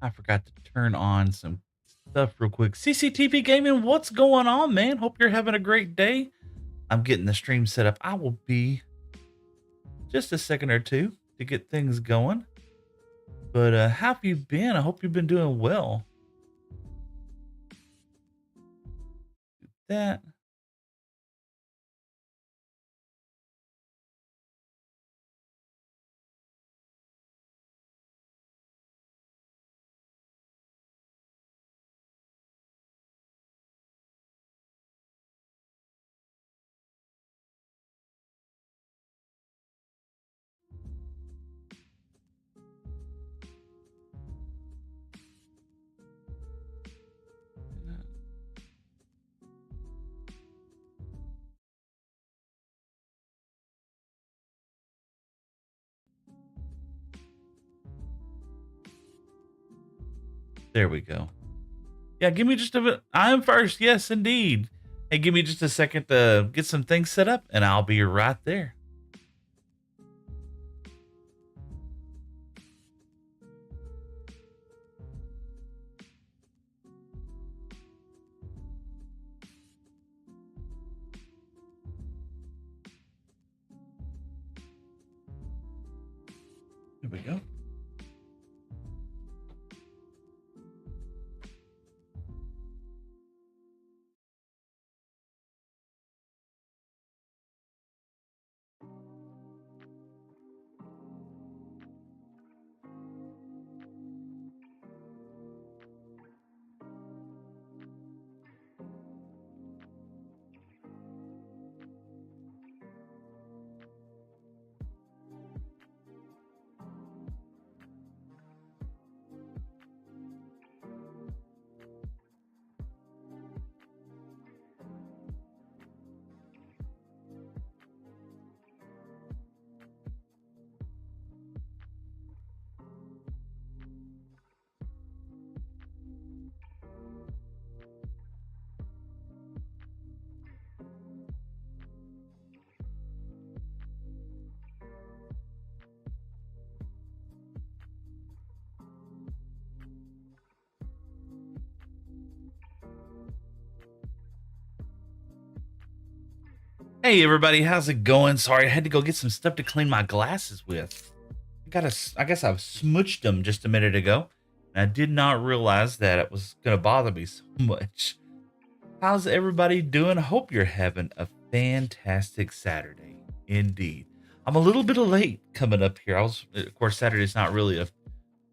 I forgot to turn on some stuff real quick. CCTV Gaming, what's going on, man? Hope you're having a great day. I'm getting the stream set up. I will be just a second or two to get things going. But how have you been? I hope you've been doing well. That there we go. Yeah, give me just a bit. I'm first. Yes, indeed. Hey, give me just a second to get some things set up, and I'll be right there. Here we go. Hey everybody, how's it going? Sorry, I had to go get some stuff to clean my glasses with. I guess I've smooched them just a minute ago, and I did not realize that it was gonna bother me so much. How's everybody doing? I hope you're having a fantastic Saturday, indeed. I'm a little bit late coming up here. Of course, Saturday's not really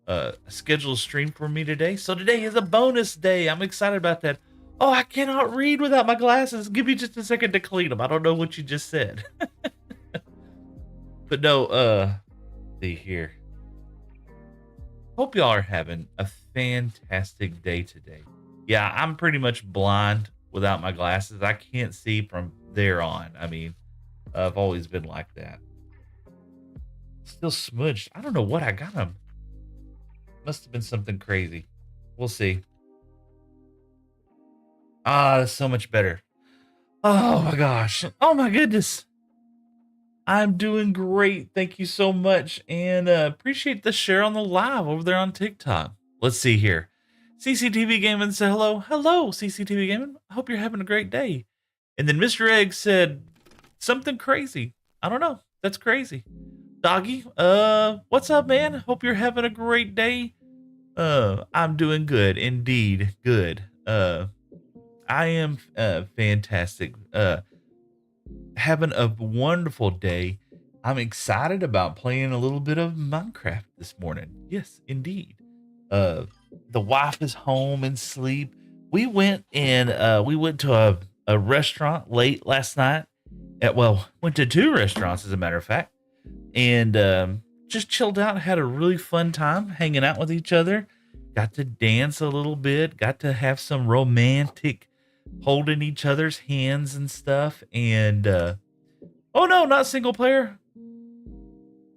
a scheduled stream for me today, so today is a bonus day. I'm excited about that. Oh, I cannot read without my glasses. Give me just a second to clean them. I don't know what you just said. But no, see here. Hope y'all are having a fantastic day today. Yeah, I'm pretty much blind without my glasses. I can't see from there on. I mean, I've always been like that. Still smudged. I don't know what I got them. Must have been something crazy. We'll see. Ah, that's so much better. Oh my gosh. Oh my goodness. I'm doing great. Thank you so much. And appreciate the share on the live over there on TikTok. Let's see here. CCTV Gaming said hello. Hello, CCTV Gaming. I hope you're having a great day. And then Mr. Egg said something crazy. I don't know. That's crazy. Doggy, what's up, man? Hope you're having a great day. I'm doing good. Indeed. Good. I am fantastic. Having a wonderful day. I'm excited about playing a little bit of Minecraft this morning. Yes, indeed. The wife is home and sleep. We went to a restaurant late last night. Went to two restaurants as a matter of fact, and just chilled out. Had a really fun time hanging out with each other. Got to dance a little bit. Got to have some romantic holding each other's hands and stuff. And oh no, not single player.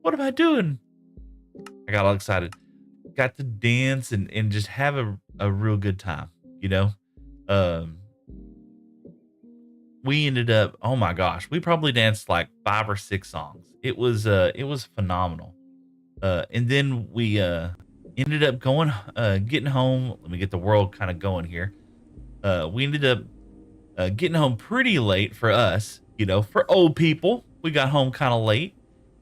What am I doing? I got all excited. Got to dance and just have a real good time, you know? Um we ended up, oh my gosh, we probably danced like 5 or 6 songs. It was phenomenal. And then we ended up going, getting home. Let me get the world kind of going here. We ended up getting home pretty late for us, for old people. We got home kind of late.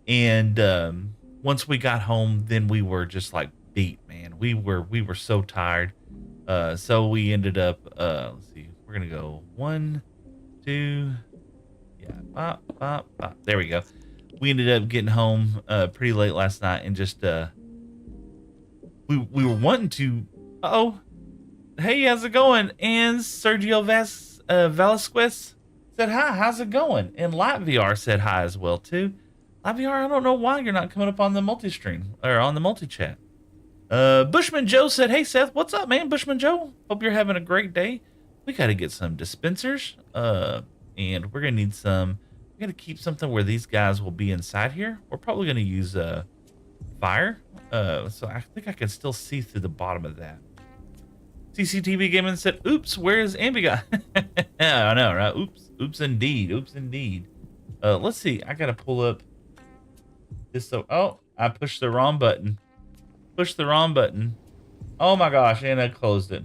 And once we got home, then we were just like beat, man. We were so tired. So we ended up, let's see, we're going to go 1, 2, yeah, bop, bop, bop. There we go. We ended up getting home pretty late last night and just, we were wanting to, uh-oh, hey, how's it going? And Sergio Velasquez said hi, how's it going? And Light VR said hi as well too. Light VR, I don't know why you're not coming up on the multi-stream or on the multi-chat. Bushman Joe said, hey Seth, what's up, man? Bushman Joe, hope you're having a great day. We got to get some dispensers, and we're gonna need some. We got to keep something where these guys will be inside here. We're probably gonna use fire, so I think I can still see through the bottom of that. CCTV Gaming said, oops, where's Ambiga? I know, right? Oops indeed. Let's see, I gotta pull up this. So, oh, I pushed the wrong button. Oh my gosh, and I closed it.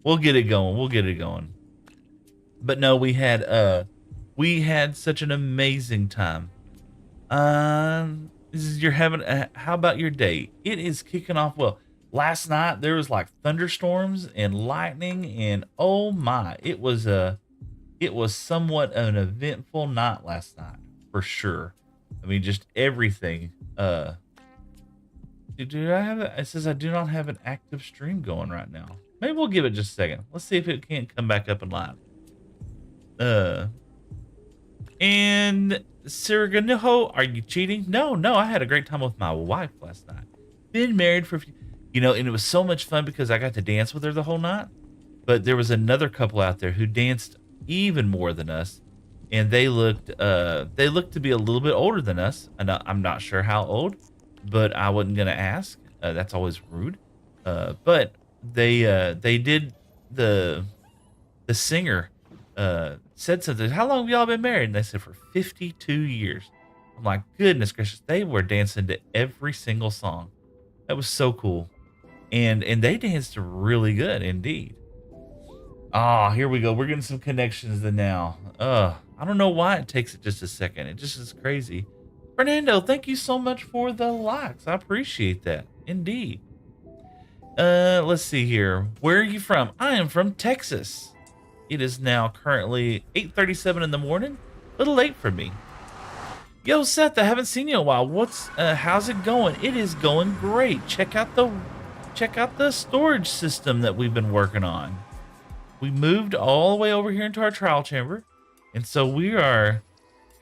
We'll get it going. But no, we had such an amazing time. You're having how about your day? It is kicking off well. Last night there was like thunderstorms and lightning, and oh my, it was somewhat an eventful night last night for sure. I mean, just everything. Do I have it? It says I do not have an active stream going right now. Maybe we'll give it just a second. Let's see if it can't come back up and live. And Sirganuho, are you cheating? No, I had a great time with my wife last night. Been married for, and it was so much fun because I got to dance with her the whole night. But there was another couple out there who danced even more than us, and they looked to be a little bit older than us. And I'm not sure how old, but I wasn't gonna ask. That's always rude. But they did the singer said something. How long have y'all been married? And they said for 52 years. I'm like, goodness gracious, they were dancing to every single song. That was so cool. And they danced really good indeed. Ah, here we go. We're getting some connections now. I don't know why it takes it just a second. It just is crazy. Fernando, thank you so much for the likes. I appreciate that. Indeed. Let's see here. Where are you from? I am from Texas. It is now currently 8:37 in the morning. A little late for me. Yo, Seth, I haven't seen you in a while. How's it going? It is going great. Check out the storage system that we've been working on. We moved all the way over here into our trial chamber, and so we are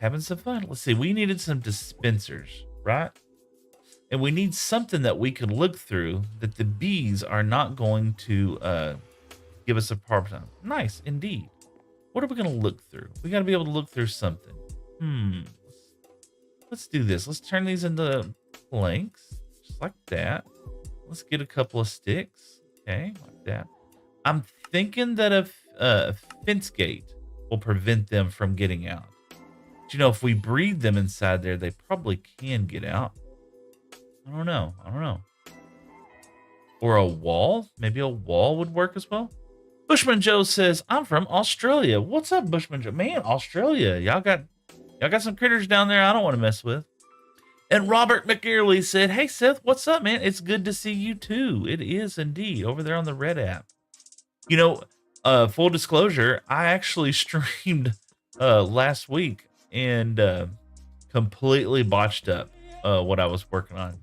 having some fun. Let's see. We needed some dispensers, right? And we need something that we can look through that the bees are not going to give us a problem. Nice, indeed. What are we going to look through? We got to be able to look through something. Let's do this. Let's turn these into planks, just like that. Let's get a couple of sticks. Okay, like that. I'm thinking that a fence gate will prevent them from getting out. But, if we breed them inside there, they probably can get out. I don't know. Or a wall? Maybe a wall would work as well. Bushman Joe says, I'm from Australia. What's up, Bushman Joe? Man, Australia. Y'all got some critters down there I don't want to mess with. And Robert McEarley said, hey, Seth, what's up, man? It's good to see you, too. It is indeed over there on the Red app. Full disclosure, I actually streamed last week and completely botched up what I was working on.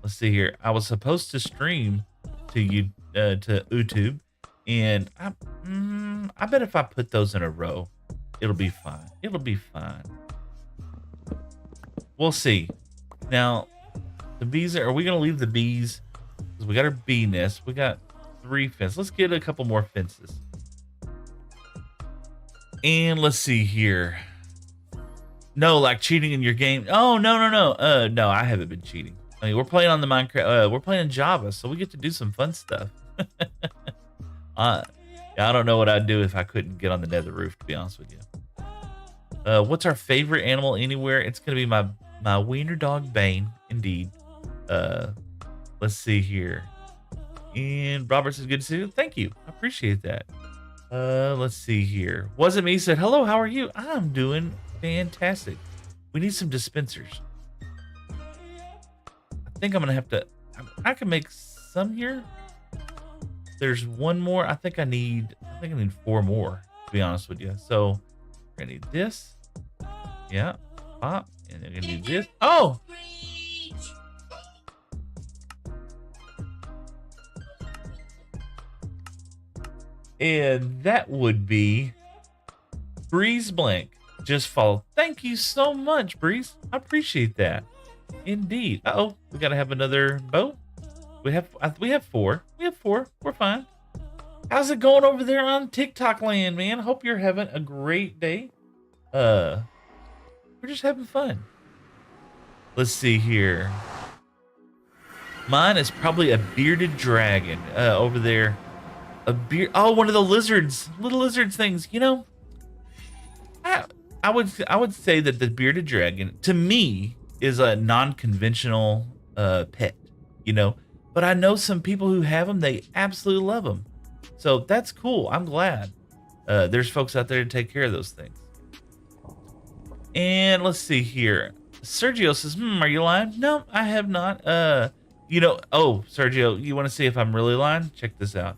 Let's see here. I was supposed to stream to YouTube, and I bet if I put those in a row, it'll be fine. We'll see. Now, the bees are we going to leave the bees? Because we got our bee nest. We got 3 fences. Let's get a couple more fences. And let's see here. No, like cheating in your game. Oh, no. No, I haven't been cheating. I mean, we're playing on the Minecraft. We're playing Java, so we get to do some fun stuff. I don't know what I'd do if I couldn't get on the nether roof, to be honest with you. What's our favorite animal anywhere? It's going to be my wiener dog, Bane, indeed. Let's see here. And Robert says, good to see you. Thank you. I appreciate that. Let's see here. Wasn't me said, hello, how are you? I'm doing fantastic. We need some dispensers. I think I'm gonna have to, I can make some here. There's one more. I think I need 4 more, to be honest with you. So we're gonna need this. Yeah. Pop. And then we're gonna do this. Oh! And that would be Breeze Blank. Just follow. Thank you so much, Breeze. I appreciate that. Indeed. Uh-oh, we gotta have another bow. We have 4. We have 4. We're fine. How's it going over there on TikTok land, man? Hope you're having a great day. We're just having fun. Let's see here. Mine is probably a bearded dragon over there. Oh, one of the lizards, little lizards things. You know, I would say that the bearded dragon to me is a non-conventional pet. You know, but I know some people who have them. They absolutely love them. So that's cool. I'm glad there's folks out there to take care of those things. And let's see here. Sergio says, are you lying? No, I have not. You know, oh, Sergio, you want to see if I'm really lying? Check this out.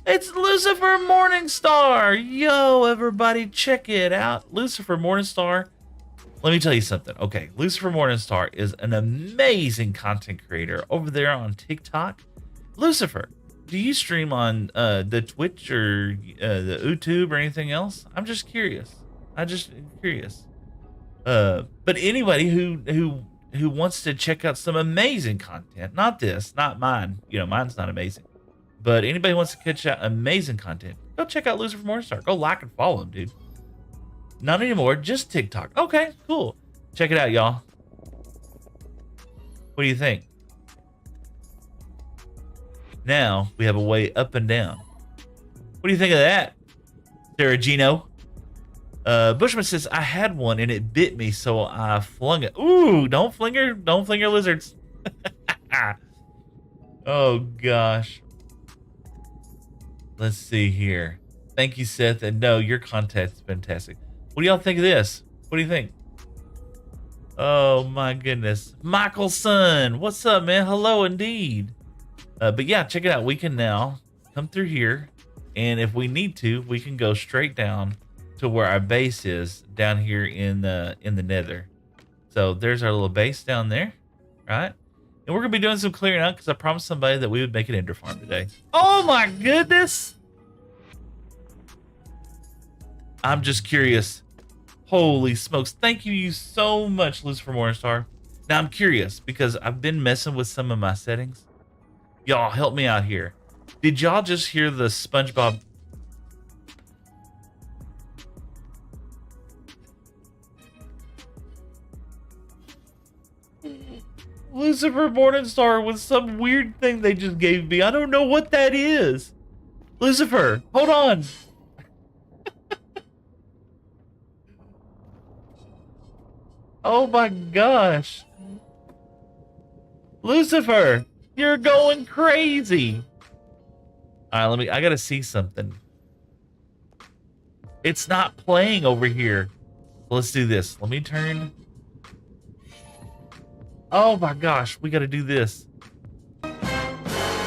It's Lucifer Morningstar. Yo, everybody, check it out. Lucifer Morningstar. Let me tell you something. Okay, Lucifer Morningstar is an amazing content creator over there on TikTok. Lucifer, do you stream on the Twitch or the YouTube or anything else? I'm just curious. But anybody who wants to check out some amazing content, not mine. You know, mine's not amazing. But anybody who wants to catch out amazing content, go check out Lucifer Morningstar. Go like and follow him, dude. Not anymore, just TikTok. Okay, cool. Check it out, y'all. What do you think? Now we have a way up and down. What do you think of that, Sarah Gino? Bushman says, I had one and it bit me, so I flung it. Ooh, don't fling your lizards. Oh gosh. Let's see here. Thank you, Seth. And no, your content's fantastic. What do y'all think of this? What do you think? Oh my goodness. Michael's son. What's up, man? Hello indeed. But yeah, check it out. We can now come through here. And if we need to, we can go straight down to where our base is down here in the nether. So there's our little base down there, right? And we're gonna be doing some clearing out because I promised somebody that we would make an ender farm today. Oh my goodness! I'm just curious. Holy smokes! Thank you so much, Lucifer Morningstar. Now I'm curious because I've been messing with some of my settings. Y'all help me out here. Did y'all just hear the SpongeBob? Lucifer Morningstar with some weird thing they just gave me. I don't know what that is. Lucifer, hold on. Oh my gosh. Lucifer, you're going crazy. All right, I gotta see something. It's not playing over here. Let's do this. Let me turn. Oh my gosh, we gotta do this.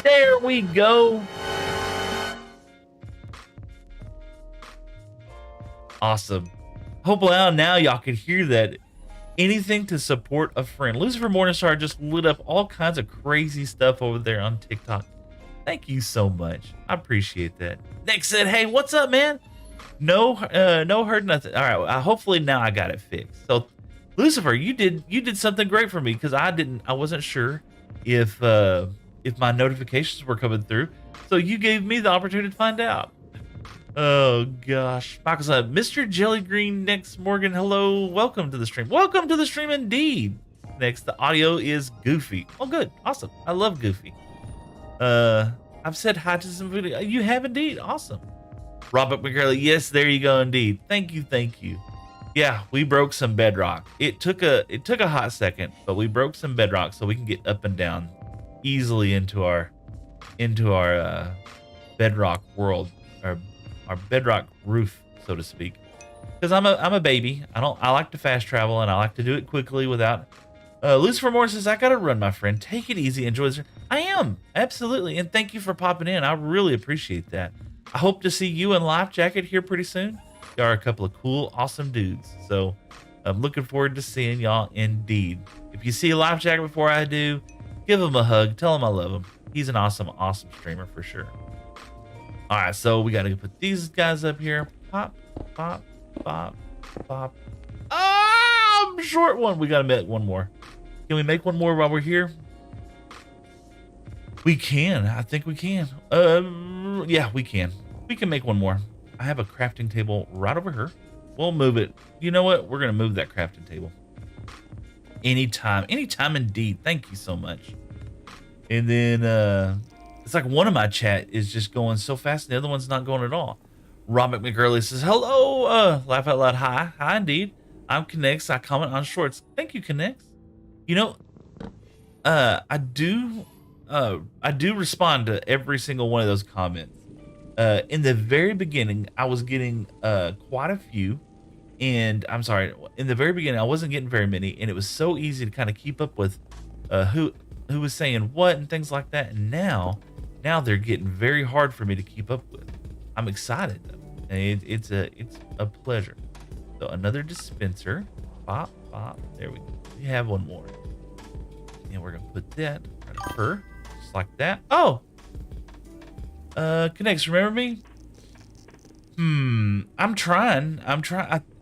There we go. Awesome. Hopefully now y'all can hear that. Anything to support a friend. Lucifer Morningstar just lit up all kinds of crazy stuff over there on TikTok. Thank you so much. I appreciate that. Nick said, hey, what's up, man? No heard nothing. All right, hopefully now I got it fixed. So Lucifer, you did something great for me because I wasn't sure if my notifications were coming through. So you gave me the opportunity to find out. Oh gosh. Michael's up. Mr. Jelly Green next Morgan. Hello. Welcome to the stream. Welcome to the stream indeed. Next, the audio is Goofy. Oh good. Awesome. I love Goofy. I've said hi to some video. You have indeed. Awesome. Robert McCurley. Yes, there you go indeed. Thank you. Thank you. Yeah, we broke some bedrock. It took a hot second, but we broke some bedrock so we can get up and down easily into our bedrock world, our bedrock roof, so to speak. Because I'm a baby. I like to fast travel and I like to do it quickly without. Lucifer Moore says, I gotta run, my friend. Take it easy. Enjoy this. I am. Absolutely. And thank you for popping in. I really appreciate that. I hope to see you in Life Jacket here pretty soon. You are a couple of cool, awesome dudes. So I'm looking forward to seeing y'all indeed. If you see Life Jacket before I do, give him a hug. Tell him I love him. He's an awesome, awesome streamer for sure. All right, so we got to put these guys up here. Pop, pop, pop, pop. Oh, short one. We got to make one more. Can we make one more while we're here? We can. I think we can. Yeah, we can. We can make one more. I have a crafting table right over here. We'll move it. You know what? We're going to move that crafting table. Anytime. Anytime indeed. Thank you so much. And then it's like one of my chat is just going so fast and the other one's not going at all. Robert McGurley says, hello, laugh out loud. Hi indeed. I'm Connects. I comment on shorts. Thank you, Connects. You know, I do respond to every single one of those comments. In the very beginning, I was getting quite a few, and I'm sorry, in the very beginning, I wasn't getting very many, and it was so easy to kind of keep up with who was saying what and things like that. And now they're getting very hard for me to keep up with. I'm excited though, and it's a pleasure. So another dispenser, pop, pop. There we go. We have one more, and we're gonna put that right up her, just like that. Oh. Connects, remember me? I'm trying.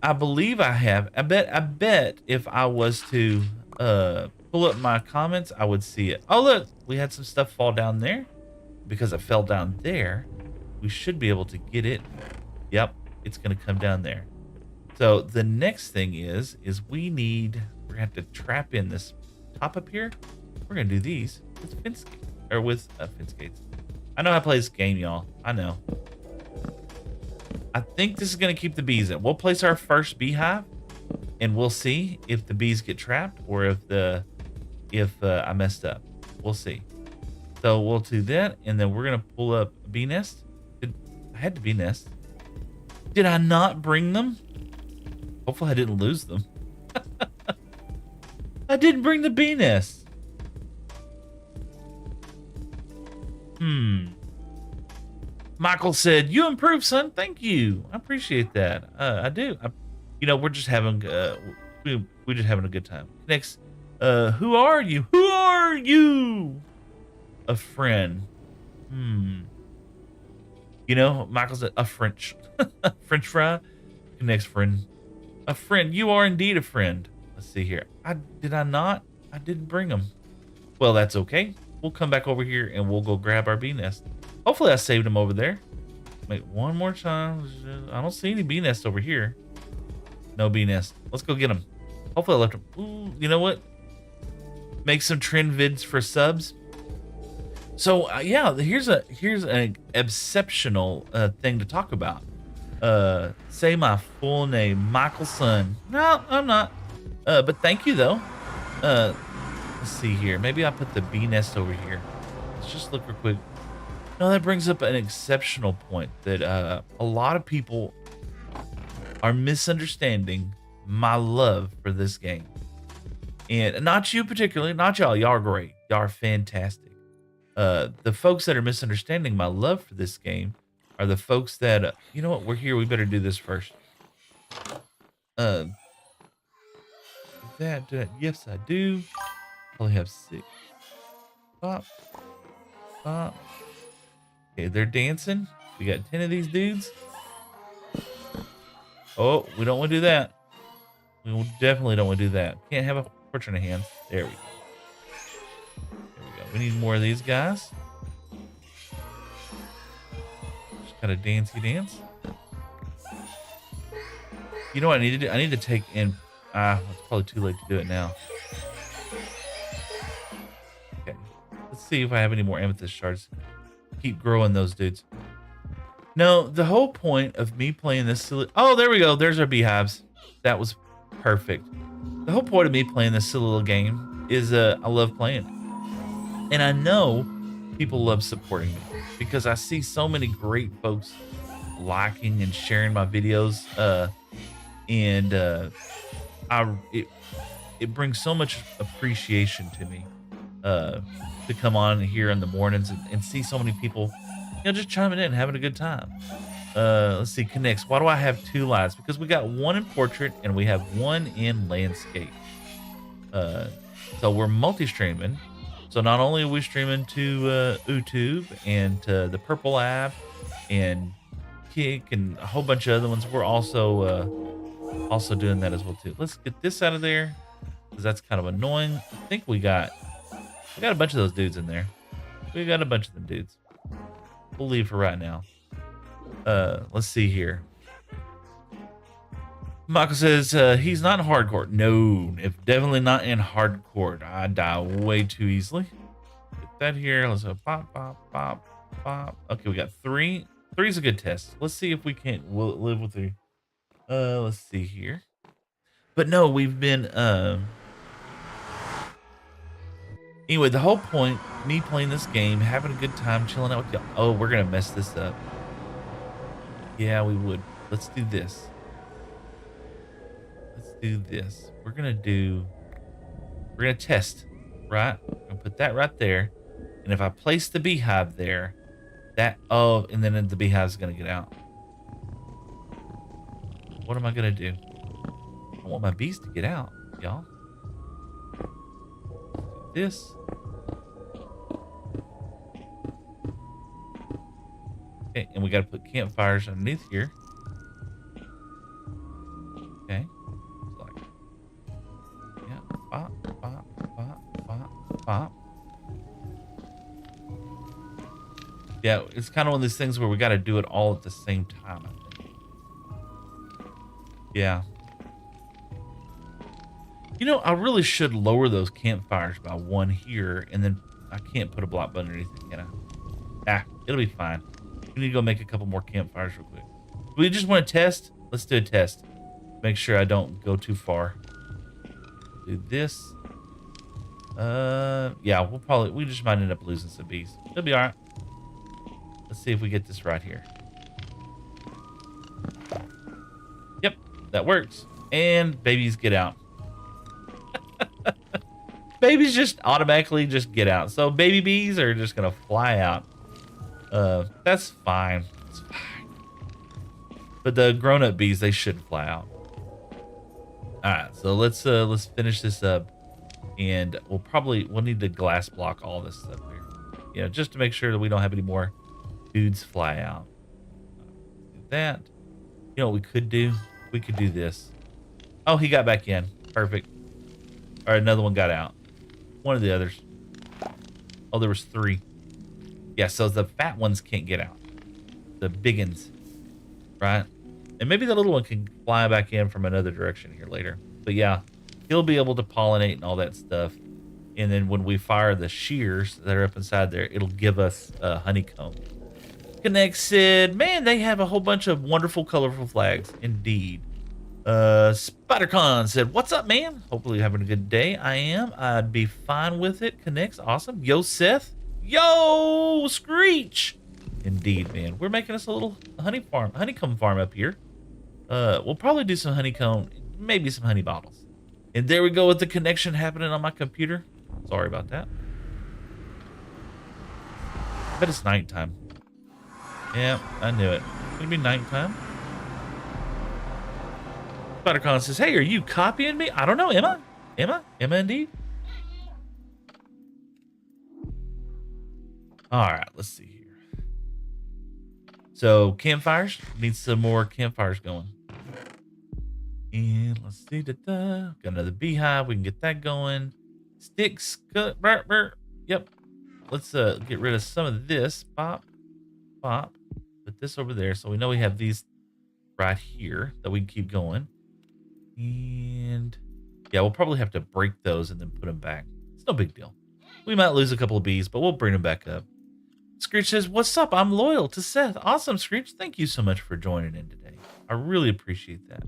I believe I have. I bet if I was to pull up my comments, I would see it. Oh, look, we had some stuff fall down there. Because it fell down there, we should be able to get it. Yep, it's gonna come down there. So the next thing is we're gonna have to trap in this top up here. We're gonna do these with fence or with fence gates. I know how to play this game, y'all. I know. I think this is going to keep the bees in. We'll place our first beehive, and we'll see if the bees get trapped or if I messed up. We'll see. So we'll do that, and then we're going to pull up a bee nest. I had the bee nest. Did I not bring them? Hopefully I didn't lose them. I didn't bring the bee nest. Michael said, you improved, son. Thank you. I appreciate that. I do. We're just having we're just having a good time. Next, who are you? Who are you? A friend. Michael said a French fry. Next friend. A friend. You are indeed a friend. Let's see here. Did I not? I didn't bring them. Well, that's okay. We'll come back over here and we'll go grab our bee nest. Hopefully I saved them over there. Wait, one more time. I don't see any bee nest over here. No bee nest. Let's go get them. Hopefully I left them. Ooh, you know what? Make some trend vids for subs. So yeah, here's an exceptional thing to talk about. Say my full name, Michael Sun. No, I'm not. But thank you though. Let's see here. Maybe I'll put the bee nest over here. Let's just look real quick. No, that brings up an exceptional point that a lot of people are misunderstanding my love for this game. And not you particularly, not y'all. Y'all are great. Y'all are fantastic. The folks that are misunderstanding my love for this game are the folks that, you know what, we're here. We better do this first. Yes, I do. Only have 6. Pop. Pop. Okay, they're dancing. We got 10 of these dudes. Oh, we don't want to do that. We definitely don't want to do that. Can't have a portrait in hand. There we go. There we go. We need more of these guys. Just kind of dancey dance. You know what I need to do? I need to take in. It's probably too late to do it now. Okay. Let's see if I have any more amethyst shards. Keep growing those dudes. No, the whole point of me playing this silly... Oh, there we go. There's our beehives. That was perfect. The whole point of me playing this silly little game is I love playing it. And I know people love supporting me because I see so many great folks liking and sharing my videos. And I it brings so much appreciation to me uh to come on here in the mornings and see so many people, just chiming in, having a good time. Let's see, connects. Why do I have two lives? Because we got one in portrait and we have one in landscape. Uh, so we're multi-streaming. So not only are we streaming to YouTube and to the Purple app and Kick and a whole bunch of other ones, we're also doing that as well too. Let's get this out of there because that's kind of annoying. I think we got a bunch of those dudes in there. We got a bunch of them dudes. We'll leave for right now. Let's see here. Michael says he's not in hardcore. No, if definitely not in hardcore. I die way too easily. Get that here. Let's go pop, pop, pop, pop. Okay, we got three. Three's a good test. Let's see if we can't live with three. Let's see here. But no, we've been anyway, the whole point, me playing this game, having a good time, chilling out with y'all. Oh, we're gonna mess this up. Yeah, we would. Let's do this. Let's do this. We're gonna test, right? I'm gonna put that right there. And if I place the beehive there, and then the beehive's gonna get out. What am I gonna do? I want my bees to get out, y'all. This. Okay, and we gotta put campfires underneath here. Okay. Like, yeah, pop, pop, pop, pop, pop. Yeah, it's kind of one of these things where we got to do it all at the same time, I think. Yeah. I really should lower those campfires by one here, and then I can't put a block button underneath it, can I? It'll be fine. We need to go make a couple more campfires real quick. We just want to test? Let's do a test. Make sure I don't go too far. Do this. Yeah, we just might end up losing some bees. It'll be all right. Let's see if we get this right here. Yep, that works. And babies get out. Babies just automatically just get out. So baby bees are just gonna fly out. That's fine. It's fine. But the grown-up bees, they shouldn't fly out. Alright, so let's finish this up. And we'll need to glass block all this stuff here. Just to make sure that we don't have any more dudes fly out. Do that. You know what we could do? We could do this. Oh, he got back in. Perfect. All right, another one got out. One of the others. Oh, there was three. Yeah, so the fat ones can't get out. The big ones. Right? And maybe the little one can fly back in from another direction here later. But yeah, he'll be able to pollinate and all that stuff. And then when we fire the shears that are up inside there, it'll give us a honeycomb. Connect said, man, they have a whole bunch of wonderful, colorful flags. Indeed. SpiderCon said, what's up, man? Hopefully you're having a good day. I am. I'd be fine with it. Connects. Awesome. Yo, Seth. Yo, Screech. Indeed, man. We're making us a little honeycomb farm up here. We'll probably do some honeycomb, maybe some honey bottles. And there we go with the connection happening on my computer. Sorry about that. I bet it's nighttime. Yeah, I knew it. It's gonna be nighttime. SpiderCon says, hey, are you copying me? I don't know. Am I? Emma indeed? All right, let's see here. So campfires. Need some more campfires going. And let's see. Got another beehive. We can get that going. Sticks. Yep. Let's get rid of some of this. Pop. Pop. Put this over there. So we know we have these right here that we can keep going. And yeah, we'll probably have to break those and then put them back. It's no big deal. We might lose a couple of bees, but we'll bring them back up. Screech says, what's up? I'm loyal to Seth. Awesome, Screech. Thank you so much for joining in today. I really appreciate that.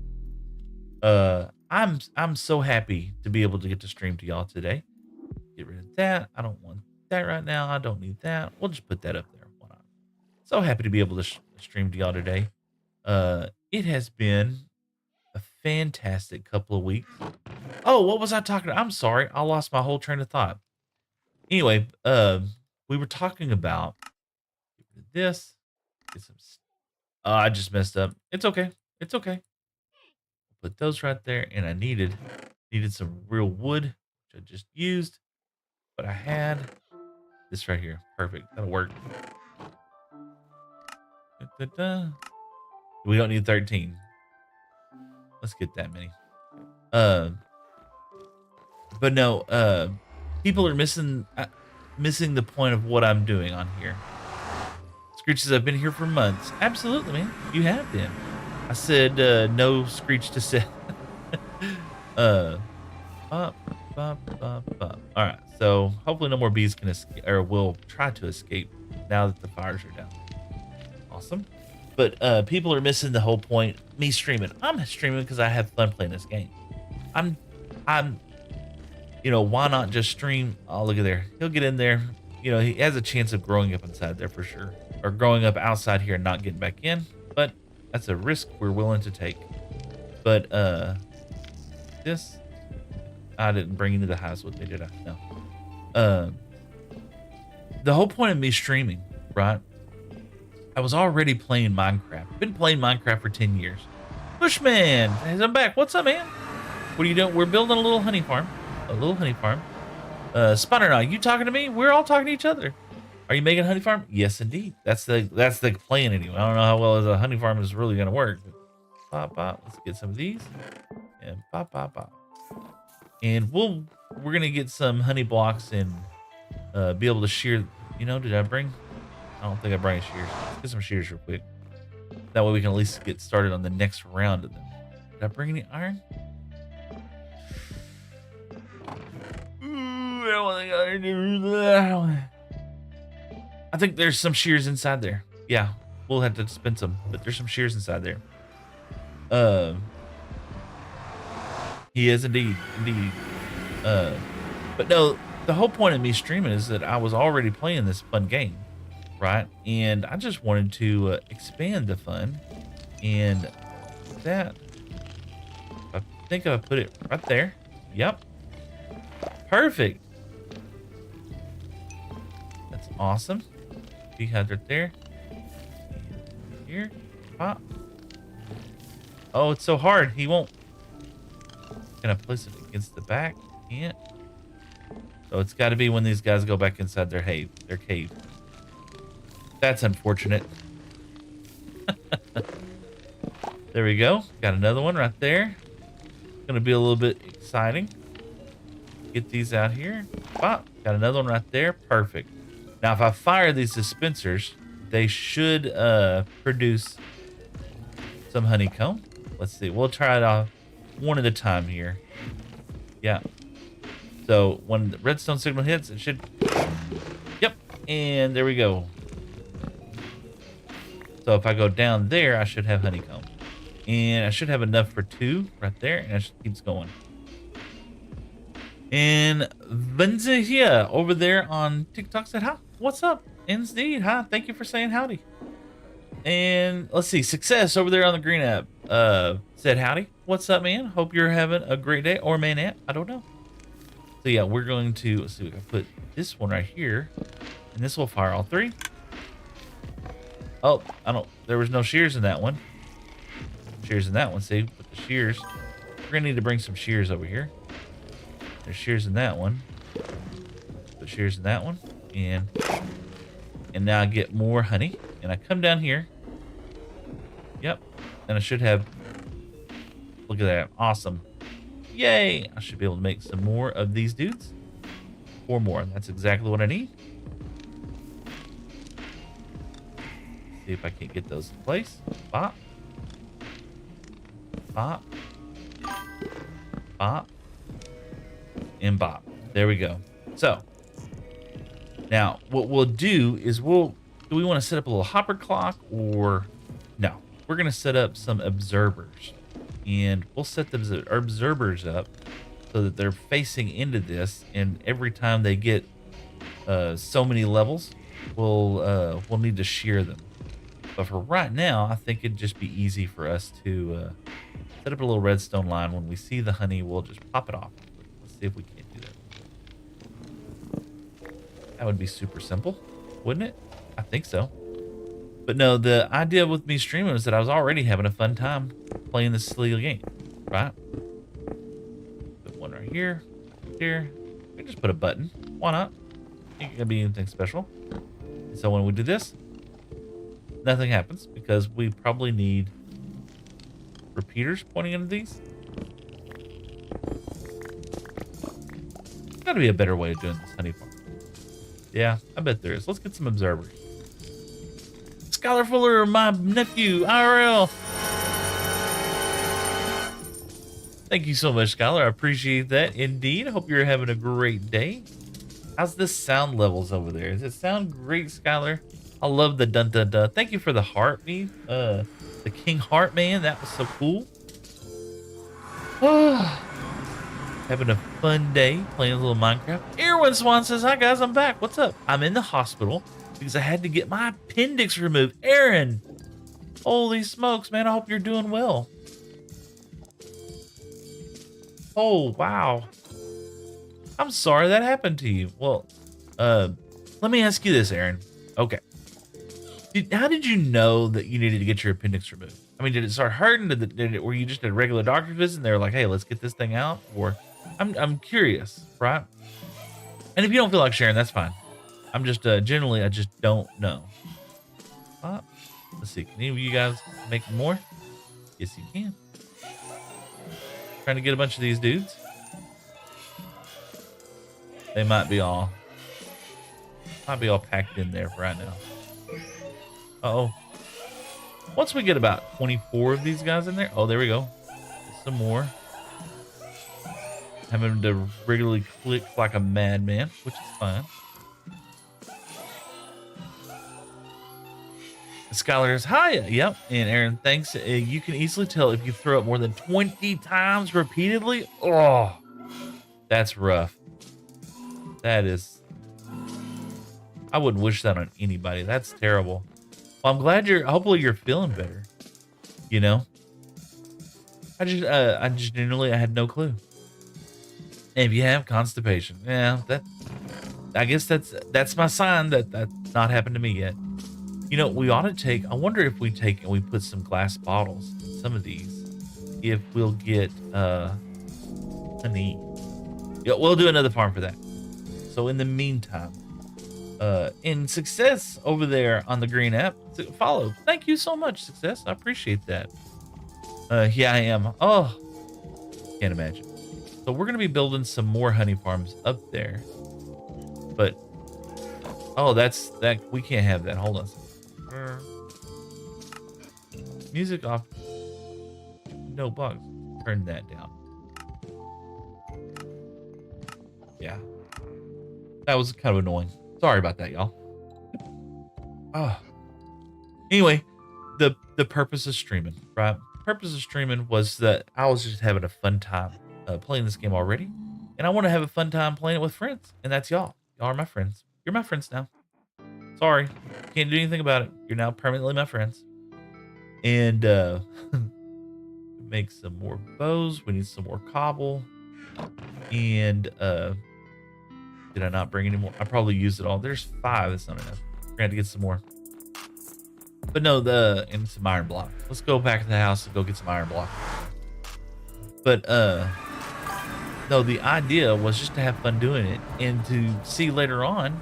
I'm so happy to be able to get to stream to y'all today. Get rid of that. I don't want that right now. I don't need that. We'll just put that up there. Why not? So happy to be able to stream to y'all today. It has been a fantastic couple of weeks. Oh, what was I talking about? I'm sorry. I lost my whole train of thought. Anyway, we were talking about this. Get some. Oh, I just messed up. It's okay. It's okay. Put those right there, and I needed some real wood, which I just used, but I had this right here. Perfect. That'll work. Da-da-da. We don't need 13. Let's get that many. But no, people are missing the point of what I'm doing on here. Screech says, I've been here for months. Absolutely, man. You have been. I said no Screech to say. All right, so hopefully no more bees can escape, or will try to escape now that the fires are down. Awesome. But people are missing the whole point. Me streaming. I'm streaming because I have fun playing this game. I'm, why not just stream? Oh, look at there. He'll get in there. You know, he has a chance of growing up inside there for sure, or growing up outside here and not getting back in. But that's a risk we're willing to take. But this, I didn't bring into the house with me, did I? No. The whole point of me streaming, right? I was already playing Minecraft. Been playing Minecraft for 10 years. Bushman, I'm back. What's up, man? What are you doing? We're building a little honey farm. A little honey farm. Spawner, are you talking to me? We're all talking to each other. Are you making a honey farm? Yes, indeed. That's the plan anyway. I don't know how well as a honey farm is really gonna work. Pop, pop. Let's get some of these. And pop, pop, pop. And we're gonna get some honey blocks and be able to shear. Did I bring? I don't think I brought any shears. Let's get some shears real quick. That way we can at least get started on the next round of them. Did I bring any iron? Ooh, I don't want the iron. I think there's some shears inside there. Yeah, we'll have to spend some, but there's some shears inside there. He is indeed. But no, the whole point of me streaming is that I was already playing this fun game, right? And I just wanted to expand the fun, and that I think I put it right there. Yep, perfect. That's awesome. You had it there. Here, pop. Oh, it's so hard. He won't. Can I place it against the back? Can't. So it's got to be when these guys go back inside their cave. That's unfortunate. There we go. Got another one right there. Gonna be a little bit exciting. Get these out here. Pop. Got another one right there. Perfect. Now, if I fire these dispensers, they should produce some honeycomb. Let's see. We'll try it off one at a time here. Yeah. So when the redstone signal hits, it should. Yep. And there we go. So if I go down there, I should have honeycomb. And I should have enough for 2 right there. And it keeps going. And Benza here over there on TikTok said, hi, what's up? Indeed, hi. Thank you for saying howdy. And let's see, Success over there on the green app said howdy. What's up, man? Hope you're having a great day. Or manette, I don't know. So yeah, we're going to, let's see, we can put this one right here. And this will fire all 3. Oh, there was no shears in that one. Shears in that one, see? Put the shears. We're going to need to bring some shears over here. There's shears in that one. Put shears in that one. And now I get more honey. And I come down here. Yep. And I should have, look at that. Awesome. Yay. I should be able to make some more of these dudes. 4 more. That's exactly what I need. See if I can't get those in place. Bop. Bop. Bop. And bop. There we go. So now what we'll do is do we want to set up a little hopper clock, or no? We're going to set up some observers, and we'll set the observers up so that they're facing into this, and every time they get so many levels, we'll need to shear them. But for right now, I think it'd just be easy for us to set up a little redstone line. When we see the honey, we'll just pop it off. Let's see if we can't do that. That would be super simple, wouldn't it? I think so. But no, the idea with me streaming was that I was already having a fun time playing this silly game, right? Put one right here, here. We can just put a button. Why not? Ain't gonna be anything special. So when we do this, nothing happens because we probably need repeaters pointing into these. There's gotta be a better way of doing this honey farm. Yeah, I bet there is. Let's get some observers. Skylar Fuller, my nephew, IRL. Thank you so much, Skylar. I appreciate that indeed. Hope you're having a great day. How's the sound levels over there? Does it sound great, Skylar? I love the dun dun dun. Thank you for the heart, me. The King Heart Man. That was so cool. Having a fun day playing a little Minecraft. Erwin Swan says, "Hi guys, I'm back. What's up? I'm in the hospital because I had to get my appendix removed." Aaron, holy smokes, man! I hope you're doing well. Oh wow. I'm sorry that happened to you. Well, let me ask you this, Aaron. Okay. How did you know that you needed to get your appendix removed? I mean, did it start hurting? Were you just at a regular doctor's visit and they were like, "Hey, let's get this thing out"? Or I'm curious, right? And if you don't feel like sharing, that's fine. I'm just generally, I just don't know. Let's see. Can any of you guys make more? Yes, you can. Trying to get a bunch of these dudes. They might be all packed in there right now. Uh-oh. Once we get about 24 of these guys in there. Oh, there we go. Some more. Having to regularly click like a madman, which is fine. Skylar is hi. Yep. And Aaron, thanks. You can easily tell if you throw it more than 20 times repeatedly. Oh, that's rough. That is. I wouldn't wish that on anybody. That's terrible. Well, I'm glad hopefully you're feeling better. You know? I just genuinely, I had no clue. And if you have constipation, yeah, I guess that's my sign that that's not happened to me yet. You know, we ought to take, I wonder if we take and we put some glass bottles in some of these, if we'll get honey. Yeah, we'll do another farm for that. So in the meantime, in Success over there on the green app, follow. Thank you so much, Success. I appreciate that. Yeah, I am. Oh, can't imagine. So we're gonna be building some more honey farms up there, but oh, that we can't have that. Hold on. Music off. No bugs. Turn that down. Yeah, that was kind of annoying. Sorry about that, y'all. Oh. Anyway, the purpose of streaming, right? The purpose of streaming was that I was just having a fun time playing this game already, and I want to have a fun time playing it with friends, and that's y'all. Y'all are my friends. You're my friends now. Sorry, can't do anything about it. You're now permanently my friends. And make some more bows. We need some more cobble. And did I not bring any more? I probably used it all. There's 5. That's not enough. We're gonna have to get some more. But no, and some iron block. Let's go back to the house and go get some iron block. But no, the idea was just to have fun doing it and to see later on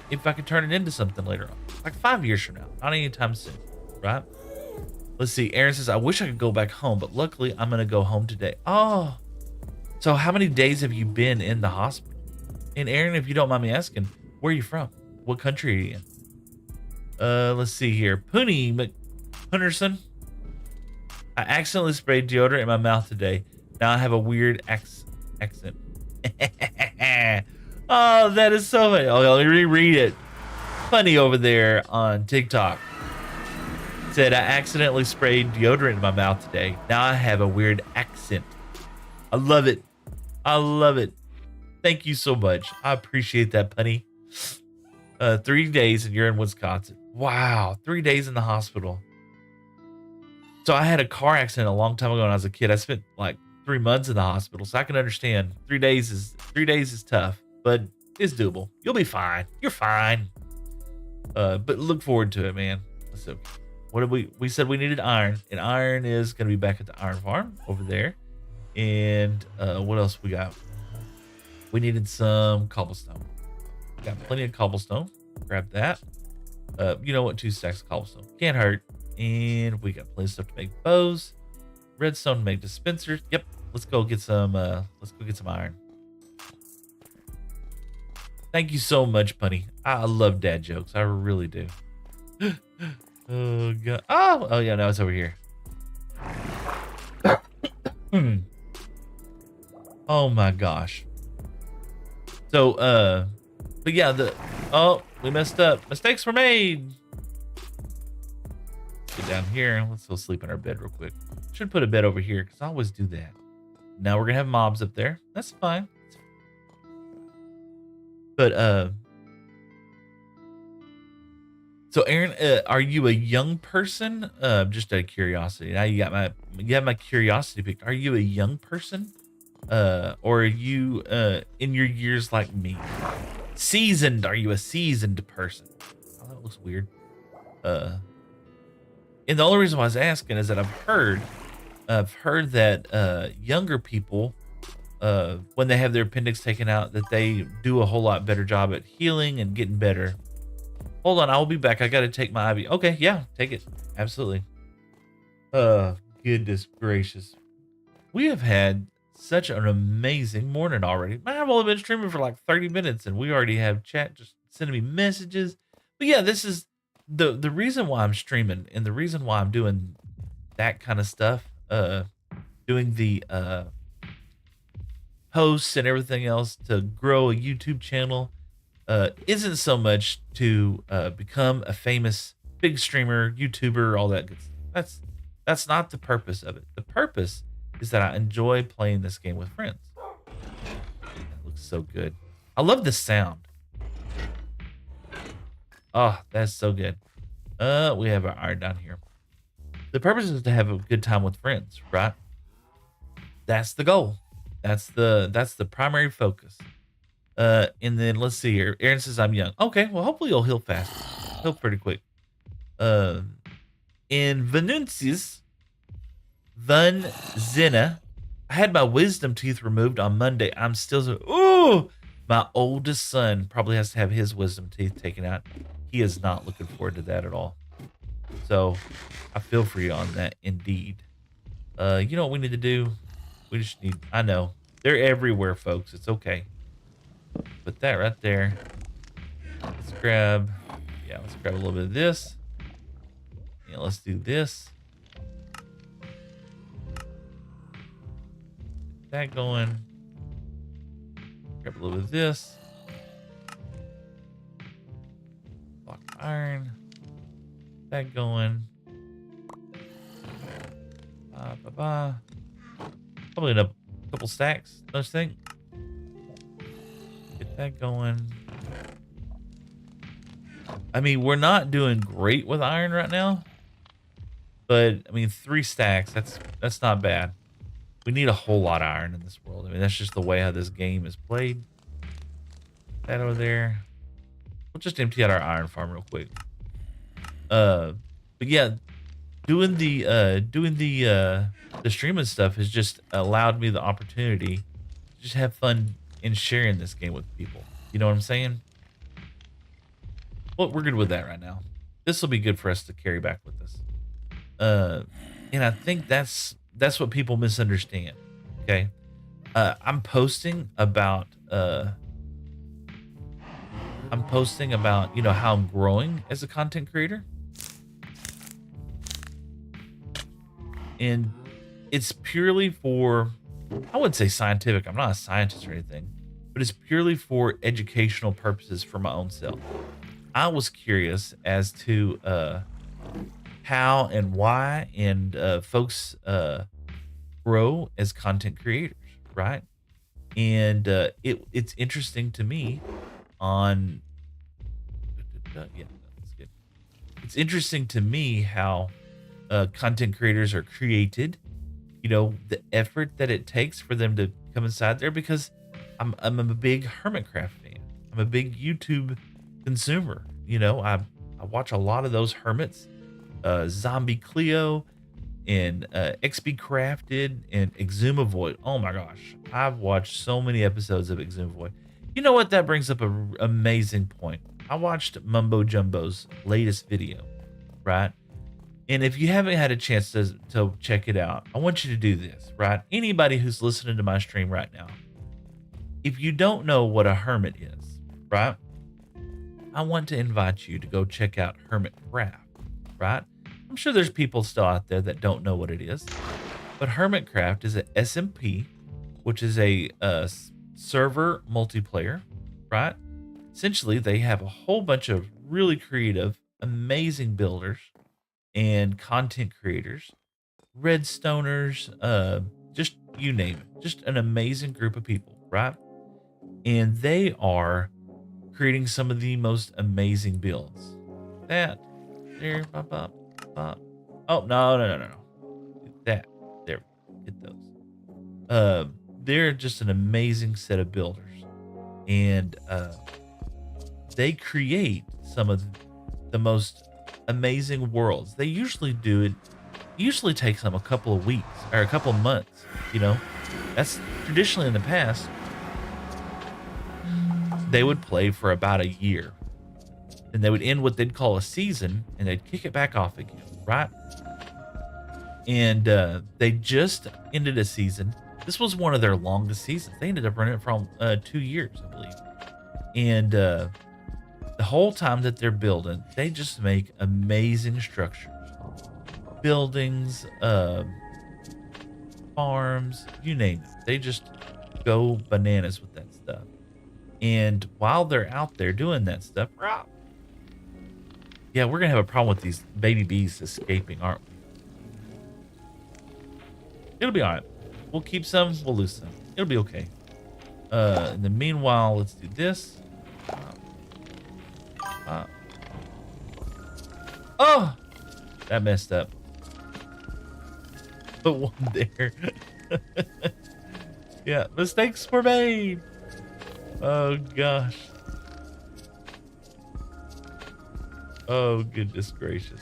if I could turn it into something later on, like 5 years from now, not anytime soon, right? Let's see. Aaron says, "I wish I could go back home, but luckily I'm gonna go home today." Oh, so how many days have you been in the hospital? And Aaron, if you don't mind me asking, where are you from? What country are you in? Let's see here. Pooney McHunderson. I accidentally sprayed deodorant in my mouth today. Now I have a weird accent. Oh, that is so funny. Oh, let me reread it. Funny over there on TikTok. Said, "I accidentally sprayed deodorant in my mouth today. Now I have a weird accent." I love it. I love it. Thank you so much. I appreciate that, Punny. 3 days and you're in Wisconsin. Wow, 3 days in the hospital. So I had a car accident a long time ago when I was a kid. I spent like 3 months in the hospital, so I can understand 3 days is tough, but it's doable. You'll be fine. You're fine. But look forward to it, man. So what did we said we needed iron, and iron is gonna be back at the iron farm over there. And what else we got? We needed some cobblestone. Got plenty of cobblestone. Grab that. You know what? 2 stacks of cobblestone can't hurt. And we got plenty of stuff to make bows, redstone to make dispensers. Yep. Let's go get some. Let's go get some iron. Thank you so much, Punny. I love dad jokes. I really do. Oh god. Oh yeah. No, it's over here. Oh my gosh. So but yeah, we messed up. Mistakes were made. Get down here. Let's go sleep in our bed real quick. Should put a bed over here because I always do that. Now we're gonna have mobs up there. That's fine. But so Aaron, are you a young person? Just out of curiosity. Now you have my curiosity picked. Are you a young person? Or are you in your years like me? Seasoned? Are you a seasoned person? Oh, that looks weird. And the only reason why I was asking is that I've heard that younger people, when they have their appendix taken out, that they do a whole lot better job at healing and getting better. Hold on, I will be back. I got to take my IV. Okay, yeah, take it. Absolutely. Goodness gracious. We have had such an amazing morning already. I've only been streaming for like 30 minutes and we already have chat just sending me messages. But yeah, this is the reason why I'm streaming and the reason why I'm doing that kind of stuff, doing the posts and everything else to grow a YouTube channel, isn't so much to become a famous big streamer, YouTuber, all that good stuff. That's not the purpose of it. The purpose is that I enjoy playing this game with friends. That looks so good. I love the sound. Oh, that's so good. We have our iron down here. The purpose is to have a good time with friends, right? That's the goal. That's the primary focus. And then let's see here. Aaron says I'm young. Okay, well hopefully you'll heal fast. Heal pretty quick. In Venuncis, Van Zena, I had my wisdom teeth removed on Monday. I'm still so, ooh, my oldest son probably has to have his wisdom teeth taken out. He is not looking forward to that at all. So I feel for you on that indeed. You know what we need to do? We just need, I know, they're everywhere, folks. It's okay. Put that right there. Let's grab a little bit of this. Yeah, let's do this. Get that going. Grab a little bit of this. Block iron. That going. Probably a couple stacks, don't you think? Get that going. I mean, we're not doing great with iron right now, but I mean, 3 stacks, that's not bad. We need a whole lot of iron in this world. I mean, that's just the way how this game is played. That over there. We'll just empty out our iron farm real quick. But yeah, doing the streaming stuff has just allowed me the opportunity to just have fun in sharing this game with people. You know what I'm saying? Well, we're good with that right now. This will be good for us to carry back with us. And I think that's what people misunderstand. Okay. I'm posting about you know how I'm growing as a content creator. And it's purely for, I wouldn't say scientific, I'm not a scientist or anything, but it's purely for educational purposes for my own self. I was curious as to how and why and folks grow as content creators, right? And it's interesting to me on Yeah, that's good. It's interesting to me how content creators are created. You know, the effort that it takes for them to come inside there because I'm a big Hermitcraft fan. I'm a big YouTube consumer. You know, I watch a lot of those hermits, Zombie Cleo and XP Crafted and Exumavoid. Oh my gosh, I've watched so many episodes of Exumavoid. You know what? That brings up an amazing point. I watched Mumbo Jumbo's latest video, right? And if you haven't had a chance to check it out, I want you to do this, right? Anybody who's listening to my stream right now, if you don't know what a hermit is, right? I want to invite you to go check out Hermitcraft, right? I'm sure there's people still out there that don't know what it is, but Hermitcraft is a SMP, which is a server multiplayer, right? Essentially, they have a whole bunch of really creative, amazing builders and content creators, redstoners, just you name it, just an amazing group of people, right? And they are creating some of the most amazing builds. That there, bop, bop, bop. Oh no. That there, hit those. They're just an amazing set of builders, and they create some of the most amazing worlds. They usually do it. Usually takes them a couple of weeks or a couple of months. You know, that's traditionally in the past. They would play for about a year, and they would end what they'd call a season, and they'd kick it back off again, right? And they just ended a season. This was one of their longest seasons. They ended up running it for 2 years, I believe. And the whole time that they're building, they just make amazing structures, buildings, farms, you name it. They just go bananas with that stuff. And while they're out there doing that stuff, yeah, we're gonna have a problem with these baby bees escaping, aren't we? It'll be all right. We'll keep some, we'll lose some. It'll be okay. In the meanwhile, let's do this. Oh, that messed up. Put one there. Yeah, mistakes were made. Oh gosh. Oh goodness gracious.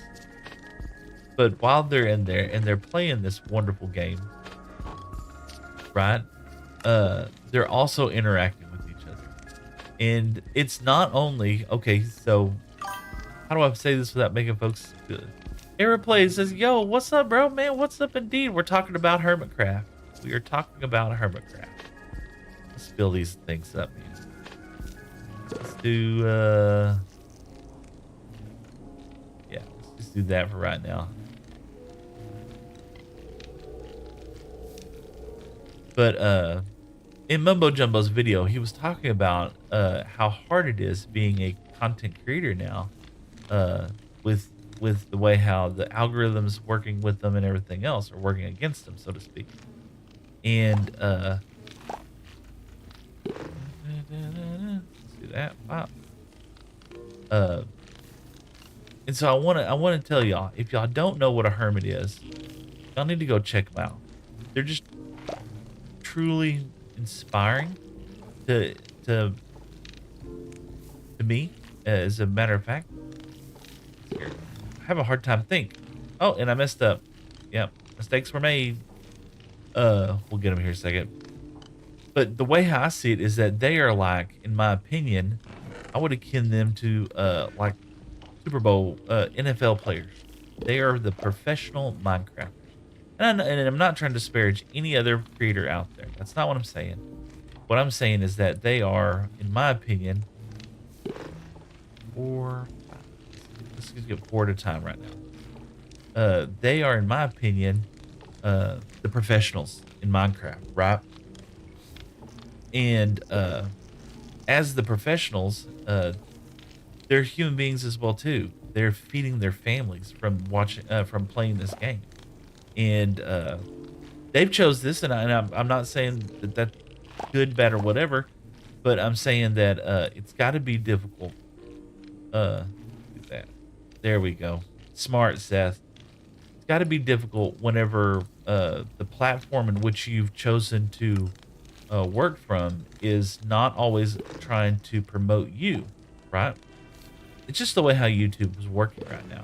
But while they're in there and they're playing this wonderful game, right? They're also interacting with each other. And it's not only, okay, so how do I say this without making folks good? Aeroplay says, yo, what's up, bro? Man, what's up indeed? We're talking about Hermitcraft. We are talking about Hermitcraft. Let's fill these things up, man. Let's do, yeah, let's just do that for right now. But in Mumbo Jumbo's video, he was talking about how hard it is being a content creator now, with the way how the algorithms working with them and everything else are working against them, so to speak. And let's do that. Wow. And so I want to tell y'all, if y'all don't know what a hermit is, y'all need to go check them out. They're just truly inspiring to me, as a matter of fact. Here, I have a hard time thinking. Oh, and I messed up. Yep, mistakes were made. We'll get them here in a second. But the way how I see it is that they are like, in my opinion, I would akin them to like Super Bowl NFL players. They are the professional Minecrafters. And I'm not trying to disparage any other creator out there. That's not what I'm saying. What I'm saying is that they are, in my opinion, let's just get 4 at a time right now. They are, in my opinion, the professionals in Minecraft, right? And as the professionals, they're human beings as well too. They're feeding their families from playing this game. And they've chose this, and I'm not saying that that's good, bad, or whatever, but I'm saying that it's got to be difficult that. There we go. Smart, Seth. It's got to be difficult whenever the platform in which you've chosen to work from is not always trying to promote you, right? It's just the way how YouTube is working right now.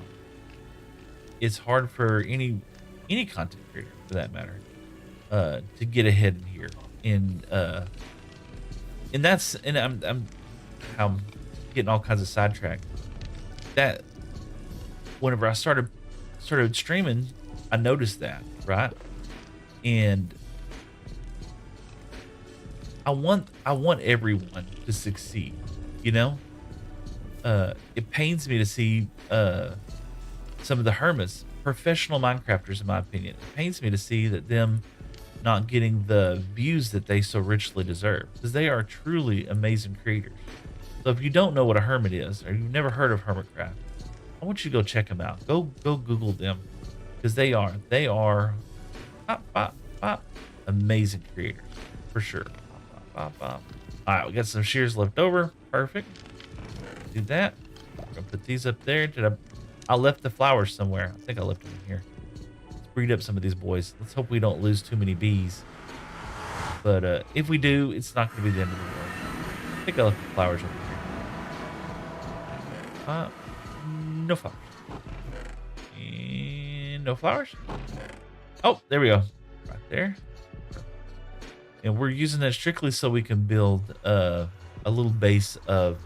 It's hard for any content creator, for that matter, to get ahead in here. And I'm getting all kinds of sidetracked. That whenever I started streaming, I noticed that, right? And I want everyone to succeed, you know? It pains me to see some of the hermits, professional Minecrafters, in my opinion. It pains me to see that them not getting the views that they so richly deserve, because they are truly amazing creators. So if you don't know what a hermit is, or you've never heard of Hermitcraft, I want you to go check them out. Go Google them, because they are amazing creators for sure. All right, we got some shears left over. Perfect. Do that. I'm gonna put these up there. I left the flowers somewhere. I think I left them in here. Let's breed up some of these boys. Let's hope we don't lose too many bees. But if we do, it's not gonna be the end of the world. I think I left the flowers over here. No flowers. And no flowers. Oh, there we go. Right there. And we're using that strictly so we can build a little base of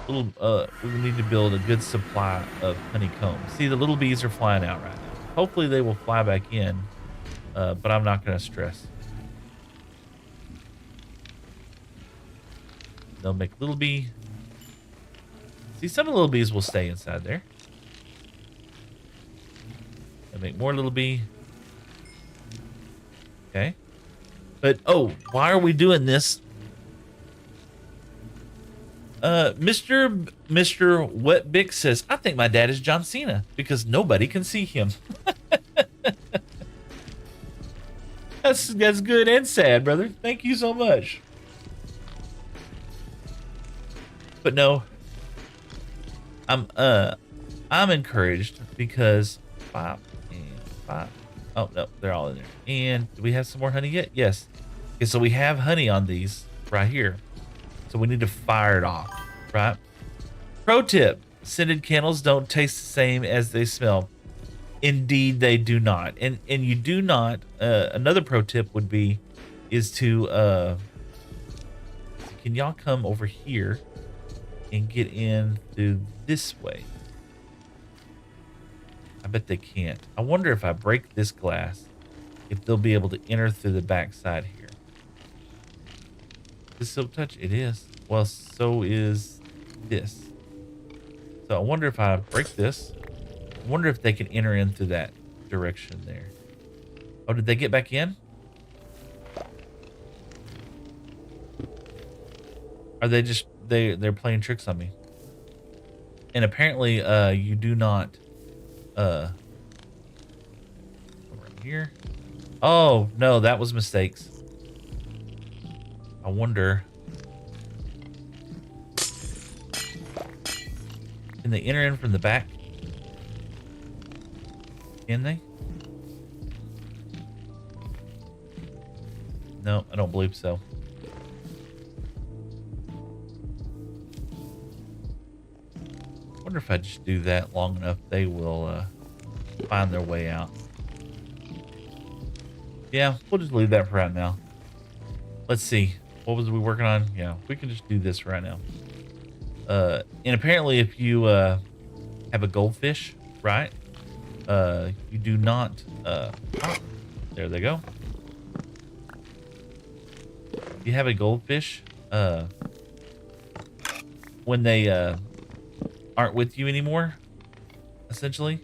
we need to build a good supply of honeycomb. See, the little bees are flying out right now. Hopefully they will fly back in, but I'm not going to stress. They'll make little bee. See, some of the little bees will stay inside there. They'll make more little bee. Okay. But, oh, why are we doing this? Mr. Wetbick says, I think my dad is John Cena because nobody can see him. That's good and sad, brother. Thank you so much. But no, I'm encouraged because 5 and 5. Oh no, they're all in there. And do we have some more honey yet? Yes. Okay, so we have honey on these right here. So we need to fire it off, right? Pro tip, scented candles don't taste the same as they smell. Indeed, they do not. And you do not, another pro tip would be, is to, can y'all come over here and get in through this way? I bet they can't. I wonder if I break this glass, if they'll be able to enter through the back side here. This silk touch? It is. Well, so is this. So I wonder if I break this. I wonder if they can enter in through that direction there. Oh, did they get back in? Are they just they're playing tricks on me? And apparently you do not over here. Oh no, that was mistakes. I wonder, can they enter in from the back? Can they? No, I don't believe so. I wonder if I just do that long enough, they will find their way out. Yeah, we'll just leave that for right now. Let's see. What was we working on? Yeah, we can just do this right now. And apparently if you have a goldfish, right? You do not there they go. If you have a goldfish, when they aren't with you anymore, essentially,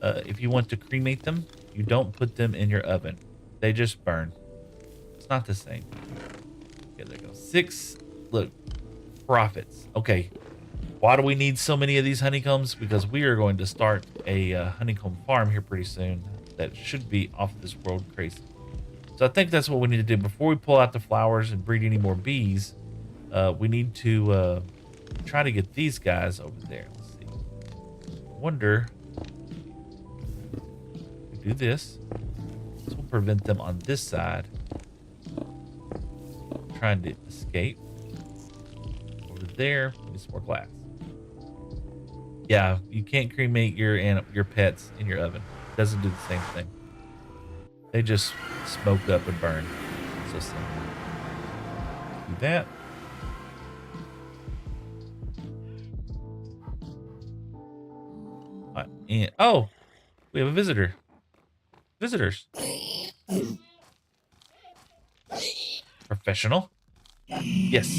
if you want to cremate them, you don't put them in your oven. They just burn. It's not the same. Okay, there goes 6. Look, profits. Okay, why do we need so many of these honeycombs? Because we are going to start a honeycomb farm here pretty soon that should be off this world crazy. So I think that's what we need to do before we pull out the flowers and breed any more bees. We need to try to get these guys over there. Let's see. I wonder. We do this. This will prevent them on this side trying to escape. Over there, we need some more glass. Yeah, you can't cremate your pets in your oven. It doesn't do the same thing. They just smoke up and burn. So simple. Do that. And oh, we have a visitor. Visitors. Professional. Yes.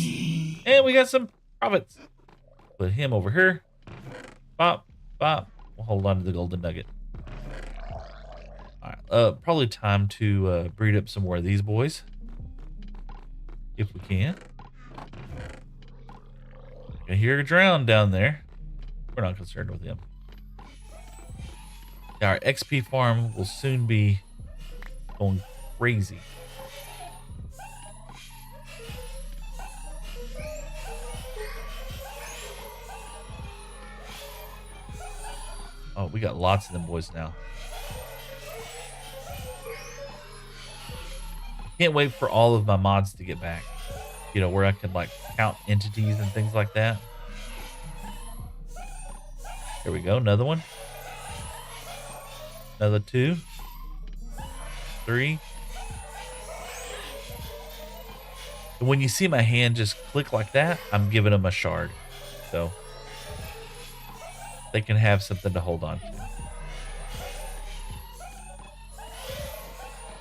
And we got some profits. Put him over here. Bop, bop. We'll hold on to the golden nugget. All right. Probably time to breed up some more of these boys. If we can. I hear a drown down there. We're not concerned with him. Our XP farm will soon be going crazy. Oh, we got lots of them boys now. Can't wait for all of my mods to get back. You know, where I can like count entities and things like that. Here we go, another one. Another 2, 3. And when you see my hand just click like that, I'm giving them a shard. So they can have something to hold on to.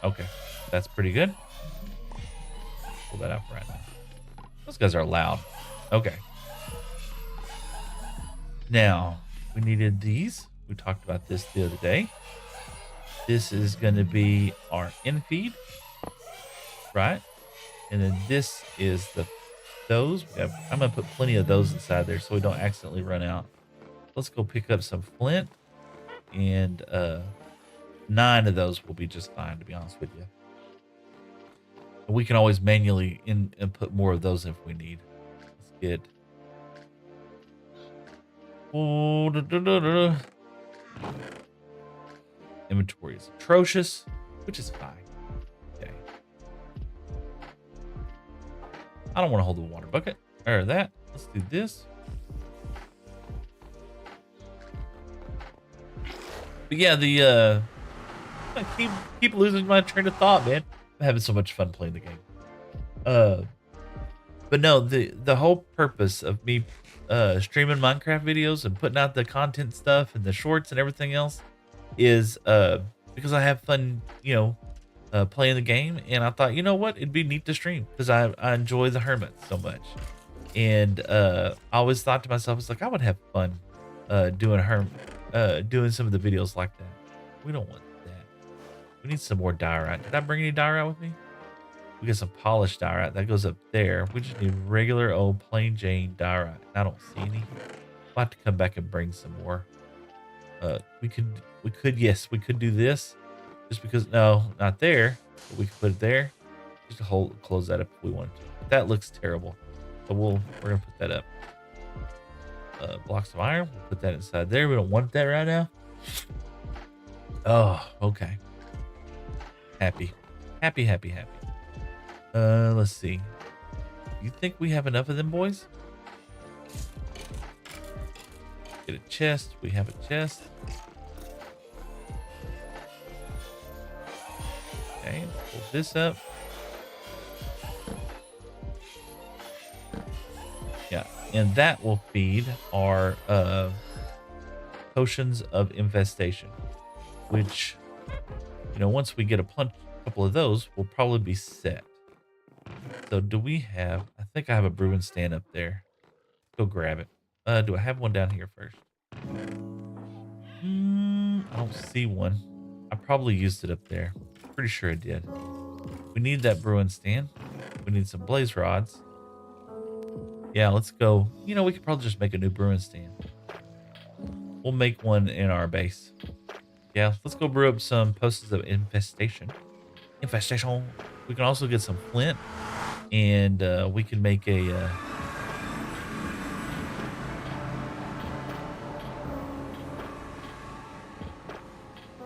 Okay, that's pretty good. Pull that out right now. Those guys are loud. Okay. Now, we needed these. We talked about this the other day. This is going to be our infeed, right? And then this is those. I'm going to put plenty of those inside there so we don't accidentally run out. Let's go pick up some flint, and 9 of those will be just fine, to be honest with you. And we can always manually input more of those if we need. Let's get. Oh, inventory is atrocious, which is fine. Okay. I don't want to hold the water bucket or that. Let's do this. But yeah, I keep losing my train of thought, man. I'm having so much fun playing the game. But no, the whole purpose of me streaming Minecraft videos and putting out the content stuff and the shorts and everything else is because I have fun, you know, playing the game. And I thought, you know what, it'd be neat to stream because I enjoy the hermit so much. And I always thought to myself, it's like I would have fun doing some of the videos like that. We don't want that. We need some more diorite. Did I bring any diorite with me? We got some polished diorite that goes up there. We just need regular old plain Jane diorite. I don't see any. We'll have to come back and bring some more. We could do this. Just because, no, not there. But we could put it there. Just to close that up if we wanted to. That looks terrible. So we're gonna put that up. Blocks of iron. We'll put that inside there. We don't want that right now. Oh, okay. Happy. Let's see. You think we have enough of them, boys? Get a chest. We have a chest. Okay, pull this up. Yeah, and that will feed our potions of infestation, which, you know, once we get a couple of those, we'll probably be set. So do we have, I think I have a brewing stand up there. Go grab it. Do I have one down here first? I don't see one. I probably used it up there. Pretty sure I did. We need that brewing stand. We need some blaze rods. Yeah, let's go. You know, we could probably just make a new brewing stand. We'll make one in our base. Yeah, let's go brew up some potions of infestation. We can also get some flint, and we can make a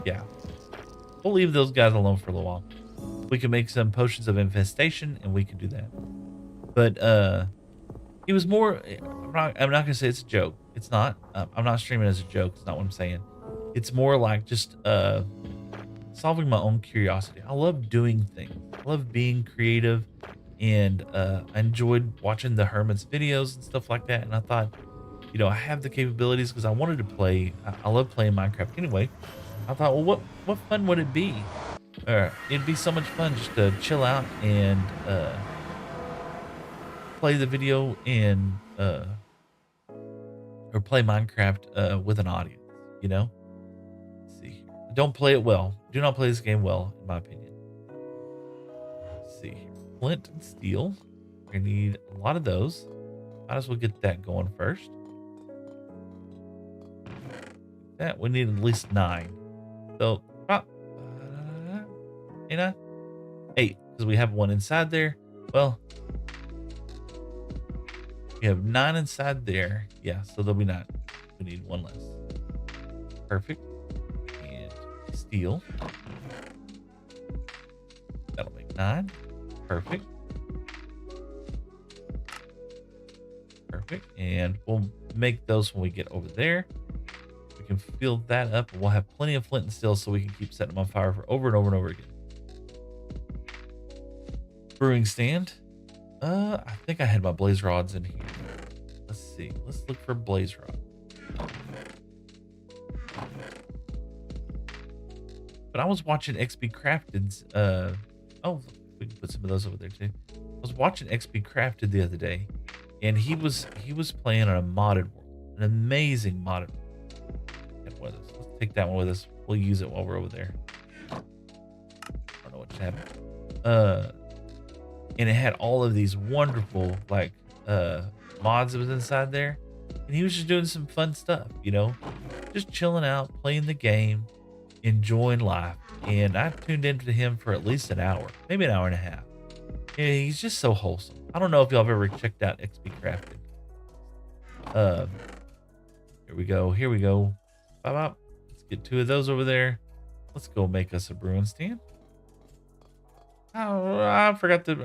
Yeah, we'll leave those guys alone for a little while. We can make some potions of infestation, and we can do that. But he was more. I'm not gonna say it's a joke. It's not. I'm not streaming as a joke. It's not what I'm saying. It's more like just solving my own curiosity. I love doing things. I love being creative, and I enjoyed watching the Hermit's videos and stuff like that. And I thought, I have the capabilities because I wanted to play. I love playing Minecraft anyway. I thought, well, what fun would it be? It'd be so much fun just to chill out and play the video and or play Minecraft with an audience. You know. Let's see here. Don't play it well. Do not play this game well, in my opinion. Let's see here. Flint and steel. We're gonna need a lot of those. Might as well get that going first. That we need at least 9. So, ain't I? 8, because we have one inside there. Well, we have 9 inside there. Yeah, so there'll be 9. We need 1 less. Perfect. And steel. That'll make 9. Perfect. Perfect. And we'll make those when we get over there. We can fill that up, and we'll have plenty of flint and steel so we can keep setting them on fire for over and over and over again. Brewing stand. I think I had my blaze rods in here. Let's see. Let's look for blaze rod. But I was watching XP Crafted's. Oh, we can put some of those over there too. I was watching XP Crafted the other day, and he was playing on a modded world, an amazing modded world. And with us, let's take that one with us. We'll use it while we're over there. I don't know what just happened. And it had all of these wonderful mods that was inside there, and he was just doing some fun stuff, just chilling out, playing the game, enjoying life. And I tuned into him for at least an hour, maybe an hour and a half. And he's just so wholesome. I don't know if y'all have ever checked out XP Crafted. Here we go. Bop, bop. Let's get 2 of those over there. Let's go make us a brewing stand. Oh, I forgot the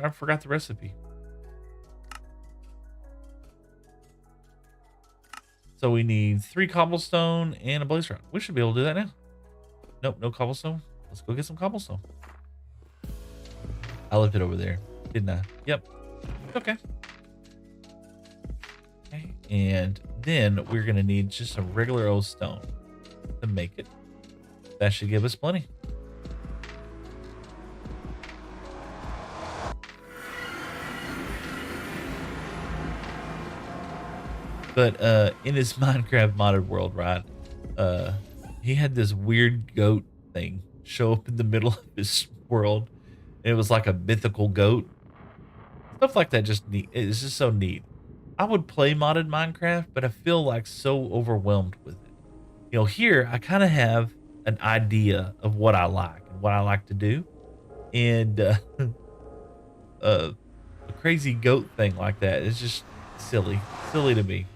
recipe. So we need 3 cobblestone and a blaze rod. We should be able to do that now. Nope, no cobblestone. Let's go get some cobblestone. I left it over there, didn't I? Yep. Okay. Okay. And then we're gonna need just some regular old stone to make it. That should give us plenty. But in his Minecraft modded world, right? He had this weird goat thing show up in the middle of his world. And it was like a mythical goat. Stuff like that just neat. It's just so neat. I would play modded Minecraft, but I feel like so overwhelmed with it. Here I kind of have an idea of what I like and what I like to do. And a crazy goat thing like that is just silly to me.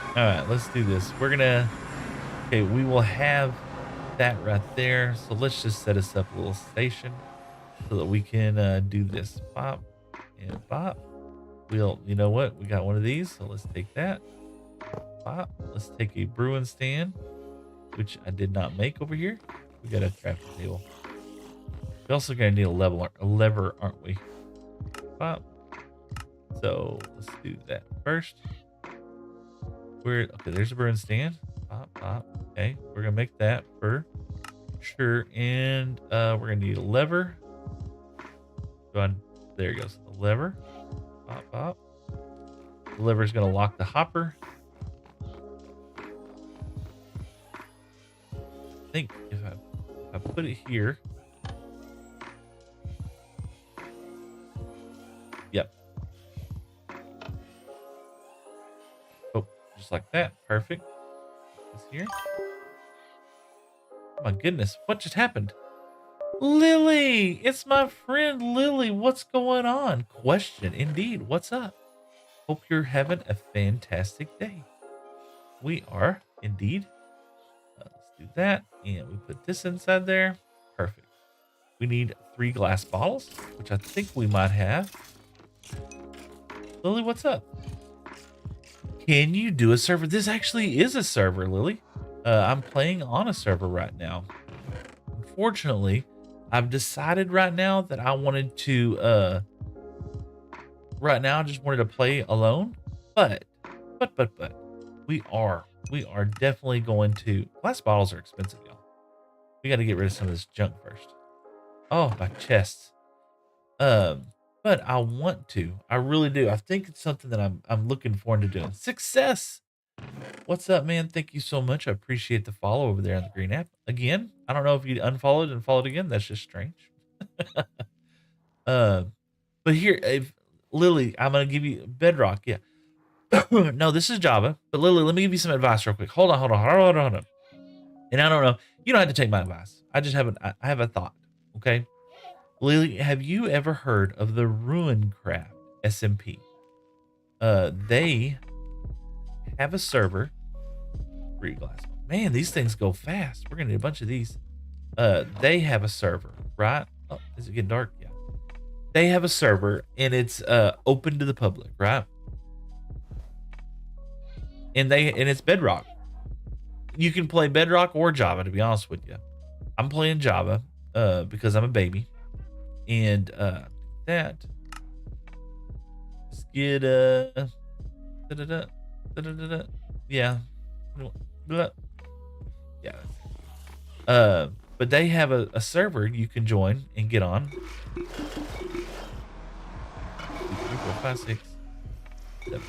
All right, let's do this. Okay, we will have that right there. So let's just set us up a little station so that we can do this. Pop and pop. You know what? We got one of these, so let's take that. Pop. Let's take a brewing stand, which I did not make over here. We got a crafting table. We're also gonna need a lever, aren't we? Pop. So let's do that first. Okay, there's a brewing stand. Pop, pop. Okay, we're gonna make that for sure. And we're gonna need a lever. Go on. There it goes. The lever. Pop, pop. The lever is gonna lock the hopper. I think if I put it here. Yep. Oh, just like that. Perfect. This here. Oh my goodness, what just happened? Lily! It's my friend Lily. What's going on? Question indeed. What's up? Hope you're having a fantastic day. We are indeed. Let's do that, and we put this inside there. Perfect. We need 3 glass bottles, which I think we might have. Lily, what's up? Can you do a server? This actually is a server, Lily. I'm playing on a server right now. Unfortunately, I've decided right now that I wanted to right now I just wanted to play alone. But we are definitely going to glass bottles are expensive, y'all. We got to get rid of some of this junk first. Oh, my chest. But I want to. I really do. I think it's something that I'm looking forward to doing. Success. What's up, man? Thank you so much. I appreciate the follow over there on the green app. Again, I don't know if you unfollowed and followed again. That's just strange. uh, but here, if Lily, I'm gonna give you Bedrock. Yeah. No, this is Java. But Lily, let me give you some advice real quick. Hold on. And I don't know. You don't have to take my advice. I just I have a thought. Okay. Lily, have you ever heard of the Ruincraft SMP? They have a server. 3 glass. Man, these things go fast. We're gonna need a bunch of these. They have a server, right? Oh, is it getting dark? Yeah. They have a server and it's open to the public, right? And it's Bedrock. You can play Bedrock or Java, to be honest with you. I'm playing Java because I'm a baby. And that let's get yeah. Yeah. But they have a server you can join and get on. 2, 3, 4, 5, 6, 7.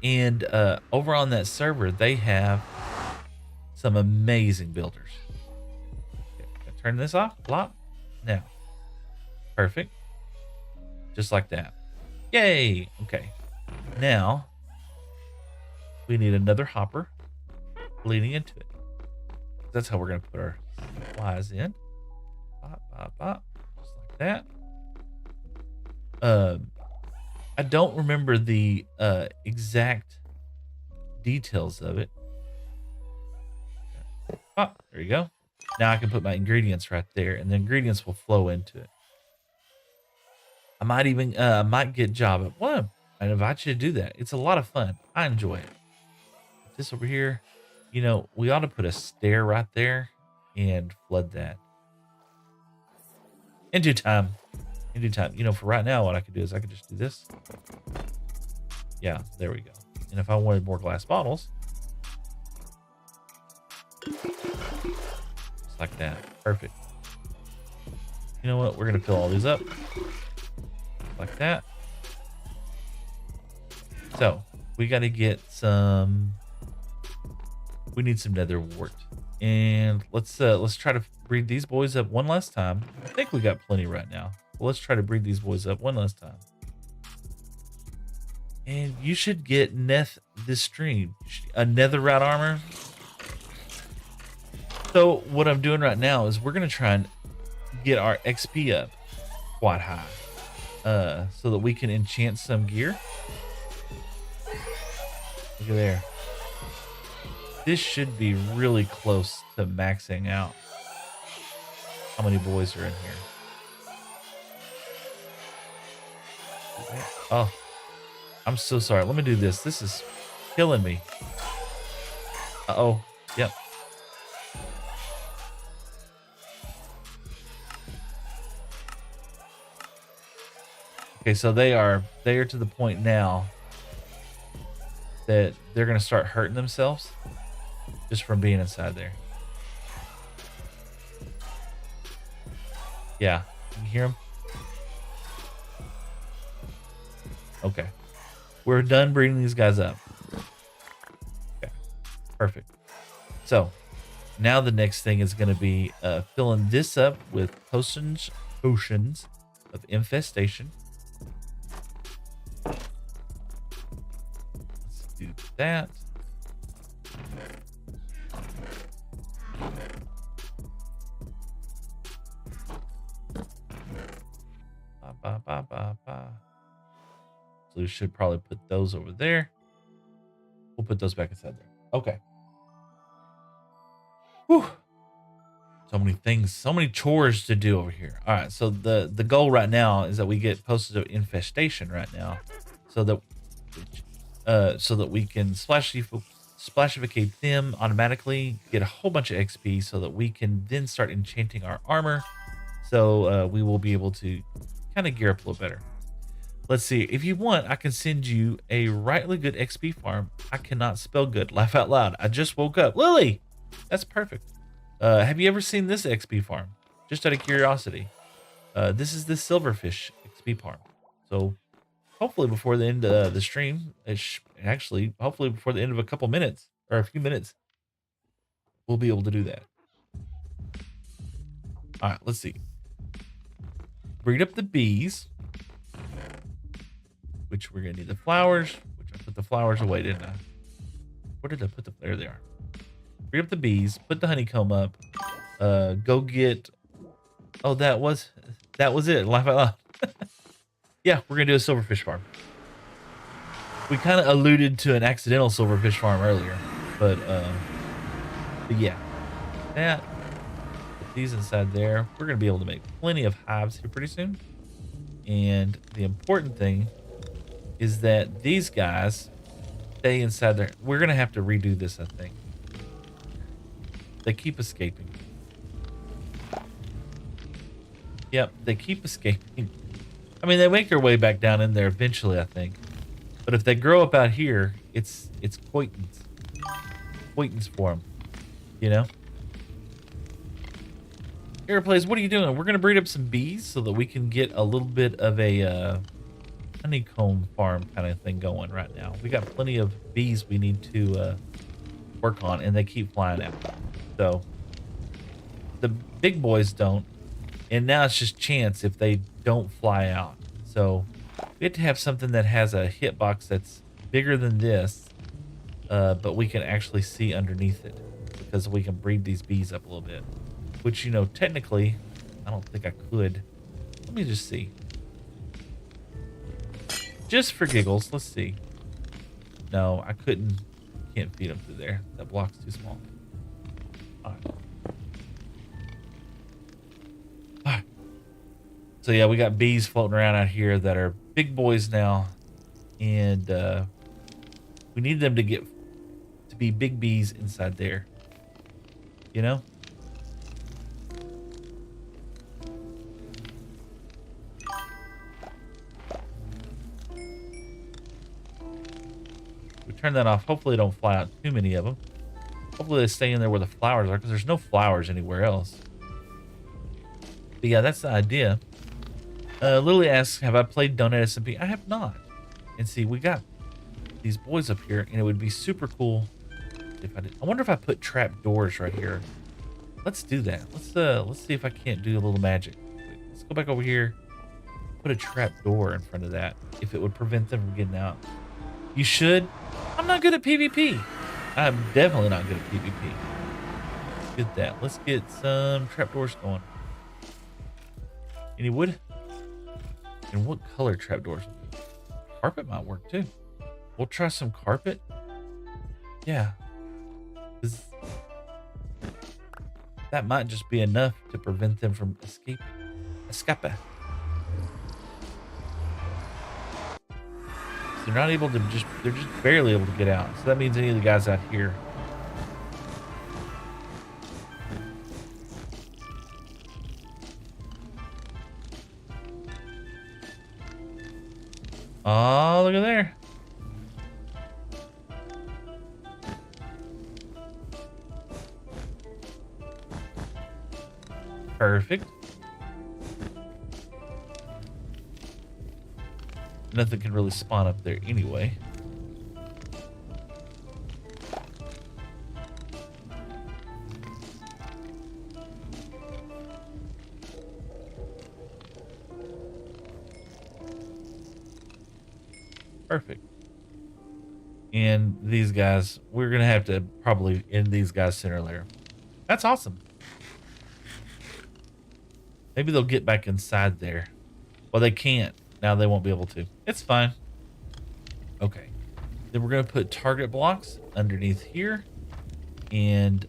And over on that server, they have some amazing builders. Okay, turn this off. Block. Now. Perfect. Just like that. Yay. Okay. Now, we need another hopper leading into it. That's how we're going to put our supplies in. Bop, bop, bop. Just like that. I don't remember the exact details of it. Oh, there you go. Now I can put my ingredients right there, and the ingredients will flow into it. I might even might get Java. Well, I invite you to do that. It's a lot of fun. I enjoy it. This over here, you know, we ought to put a stair right there and flood that. In due time. In due time. You know, for right now, what I could do is I could just do this. Yeah, there we go. And if I wanted more glass bottles, just like that. Perfect. You know what? We're going to fill all these up. Like that. So, we got to get some... We need some nether wart. And let's try to breed these boys up one last time. I think we got plenty right now. Well, let's try to breed these boys up one last time. And you should get Neth this stream. A netherite armor. So what I'm doing right now is we're going to try and get our XP up quite high. So that we can enchant some gear. Look at there. This should be really close to maxing out. How many boys are in here? Oh, I'm so sorry. Let me do this. This is killing me. Uh-oh. Yep. Okay, so they are to the point now that they're going to start hurting themselves just from being inside there. Yeah, you hear them? Okay. We're done breeding these guys up. Okay, perfect. So, now the next thing is going to be filling this up with potions of infestation. Let's do that. So we should probably put those over there. We'll put those back inside there. Okay. Whew. So many things, so many chores to do over here. All right, so the goal right now is that we get posted to infestation right now, so that we can splashificate them automatically, get a whole bunch of XP, so that we can then start enchanting our armor. So we will be able to kind of gear up a little better. Let's see. If you want, I can send you a rightly good XP farm. I cannot spell good. Laugh out loud. I just woke up. Lily, that's perfect. Have you ever seen this XP farm? Just out of curiosity. This is the Silverfish XP farm. So hopefully before the end of the stream, actually, hopefully before the end of a couple minutes or a few minutes, we'll be able to do that. All right, let's see. Breed up the bees, which we're gonna need the flowers, which I put the flowers away, didn't I? Where did I put the, there they are. Breed up the bees, put the honeycomb up, go get, oh, that was it, laugh out loud. Yeah, we're gonna do a silverfish farm. We kind of alluded to an accidental silverfish farm earlier, but yeah, that, put these inside there. We're gonna be able to make plenty of hives here pretty soon. And the important thing is that these guys stay inside there. We're gonna have to redo this, I think. They keep escaping. Yep, they keep escaping. I mean, they make their way back down in there eventually, I think. But if they grow up out here, it's acquaintance for them, you know? Airplays, what are you doing? We're gonna breed up some bees so that we can get a little bit of a honeycomb farm kind of thing going right now. We got plenty of bees we need to work on, and they keep flying out. So the big boys don't, and now it's just chance if they don't fly out. So we have to have something that has a hitbox that's bigger than this, but we can actually see underneath it because we can breed these bees up a little bit, which, you know, technically I don't think I could. Let me just see. Just for giggles, let's see. No, I couldn't. Can't feed them through there. That block's too small. All right. All right. So yeah, we got bees floating around out here that are big boys now, and we need them to be big bees inside there. You know. Turn that off. Hopefully they don't fly out too many of them. Hopefully they stay in there where the flowers are, because there's no flowers anywhere else. But yeah, that's the idea. Lily asks, have I played Donut SMP? I have not. And see, we got these boys up here, and it would be super cool if I did. I wonder if I put trap doors right here. Let's do that. Let's see if I can't do a little magic. Let's go back over here. Put a trap door in front of that, if it would prevent them from getting out. You should. I'm not good at PvP. I'm definitely not good at PvP. Let's get that. Let's get some trapdoors going. Any wood? And what color trapdoors? Carpet might work too. We'll try some carpet. Yeah. That might just be enough to prevent them from escaping. Escape. They're not able to they're just barely able to get out. So that means any of the guys out here. Oh, look at there. Perfect. Nothing can really spawn up there anyway. Perfect. And these guys, we're going to have to probably end these guys sooner or later. That's awesome. Maybe they'll get back inside there. Well, they can't. Now they won't be able to. It's fine. Okay. Then we're going to put target blocks underneath here. And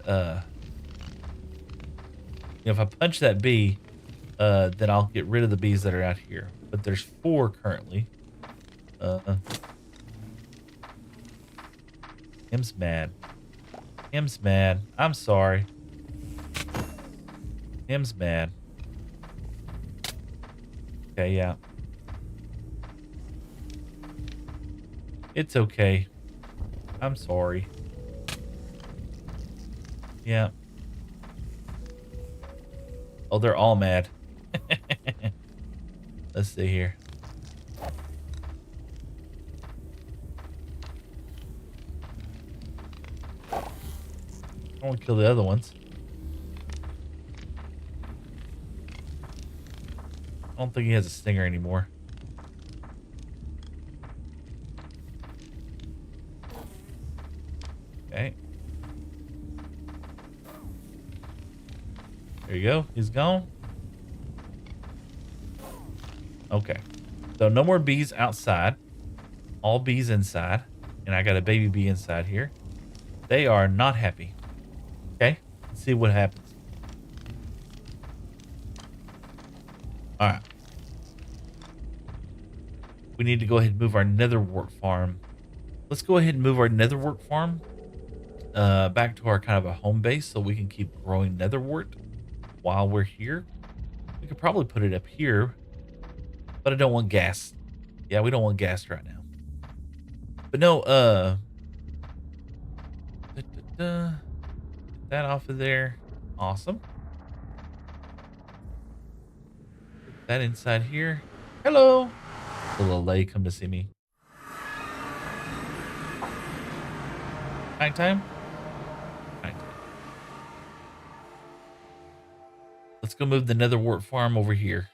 if I punch that bee, then I'll get rid of the bees that are out here. But there's 4 currently. Him's mad. Him's mad. I'm sorry. Him's mad. Okay, yeah. It's okay. I'm sorry. Yeah. Oh, they're all mad. Let's see here. I want to kill the other ones. I don't think he has a stinger anymore. Okay. There you go. He's gone. Okay. So no more bees outside. All bees inside. And I got a baby bee inside here. They are not happy. Okay. Let's see what happens. All right. We need to go ahead and move our netherwort farm. Let's go ahead and move our netherwort farm back to our kind of a home base so we can keep growing netherwort while we're here. We could probably put it up here, but I don't want gas. Yeah, we don't want gas right now. But no, get that off of there. Awesome. Put that inside here. Hello. The little lady come to see me. Nighttime? Nighttime. Let's go move the netherwort farm over here.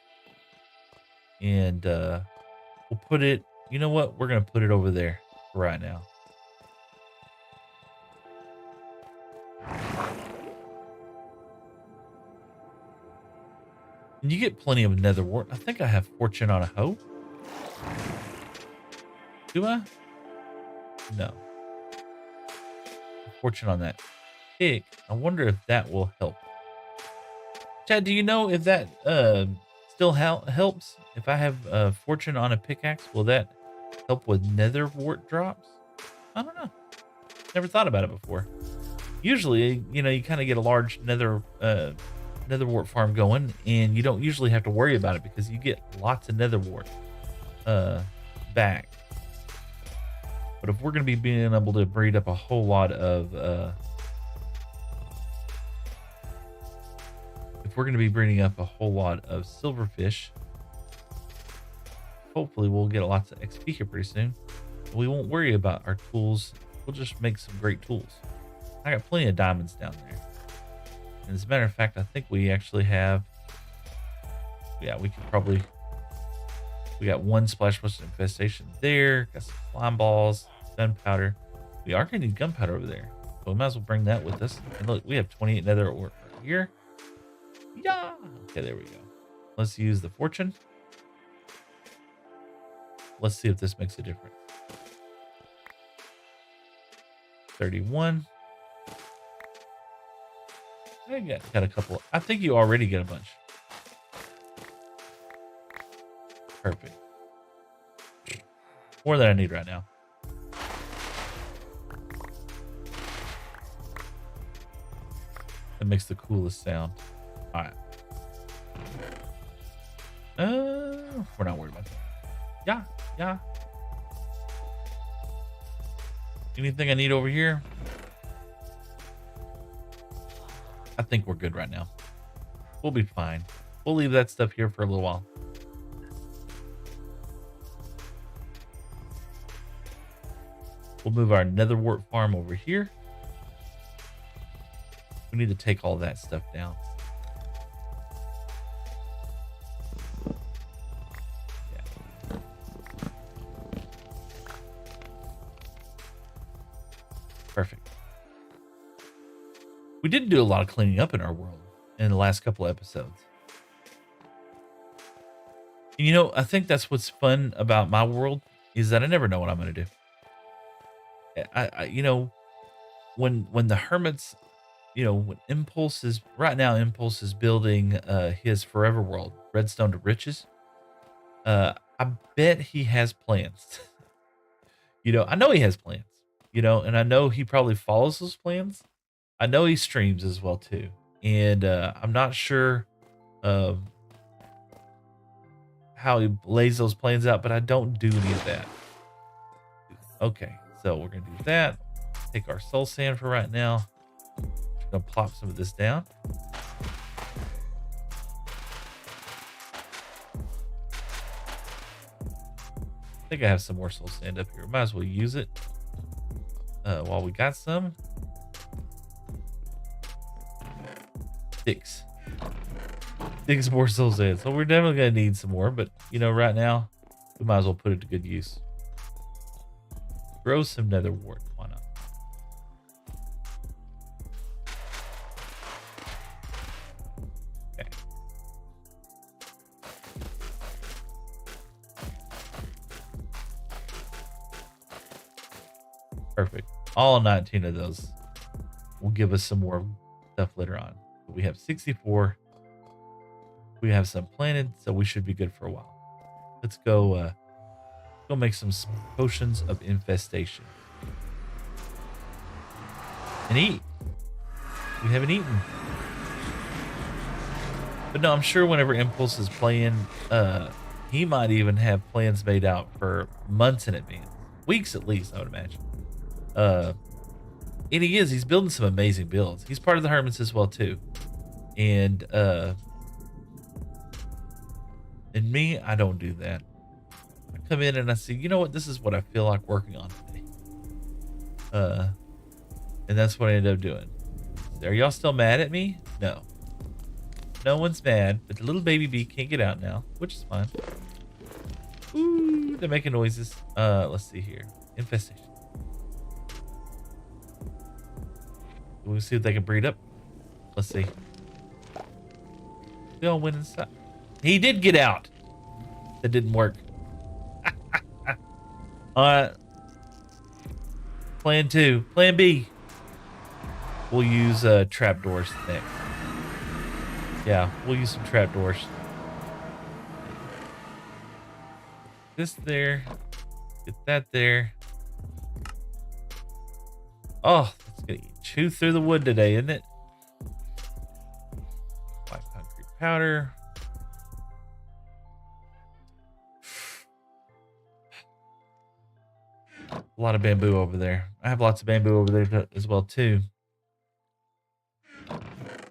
And we'll put it, you know what? We're going to put it over there right now. And you get plenty of netherwort. I think I have fortune on a hoe. Do I? No. Fortune on that pick. I wonder if that will help. Chad, do you know if that still helps? If I have fortune on a pickaxe, will that help with netherwort drops? I don't know. Never thought about it before. Usually, you know, you kind of get a large netherwort farm going, and you don't usually have to worry about it because you get lots of netherwort back. But if we're going to be being able to breed up a whole lot of silverfish, hopefully we'll get lots of XP here pretty soon. We won't worry about our tools. We'll just make some great tools. I got plenty of diamonds down there. And as a matter of fact, I think we actually have, yeah, we could probably, we got 1 splash buster infestation there, got some slime balls, gunpowder. We are going to need gunpowder over there. So we might as well bring that with us. And look, we have 28 nether ore here. Yeah. Okay, there we go. Let's use the fortune. Let's see if this makes a difference. 31. I got a couple. I think you already get a bunch. Perfect. More than I need right now. That makes the coolest sound. All right. We're not worried about that. Yeah, yeah. Anything I need over here? I think we're good right now. We'll be fine. We'll leave that stuff here for a little while. We'll move our netherwort farm over here. We need to take all that stuff down. Yeah. Perfect. We didn't do a lot of cleaning up in our world in the last couple of episodes. And you know, I think that's what's fun about my world is that I never know what I'm going to do. I you know, when the hermits, you know, when Impulse is right now, Impulse is building his Forever World, Redstone to Riches. I bet he has plans. You know, I know he has plans, you know, and I know he probably follows those plans. I know he streams as well too. And I'm not sure um how he lays those plans out, but I don't do any of that. Okay, so we're gonna do that. Take our soul sand for right now. Just gonna plop some of this down. I think I have some more soul sand up here. Might as well use it while we got some. Six more soul sand. So we're definitely gonna need some more, but you know, right now we might as well put it to good use. Grow some nether wart. Why not? Okay. Perfect. All 19 of those will give us some more stuff later on. We have 64. We have some planted, so we should be good for a while. Let's go go make some potions of infestation. And eat. We haven't eaten. But no, I'm sure whenever Impulse is playing, he might even have plans made out for months in advance. Weeks at least, I would imagine. And he's building some amazing builds. He's part of the Hermits as well too. And me, I don't do that. I come in and I see, you know what, this is what I feel like working on today. And that's what I ended up doing. Are y'all still mad at me? No. No one's mad, but the little baby bee can't get out now, which is fine. Ooh, they're making noises. Let's see here. Infestation. We'll see if they can breed up. Let's see. They all went inside. He did get out. That didn't work. Alright. Plan 2. Plan B. We'll use trapdoors next. Yeah, we'll use some trapdoors. This there. Get that there. Oh, it's gonna chew through the wood today, isn't it? White concrete powder. A lot of bamboo over there. I have lots of bamboo over there as well too.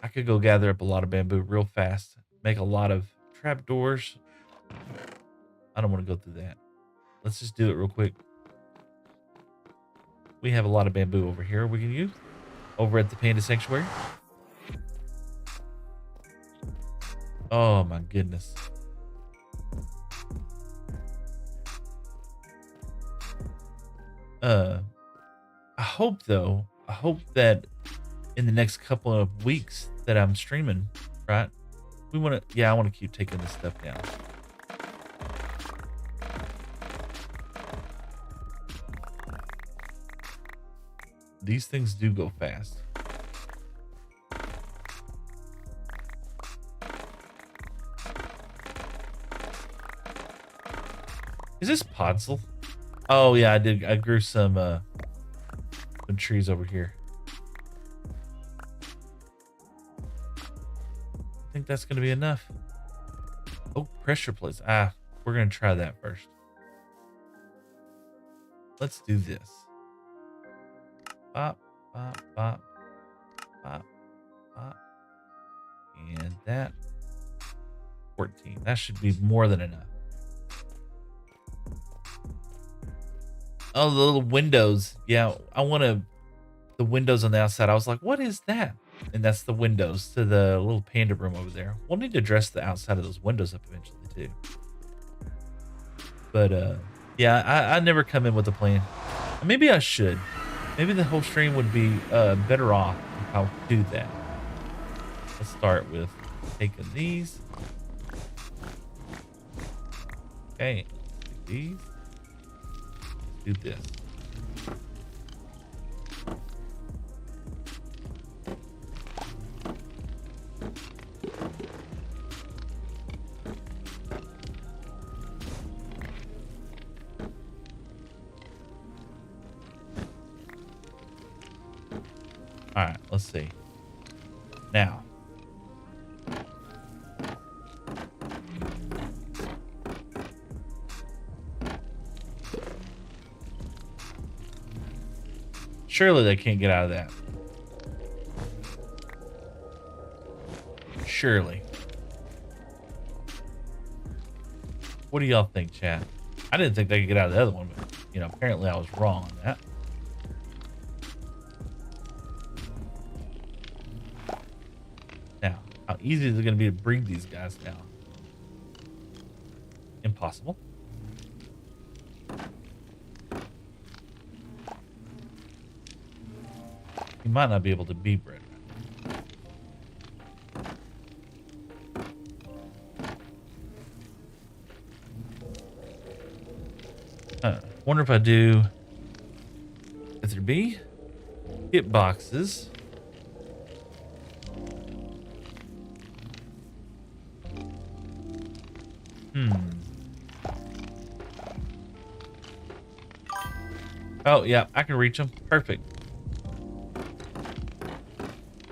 I could go gather up a lot of bamboo real fast. Make a lot of trapdoors. I don't want to go through that. Let's just do it real quick. We have a lot of bamboo over here we can use. Over at the Panda Sanctuary. Oh my goodness. I hope that in the next couple of weeks that I'm streaming, right? I want to keep taking this stuff down. These things do go fast. Is this Podzol? Oh yeah, I did. I grew some trees over here. I think that's gonna be enough. Oh, pressure plates. We're gonna try that first. Let's do this. Bop, bop, bop, bop, bop. And that 14. That should be more than enough. Oh, the little windows. Yeah, I want the windows on the outside. I was like, what is that? And that's the windows to the little panda room over there. We'll need to dress the outside of those windows up eventually too. But yeah, I never come in with a plan. Maybe I should. Maybe the whole stream would be better off if I do that. Let's start with taking these. Okay, take these. Do this. All right, let's see. Now. Surely they can't get out of that. Surely. What do y'all think, chat? I didn't think they could get out of the other one, but, you know, apparently I was wrong on that. Now, how easy is it going to be to breed these guys now? Impossible. You might not be able to be bred. Wonder if I do S3B, hit boxes. Oh, yeah, I can reach them. Perfect.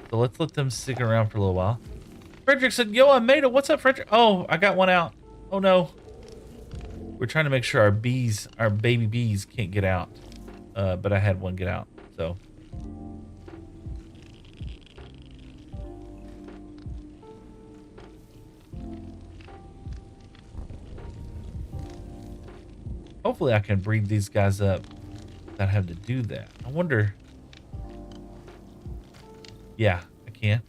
So let's let them stick around for a little while. Frederick said, yo, I made it. What's up, Frederick? Oh, I got one out. Oh, no. We're trying to make sure our bees, our baby bees can't get out. But I had one get out, so. Hopefully I can breed these guys up without having to do that. I wonder. Yeah, I can.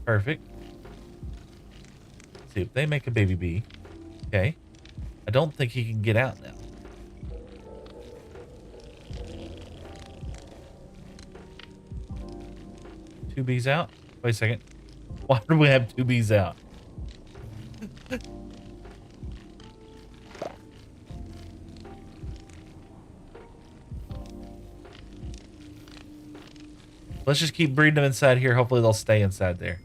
Perfect. Let's see if they make a baby bee. Okay. I don't think he can get out now. Two bees out? Wait a second. Why do we have two bees out? Let's just keep breeding them inside here. Hopefully they'll stay inside there.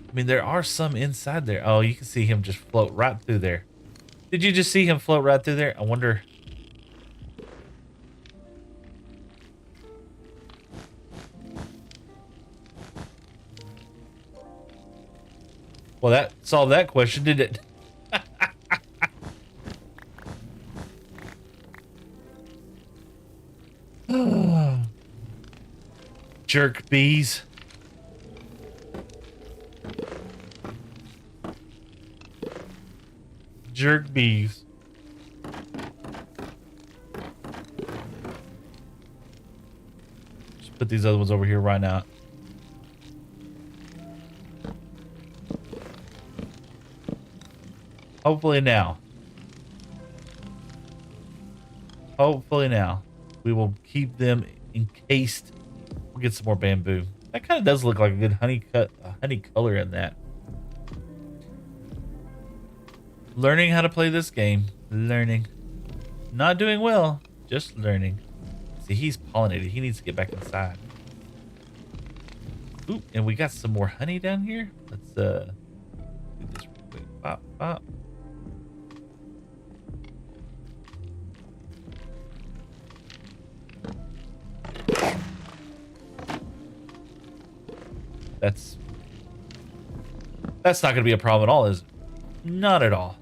I mean, there are some inside there. Oh, you can see him just float right through there. Did you just see him float right through there? I wonder. Well, that solved that question, did it? Jerk bees. Jerk bees. Just put these other ones over here right now. Hopefully now. Hopefully now. We will keep them encased. We'll get some more bamboo. That kind of does look like a good honey color in that. Learning how to play this game. Learning. Not doing well. Just learning. See, he's pollinated. He needs to get back inside. Ooh, and we got some more honey down here. Let's do this real quick. Pop, pop. That's not going to be a problem at all, is it? Not at all.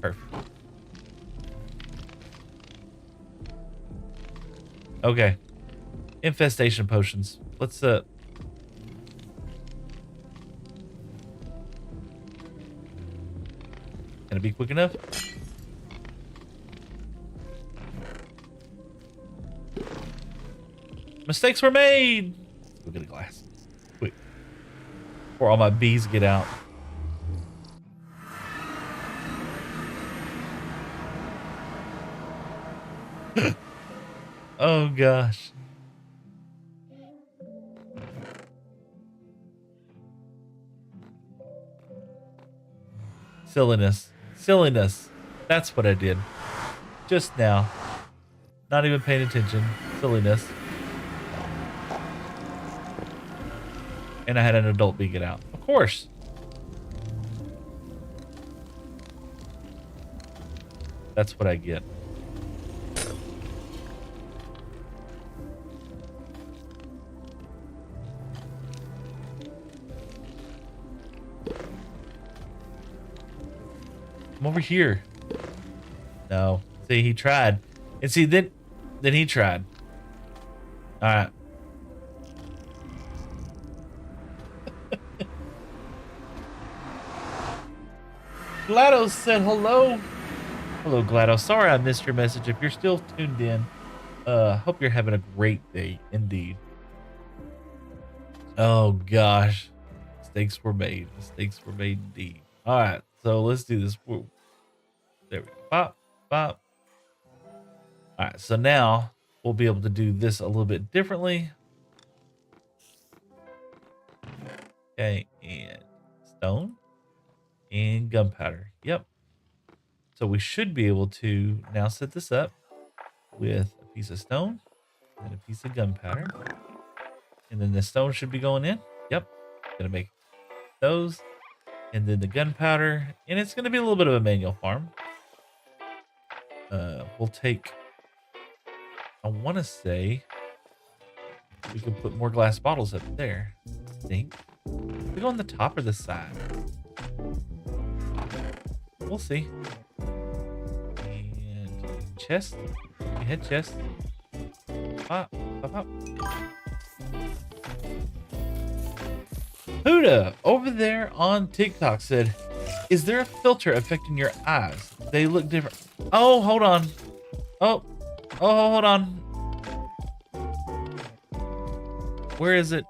Perfect. Okay. Infestation potions. Let's Can it be quick enough? Mistakes were made. Let's go get a glass. Quick. Before all my bees get out. Oh gosh. Silliness. Silliness. That's what I did. Just now. Not even paying attention. Silliness. And I had an adult bee get out. Of course. That's what I get. Come over here. No. See, he tried. And see, then he tried. All right. GLaDOS said hello. Hello, GLaDOS. Sorry I missed your message. If you're still tuned in, hope you're having a great day indeed. Oh gosh. Mistakes were made. Mistakes were made indeed. All right. So let's do this. Whoa. There we go. Pop, pop. All right. So now we'll be able to do this a little bit differently. Okay. And stone and gunpowder. Yep. So we should be able to now set this up with a piece of stone and a piece of gunpowder. And then the stone should be going in. Yep. Gonna make those. And then the gunpowder. And it's gonna be a little bit of a manual farm. We'll take, I want to say we could put more glass bottles up there. I think. We go on the top or the side. We'll see. And chest. Head chest. Pop, pop, pop. Huda over there on TikTok said, "Is there a filter affecting your eyes? They look different." Oh, hold on. Oh, hold on. Where is it?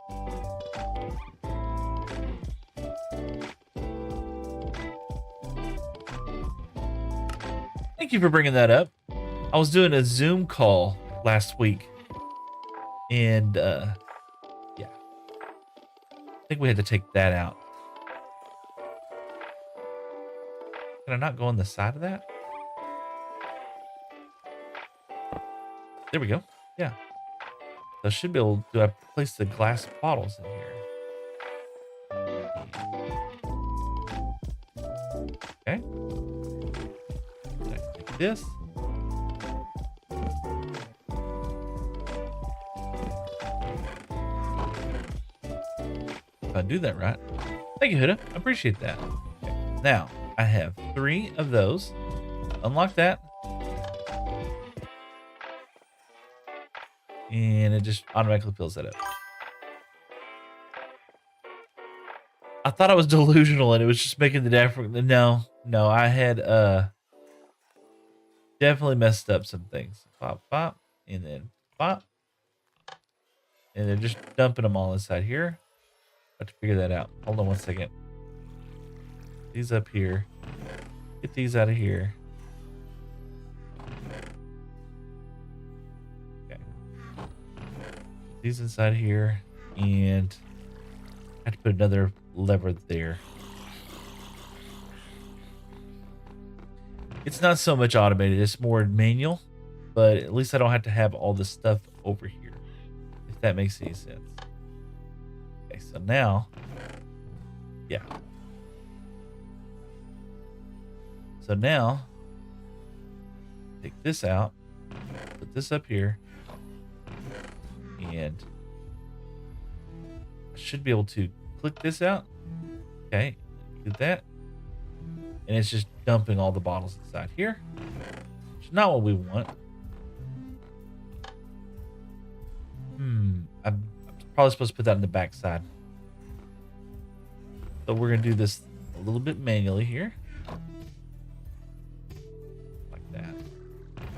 Thank you for bringing that up. I was doing a Zoom call last week, and yeah, I think we had to take that out. Can I not go on the side of that? There we go. Yeah. So I should be able to place the glass bottles in here. Okay. Like this. If I do that right. Thank you, Huda. I appreciate that. Okay. Now, I have 3 of those. Unlock that. And it just automatically fills that up. I thought I was delusional and it was just making the difference. No, I had definitely messed up some things. Pop, pop, and then pop. And then just dumping them all inside here. Have to figure that out. Hold on one second. These up here. Get these out of here. Okay. These inside here. And I have to put another lever there. It's not so much automated. It's more manual. But at least I don't have to have all this stuff over here. If that makes any sense. Okay, so now, yeah. So now, take this out, put this up here, and I should be able to click this out. Okay, do that. And it's just dumping all the bottles inside here, which is not what we want. I'm probably supposed to put that on the back side. So we're going to do this a little bit manually here. Like that.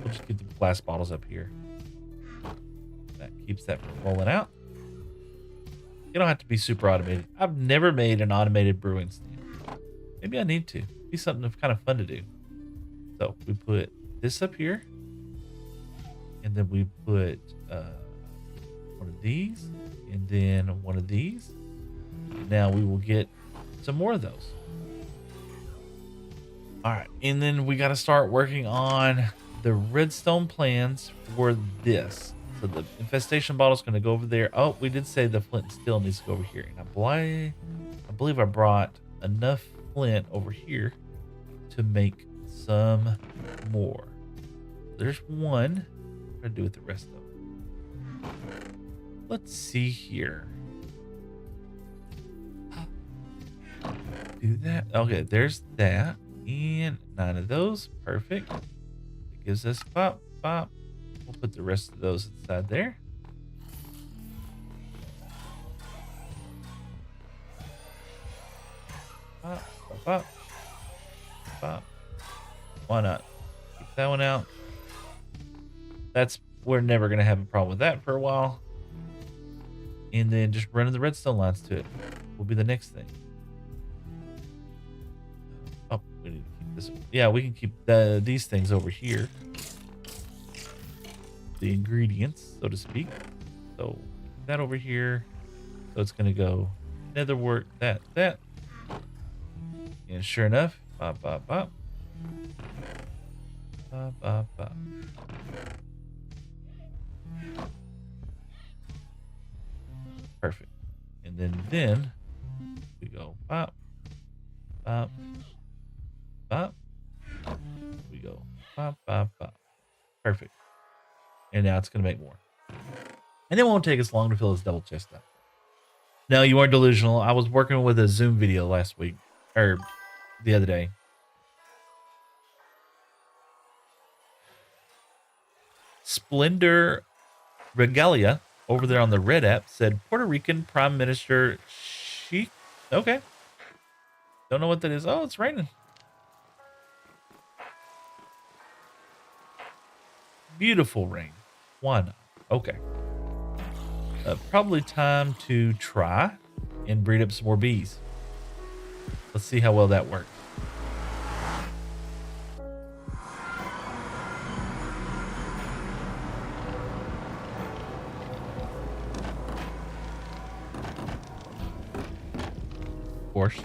We'll just get the glass bottles up here. That keeps that from rolling out. You don't have to be super automated. I've never made an automated brewing stand. Maybe I need to. It'd be something kind of fun to do. So we put this up here. And then we put one of these. And then one of these. Now we will get some more of those. All right. And then we got to start working on the redstone plans for this. So the infestation bottle is going to go over there. Oh, we did say the flint and steel needs to go over here. And I believe I brought enough flint over here to make some more. There's one. What do I do with the rest of them? Let's see here. Do that. Okay, there's that. And 9 of those. Perfect. It gives us pop, pop. We'll put the rest of those inside there. Pop, pop, pop. Pop. Why not? Keep that one out. We're never going to have a problem with that for a while. And then just running the redstone lines to it will be the next thing. Oh, we need to keep this. Yeah, we can keep these things over here. The ingredients, so to speak. So that over here. So it's going to go nether wart, that. And sure enough, bop, bop, bop. Bop, bop, bop. Perfect. And then we go bop, bop, bop. We go bop, bop, bop. Perfect. And now it's going to make more. And it won't take us long to fill this double chest up. No, you aren't delusional. I was working with a Zoom video last week, or the other day. Splendor Regalia over there on the Red app said Puerto Rican Prime Minister Sheikh. Okay. Don't know what that is. Oh, it's raining. Beautiful rain. Why not? Okay. Probably time to try and breed up some more bees. Let's see how well that works. Of course.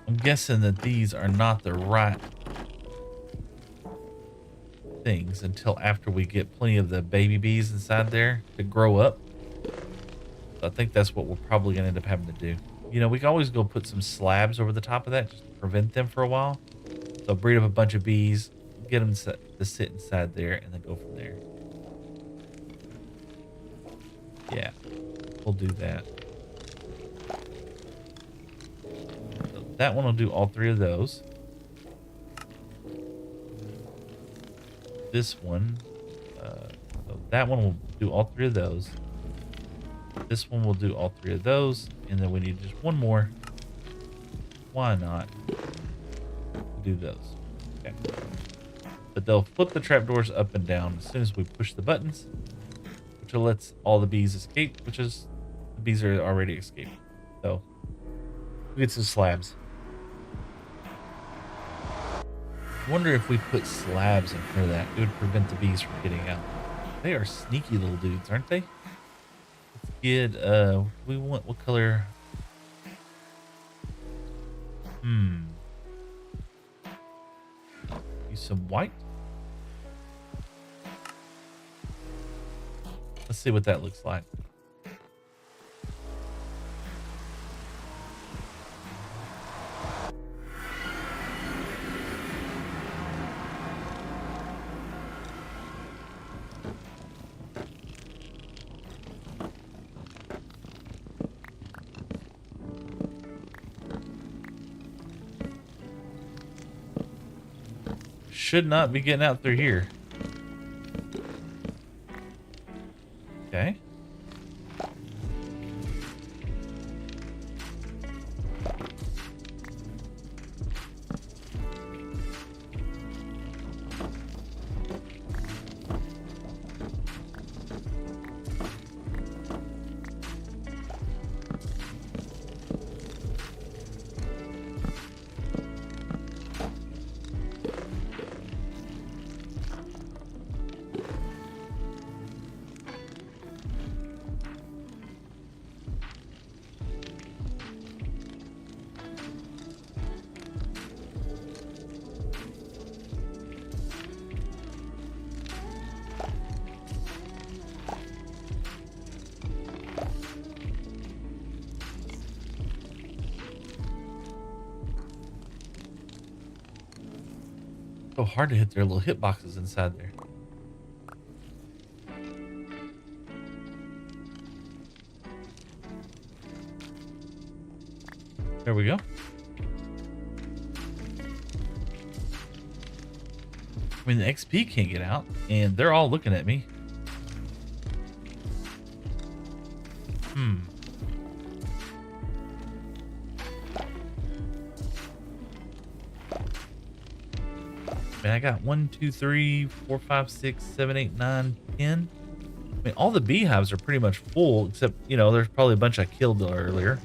I'm guessing that these are not the right things until after we get plenty of the baby bees inside there to grow up. So I think that's what we're probably going to end up having to do. You know, we can always go put some slabs over the top of that just to prevent them for a while. So breed up a bunch of bees, get them to sit inside there, and then go from there. Yeah, we'll do that. So that one will do all 3 of those. This one, so that one will do all 3 of those. This one will do all 3 of those, and then we need just one more. Why not do those? Okay. But they'll flip the trapdoors up and down as soon as we push the buttons, which lets all the bees escape, which is the bees are already escaping. So we get some slabs. Wonder if we put slabs in front of that, it would prevent the bees from getting out. They are sneaky little dudes, aren't they? Let's get we want what color? Use some white. Let's see what that looks like. Should not be getting out through here. Okay. So hard to hit their little hitboxes inside there. There we go. I mean, the XP can't get out, and they're all looking at me. Hmm. I mean, I got 1, 2, 3, 4, 5, 6, 7, 8, 9, 10. I mean, all the beehives are pretty much full, except, you know, there's probably a bunch I killed earlier.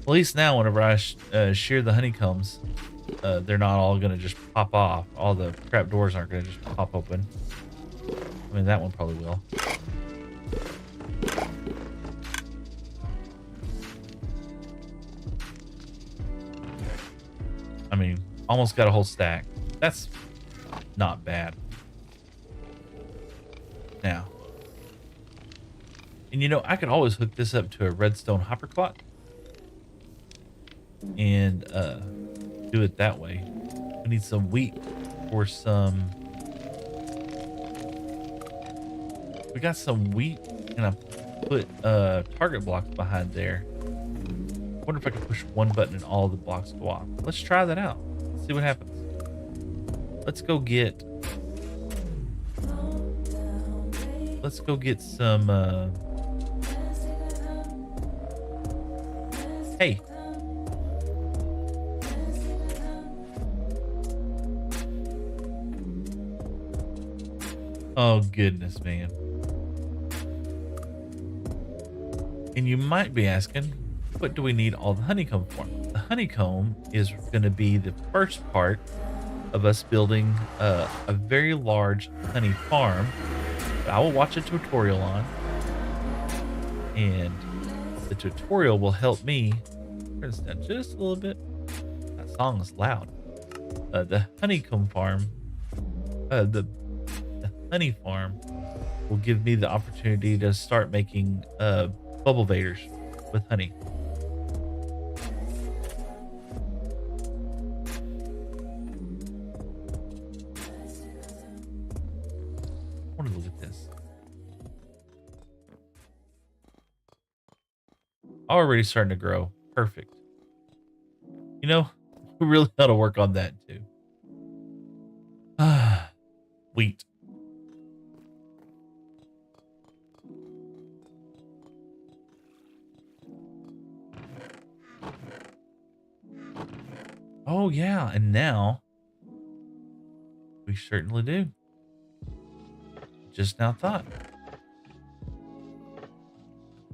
At least now, whenever I shear the honeycombs, they're not all going to just pop off. All the trap doors aren't going to just pop open. I mean, that one probably will. I mean, almost got a whole stack. That's not bad. Now, and you know, I could always hook this up to a redstone hopper clock and do it that way. We need some wheat or some. We got some wheat, and I put target blocks behind there. I wonder if I can push one button and all the blocks go off. Let's try that out. See what happens. Let's go get. Let's go get some. Hey. Oh goodness, man. And you might be asking, what do we need all the honeycomb for? The honeycomb is going to be the first part of us building a very large honey farm that I will watch a tutorial on. And the tutorial will help me turn this down just a little bit. That song is loud. The honeycomb farm, the honey farm will give me the opportunity to start making bubble vaders with honey. I want to look at this. Already starting to grow. Perfect. You know, we really ought to work on that too. Wheat. Oh yeah, and now we certainly do. Just now thought.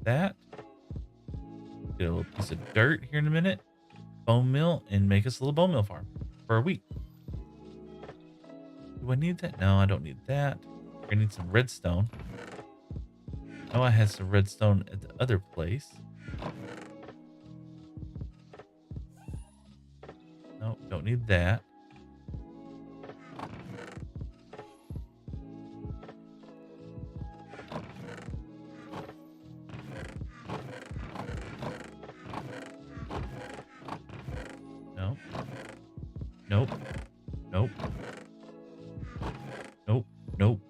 That. Get a little piece of dirt here in a minute. Bone meal and make us a little bone meal farm for a week. Do I need that? No, I don't need that. I need some redstone. Oh, I had some redstone at the other place. No, don't need that. No. Nope. Nope. Nope. Nope.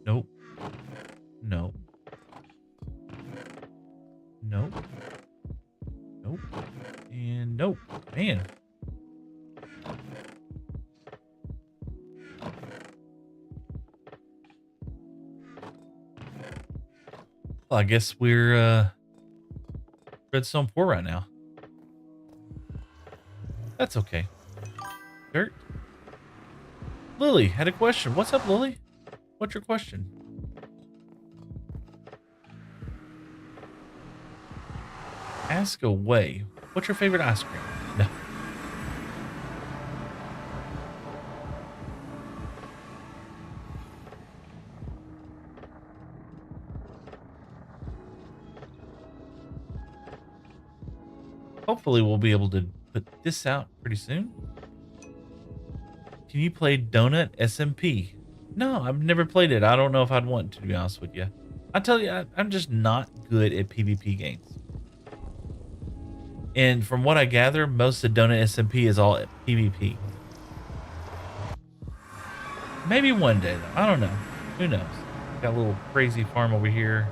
Nope. Nope. Nope. Nope. And nope. Man. Well, I guess we're redstone poor right now. That's okay. Dirt. Lily had a question. What's up, Lily? What's your question? Ask away. What's your favorite ice cream? No. Hopefully we'll be able to put this out pretty soon. Can you play Donut SMP? No, I've never played it. I don't know if I'd want to be honest with you. I tell you, I'm just not good at PvP games. And from what I gather, most of Donut SMP is all PvP. Maybe one day, though. I don't know. Who knows? Got a little crazy farm over here.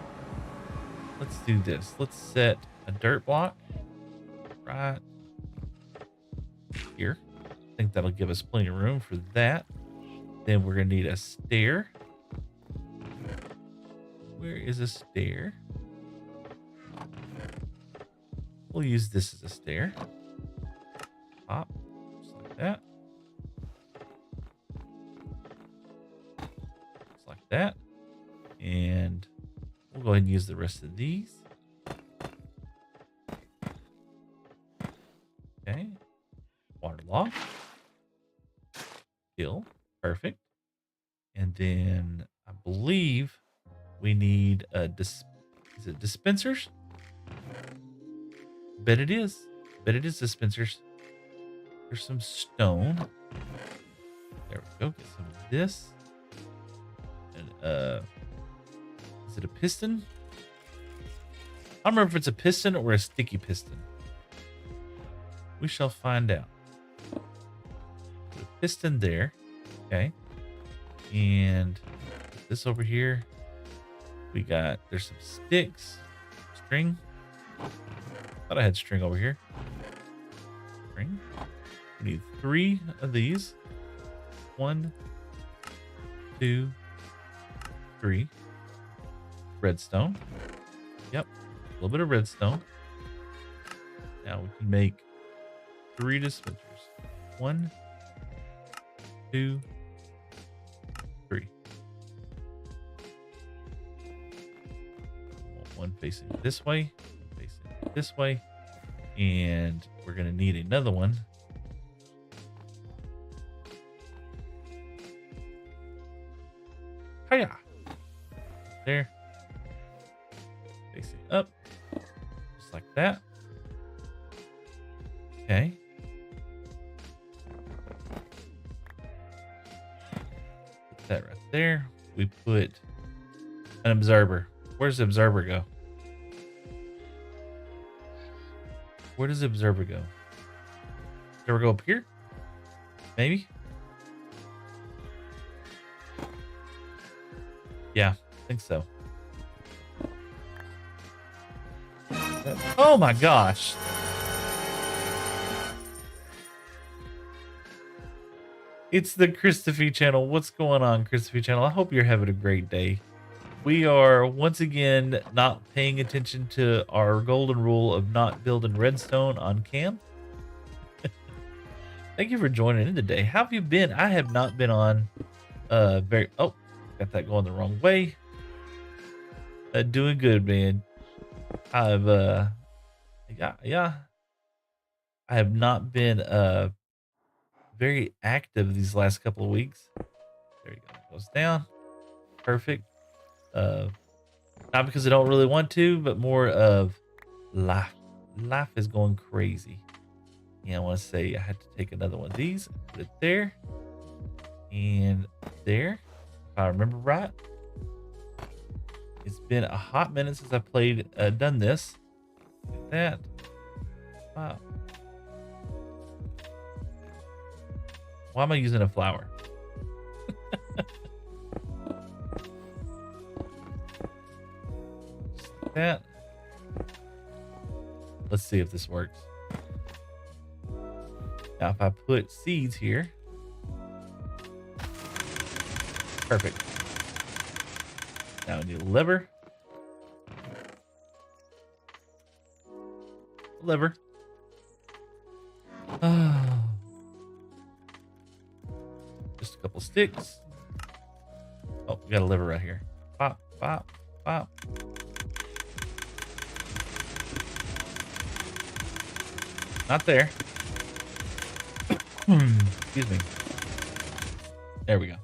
Let's do this. Let's set a dirt block right here. I think that'll give us plenty of room for that. Then we're going to need a stair. Where is a stair? We'll use this as a stair. Pop, just like that. Just like that. And we'll go ahead and use the rest of these. Okay. Water log. Kill. Perfect. And then I believe we need a is it dispensers? Bet it is. Bet it is dispensers. There's some stone. There we go. Get some of this. And is it a piston? I don't remember if it's a piston or a sticky piston. We shall find out. Put a piston there. Okay. And this over here. We got, there's some sticks. String. Thought I had string over here. String. We need 3 of these. 1, 2, 3. Redstone. Yep. A little bit of redstone. Now we can make 3 dispensers. 1, 2, 3. One facing this way, one facing this way, and we're gonna need another one. Hiya! There. Facing up, just like that. Okay. Put that right there. We put an observer. Where's the observer go? Where does the observer go? Observer go up here? Maybe? Yeah, I think so. Oh my gosh. It's the Christophy channel. What's going on, Christophy channel? I hope you're having a great day. We are once again not paying attention to our golden rule of not building redstone on cam. Thank you for joining in today. How have you been? I have not been on oh, got that going the wrong way. Doing good, man. I've yeah. I have not been very active these last couple of weeks. There you go. It goes down. Perfect. Not because I don't really want to, but more of life. Life is going crazy. Yeah, I want to say I had to take another one of these, put it there, and there. If I remember right. It's been a hot minute since I played, done this. Look at that. Wow. Why am I using a flower? That. Let's see if this works. Now, if I put seeds here, perfect. Now we need a lever. Lever. Just a couple sticks. Oh, we got a lever right here. Pop, pop, pop. Not there. Excuse me. There we go.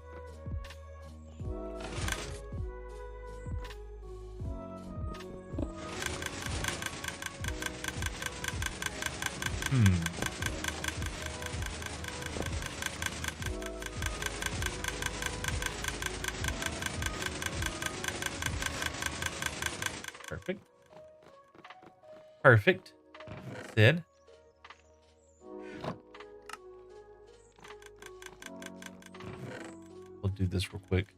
Perfect. Perfect. said. We'll do this real quick.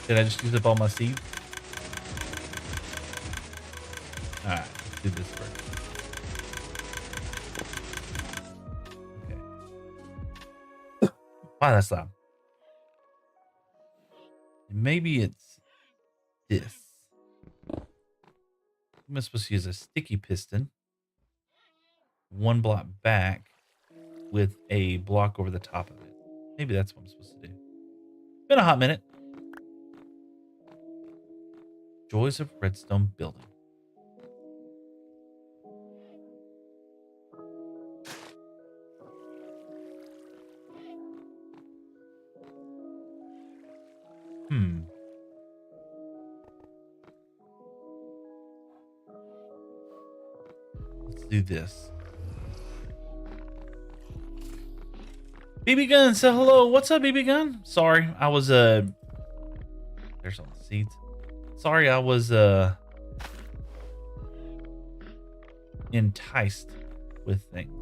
Did I just use up all my seeds? Alright, let's do this first. Okay. Wow, that's loud. Maybe it's this. I'm supposed to use a sticky piston. One block back with a block over the top of it. Maybe that's what I'm supposed to do. Been a hot minute. Joys of redstone building. Let's do this. BB Gun said hello. What's up, BB Gun? Sorry, I was there's all the seeds. Sorry, I was enticed with things.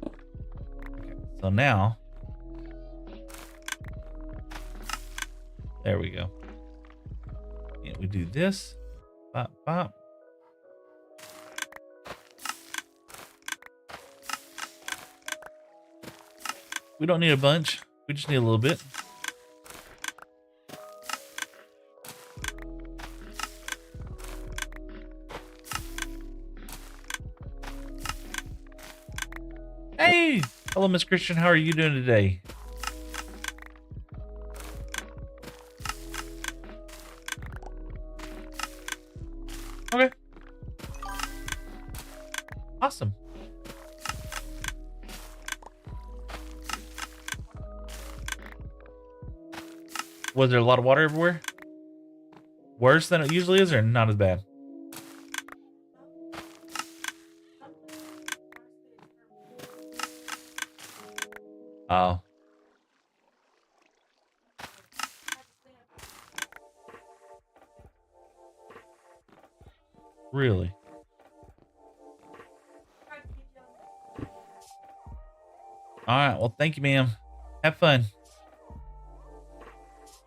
Okay, so now there we go. And we do this. Bop, bop. We don't need a bunch. We just need a little bit. Hey! Hello, Miss Christian. How are you doing today? Okay. Awesome. Was there a lot of water everywhere? Worse than it usually is, or not as bad? Oh. Really? All right. Well, thank you, ma'am. Have fun.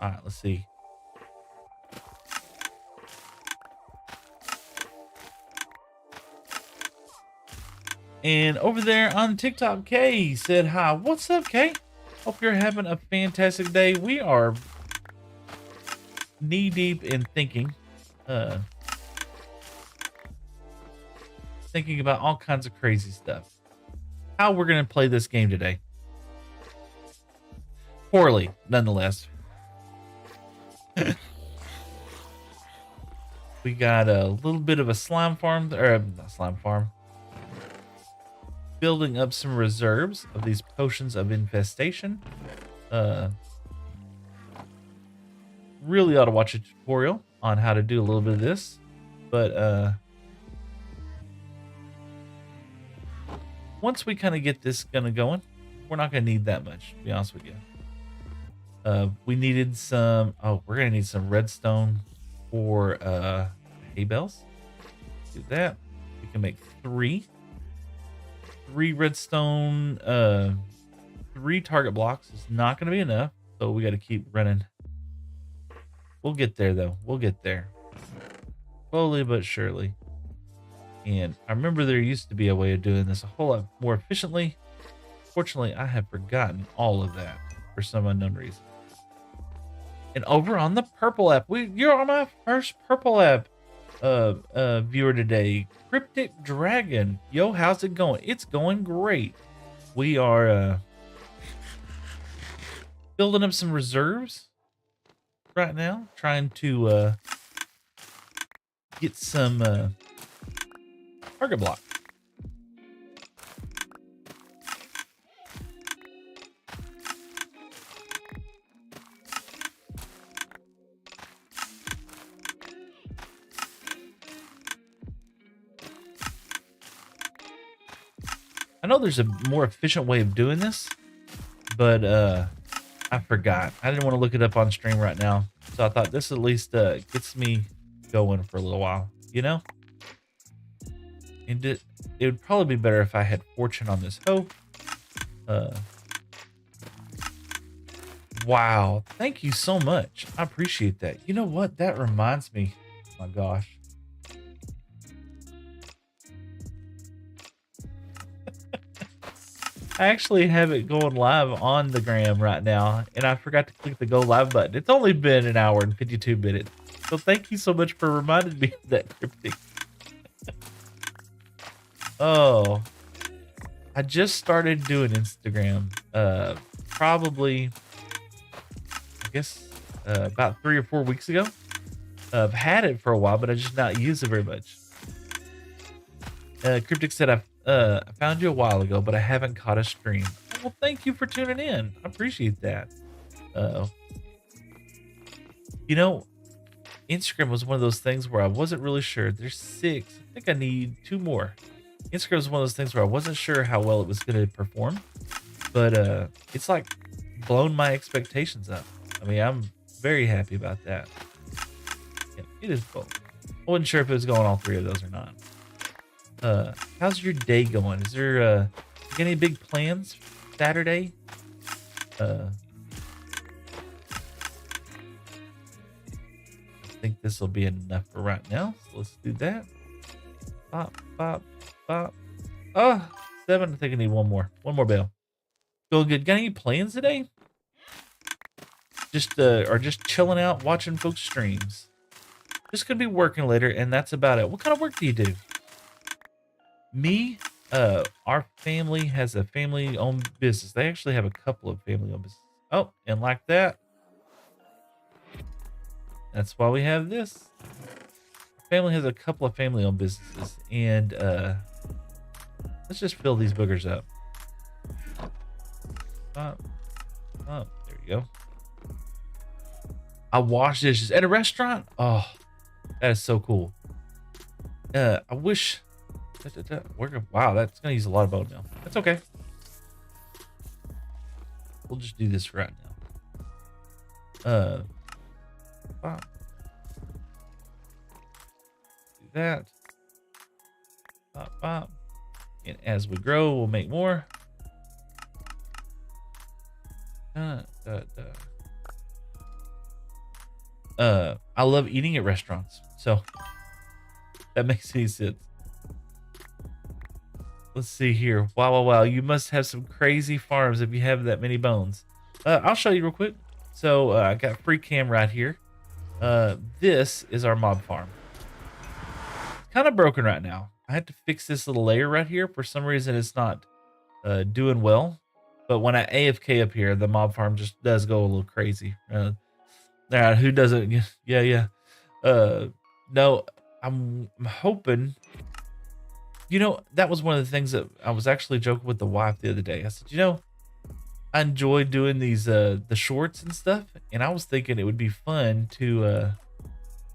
All right. Let's see. And over there on TikTok, Kay said hi. What's up, Kay? Hope you're having a fantastic day. We are knee deep in thinking. Thinking about all kinds of crazy stuff. How we're going to play this game today. Poorly, nonetheless. We got a little bit of a slime farm, or not slime farm. Building up some reserves of these potions of infestation. Really ought to watch a tutorial on how to do a little bit of this, but once we kind of get this going, we're not going to need that much, to be honest with you. We needed some, we're going to need some redstone for hay bales. Do that. We can make three redstone, 3 target blocks is not going to be enough, so we got to keep running. We'll get there though. We'll get there slowly but surely. And I remember there used to be a way of doing this a whole lot more efficiently. Fortunately, I have forgotten all of that for some unknown reason. And over on the Purple app, you're on my first Purple app viewer today. Cryptic Dragon. Yo, how's it going? It's going great. We are building up some reserves right now, trying to get some target block. I know there's a more efficient way of doing this, but I forgot. I didn't want to look it up on stream right now. So I thought this at least gets me going for a little while, you know? And it would probably be better if I had fortune on this hoe. Wow. Thank you so much. I appreciate that. You know what? That reminds me. Oh my gosh. I actually have it going live on the gram right now, and I forgot to click the go live button. It's only been an hour and 52 minutes. So thank you so much for reminding me of that, Cryptic. Oh, I just started doing Instagram. Probably, I guess, about 3 or 4 weeks ago. I've had it for a while, but I just not used it very much. Cryptic said I found you a while ago, but I haven't caught a stream. Well, thank you for tuning in. I appreciate that. You know, Instagram was one of those things where I wasn't really sure. There's 6. I think I need 2 more. Instagram was one of those things where I wasn't sure how well it was going to perform, but it's like blown my expectations up. I mean, I'm very happy about that. Yeah, it is both. I wasn't sure if it was going all 3 of those or not. How's your day going? Is there you got any big plans Saturday? I think this will be enough for right now. So let's do that. Bop, bop, bop. Oh, 7. I think I need one more. One more bell. Going good. Got any plans today? Just or just chilling out, watching folks' streams. Just gonna be working later, and that's about it. What kind of work do you do? Me, our family has a family-owned business. They actually have a couple of family-owned businesses. Oh, and like that, that's why we have this. Our family has a couple of family-owned businesses, and let's just fill these boogers up. There we go. I wash dishes at a restaurant. Oh, that is so cool. I wish. Wow, that's gonna use a lot of bone meal. That's okay. We'll just do this right now. Wow. Do that. Bop, bop. And as we grow, we'll make more. I love eating at restaurants, so that makes any sense. Let's see here. Wow. You must have some crazy farms if you have that many bones. I'll show you real quick. So I got free cam right here. This is our mob farm. Kind of broken right now. I had to fix this little layer right here. For some reason, it's not doing well. But when I AFK up here, the mob farm just does go a little crazy. Who doesn't? Yeah. No, I'm hoping. You know, that was one of the things that I was actually joking with the wife the other day. I said, you know, I enjoy doing these the shorts and stuff, and I was thinking it would be fun to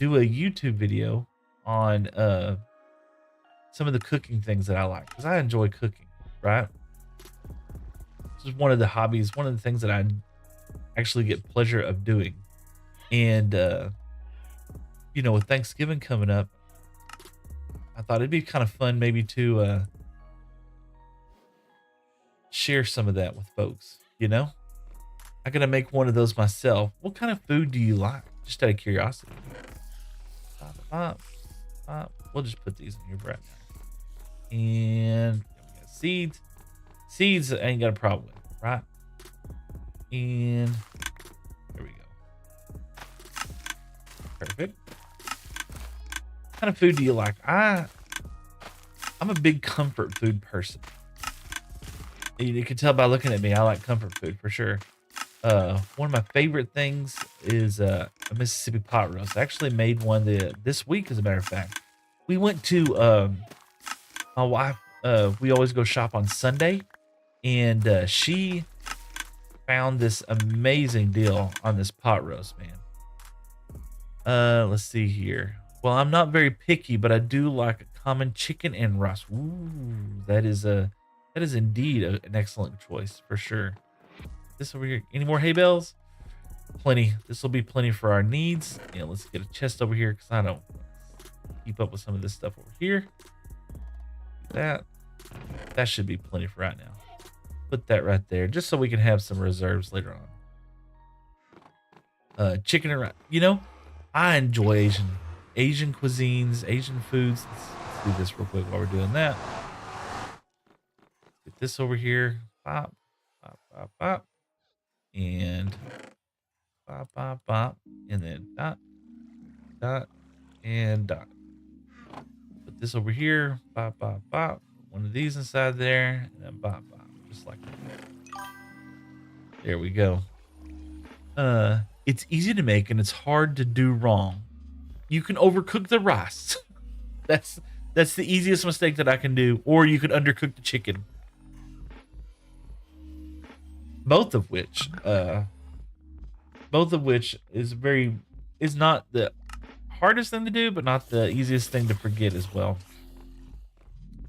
do a YouTube video on some of the cooking things that I like, because I enjoy cooking, right? This is one of the hobbies, one of the things that I actually get pleasure of doing. And you know, with Thanksgiving coming up, I thought it'd be kind of fun maybe to share some of that with folks, you know? I gotta make one of those myself. What kind of food do you like? Just out of curiosity. We'll just put these in here right now. And we got seeds. Seeds I ain't got a problem with, right? And there we go. Perfect. What kind of food do you like? I'm a big comfort food person. You can tell by looking at me, I like comfort food for sure. One of my favorite things is a Mississippi pot roast. I actually made one this week, as a matter of fact. We went to my wife. We always go shop on Sunday, and she found this amazing deal on this pot roast, man. Let's see here. Well, I'm not very picky, but I do like a common chicken and rice. Ooh, that is That is indeed an excellent choice for sure. This over here. Any more hay bales? Plenty. This will be plenty for our needs. Yeah, let's get a chest over here because I don't keep up with some of this stuff over here. That should be plenty for right now. Put that right there just so we can have some reserves later on. Chicken and rice. You know, I enjoy Asian cuisines, Asian foods. Let's do this real quick while we're doing that. Get this over here. Pop, pop, pop, pop. And pop, pop, pop. And then dot, dot, and dot. Put this over here. Pop, pop, pop. One of these inside there. And then pop, pop. Just like that. There we go. It's easy to make and it's hard to do wrong. You can overcook the rice. That's the easiest mistake that I can do. Or you could undercook the chicken. Both of which is not the hardest thing to do, but not the easiest thing to forget as well.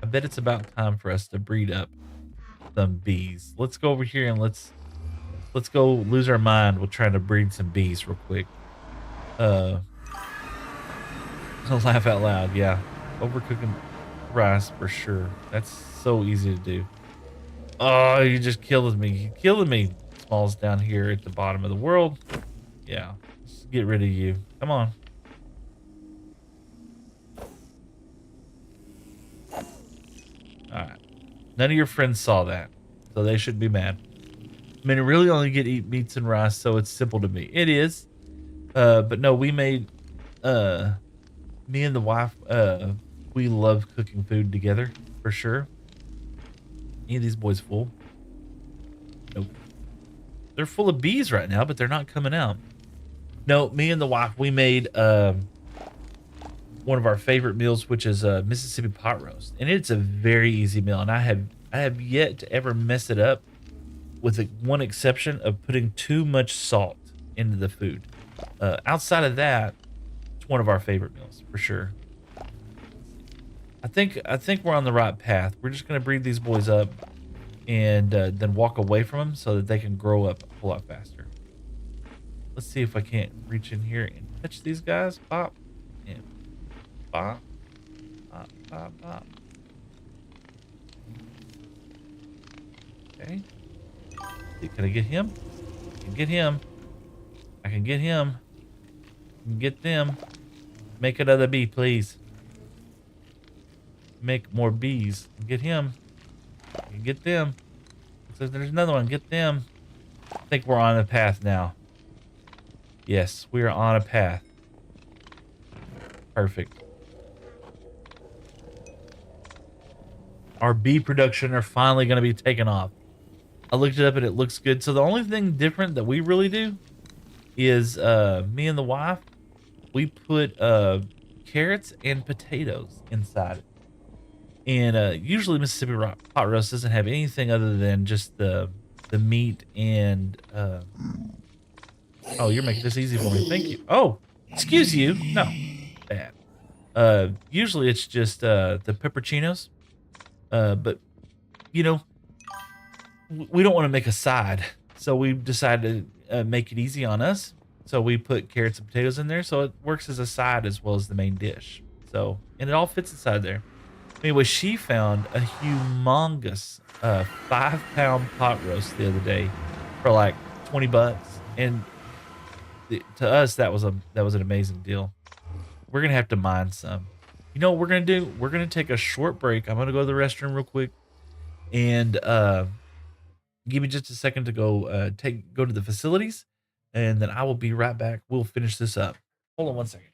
I bet it's about time for us to breed up some bees. Let's go over here and let's go lose our mind with trying to breed some bees real quick. I'll laugh out loud. Yeah, overcooking rice for sure. That's so easy to do. Oh, you just killed me. You're killing me. Smalls down here at the bottom of the world. Yeah, let's get rid of you. Come on. All right. None of your friends saw that, so they shouldn't be mad. I mean, I really only get to eat meats and rice, so it's simple to me. It is. But no, we made, me and the wife, we love cooking food together, for sure. Any of these boys full? Nope. They're full of bees right now, but they're not coming out. No, me and the wife, we made, one of our favorite meals, which is Mississippi pot roast. And it's a very easy meal, and I have yet to ever mess it up, with one exception of putting too much salt into the food. Outside of that, it's one of our favorite meals for sure. I think we're on the right path. We're just gonna breed these boys up and then walk away from them so that they can grow up a whole lot faster. Let's see if I can't reach in here and touch these guys. Pop and pop, pop, pop, pop. Okay. Can I get him? I can get him. I can get him. I can get them. Make another bee, please. Make more bees. Get him. I can get them. Looks like there's another one. Get them. I think we're on a path now. Yes, we are on a path. Perfect. Our bee production are finally going to be taken off. I looked it up and it looks good. So the only thing different that we really do is me and the wife, we put carrots and potatoes inside it. And usually Mississippi pot roast doesn't have anything other than just the meat and oh, you're making this easy for me. Thank you. Oh, excuse you. No. Bad. Usually it's just the pepperoncinos. But you know, we don't want to make a side, so we decided to make it easy on us. So we put carrots and potatoes in there, so it works as a side as well as the main dish. So, and it all fits inside there. Anyway, she found a humongous 5-pound pot roast the other day for like $20, and to us that was an amazing deal. We're gonna have to mine some. You know what we're gonna do? We're gonna take a short break. I'm gonna go to the restroom real quick, and give me just a second to go go to the facilities, and then I will be right back. We'll finish this up. Hold on one second.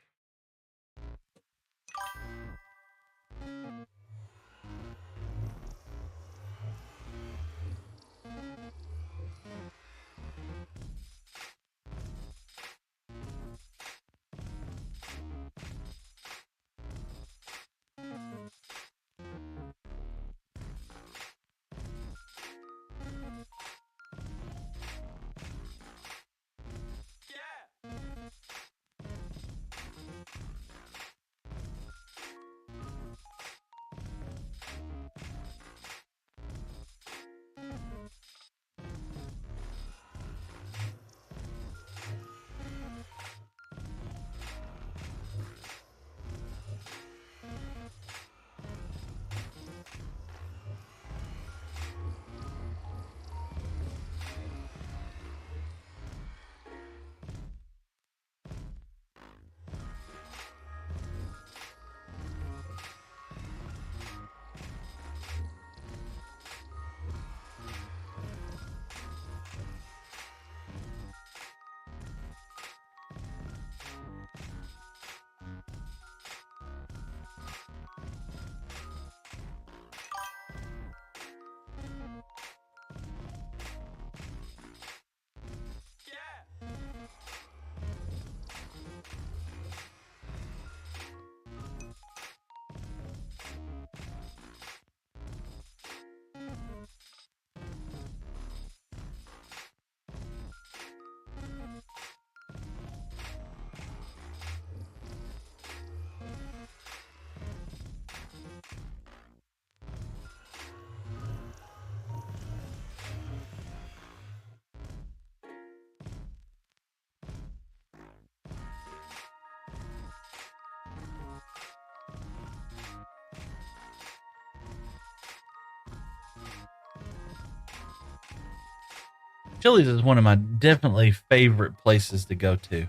Chili's is one of my definitely favorite places to go to.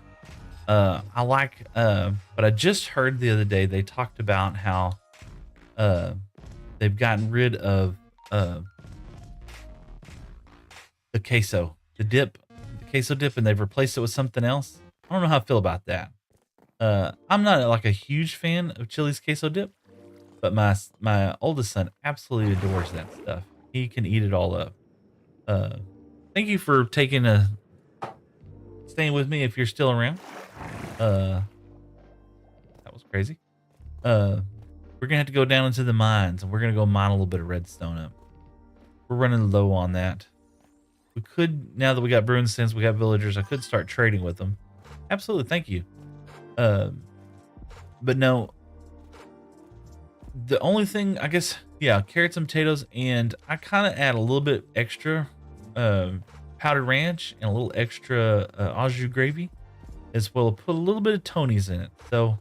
I like, but I just heard the other day they talked about how uh, they've gotten rid of uh, the queso, the queso dip, and they've replaced it with something else. I don't know how I feel about that. I'm not like a huge fan of Chili's queso dip, but my oldest son absolutely adores that stuff. He can eat it all up. Uh, Thank you for staying with me if you're still around. Uh, that was crazy. Uh, we're gonna have to go down into the mines and we're gonna go mine a little bit of redstone up. We're running low on that. We could, now that we got Bruin Sins, we got villagers, I could start trading with them. Absolutely, thank you. Um, but no, the only thing, I guess, yeah, carrots and potatoes, and I kind of add a little bit extra powdered ranch and a little extra au jus gravy, as well as put a little bit of Tony's in it. So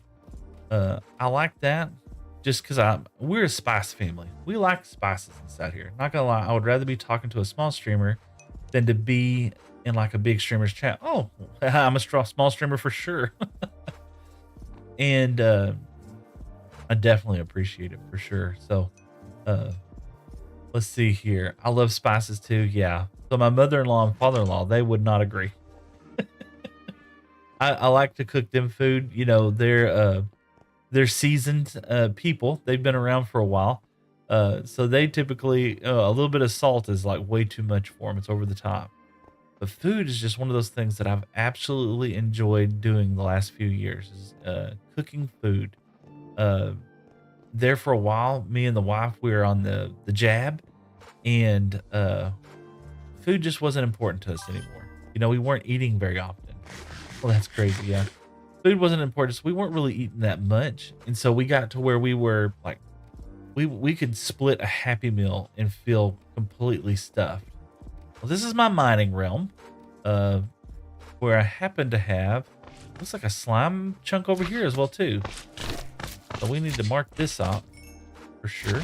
I like that just because we're a spice family. We like spices inside here. Not gonna lie, I would rather be talking to a small streamer than to be in like a big streamer's chat. Oh, I'm a small streamer for sure. And I definitely appreciate it for sure. So let's see here. I love spices too. Yeah. So my mother-in-law and father-in-law, they would not agree. I like to cook them food. You know, they're seasoned people. They've been around for a while. So they typically a little bit of salt is like way too much for them. It's over the top. But food is just one of those things that I've absolutely enjoyed doing the last few years is cooking food. There for a while, me and the wife, we were on the jab, and food just wasn't important to us anymore. You know, we weren't eating very often. Well, that's crazy, yeah. Food wasn't important, so we weren't really eating that much, and so we got to where we were like, we could split a Happy Meal and feel completely stuffed. Well, this is my mining realm, where I happen to have looks like a slime chunk over here as well too. So we need to mark this out for sure.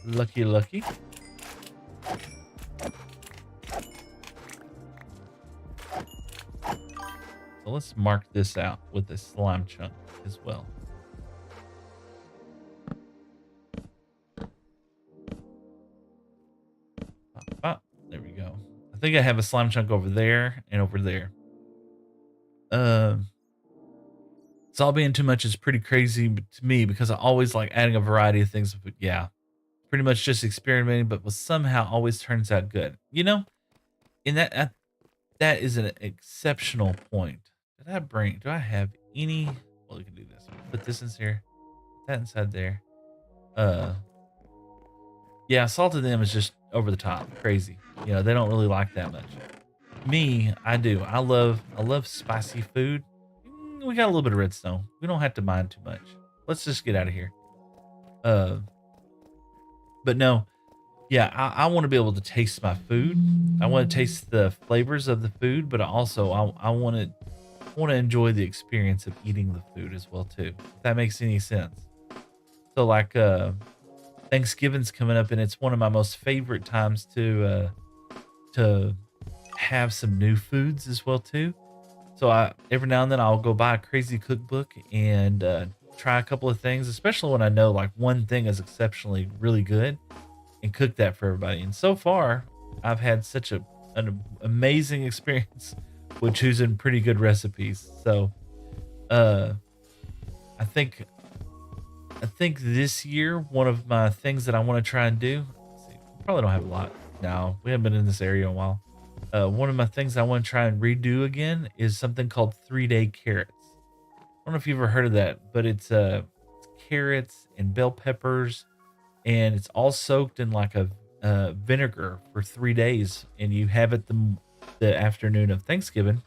Lucky, lucky. So let's mark this out with a slime chunk as well. There we go. I think I have a slime chunk over there and over there. Salt being too much is pretty crazy to me because I always like adding a variety of things. But yeah, pretty much just experimenting, but was somehow always turns out good. You know, and that is an exceptional point. Do I have any? Well, we can do this. Put this in here. Put that inside there. Yeah, salted them is just over the top, crazy. You know, they don't really like that much. Me, I do. I love spicy food. We got a little bit of redstone. We don't have to mine too much. Let's just get out of here. But no, yeah, I want to be able to taste my food. I want to taste the flavors of the food, but also I want to enjoy the experience of eating the food as well too. If that makes any sense. So like Thanksgiving's coming up, and it's one of my most favorite times to have some new foods as well too. So I every now and then I'll go buy a crazy cookbook and try a couple of things, especially when I know like one thing is exceptionally really good, and cook that for everybody. And so far, I've had such an amazing experience with choosing pretty good recipes. So I think this year one of my things that I want to try and do. Let's see, we probably don't have a lot now. We haven't been in this area in a while. One of my things I want to try and redo again is something called 3-day carrots. I don't know if you've ever heard of that, but it's carrots and bell peppers, and it's all soaked in like a vinegar for 3 days, and you have it the afternoon of Thanksgiving.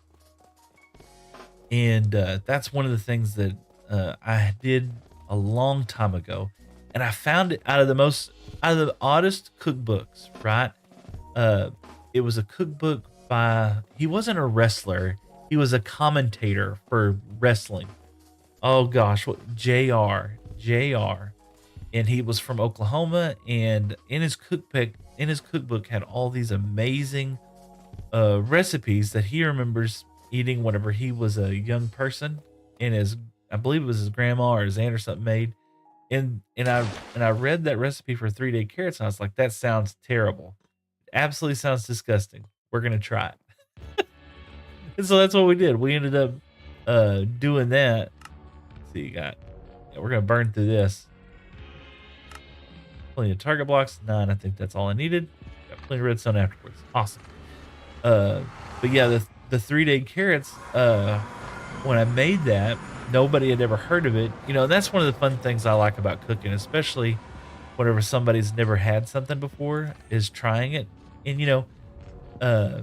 And that's one of the things that I did a long time ago, and I found it out of the oddest cookbooks. Right, it was a cookbook by, he wasn't a wrestler, he was a commentator for wrestling. Oh gosh, what JR, and he was from Oklahoma, and in his cookbook in his cookbook had all these amazing recipes that he remembers eating whenever he was a young person, and his I believe it was his grandma or his aunt or something made. And I read that recipe for 3-day carrots, and I was like, that sounds terrible. It absolutely sounds disgusting. We're gonna try it. And so that's what we did. We ended up doing that. Let's see, you got yeah, we're gonna burn through this. Plenty of target blocks, 9. I think that's all I needed. Got plenty of redstone afterwards. Awesome. Uh, but yeah, the 3-day carrots. When I made that, nobody had ever heard of it. You know, that's one of the fun things I like about cooking, especially whenever somebody's never had something before, is trying it. And uh,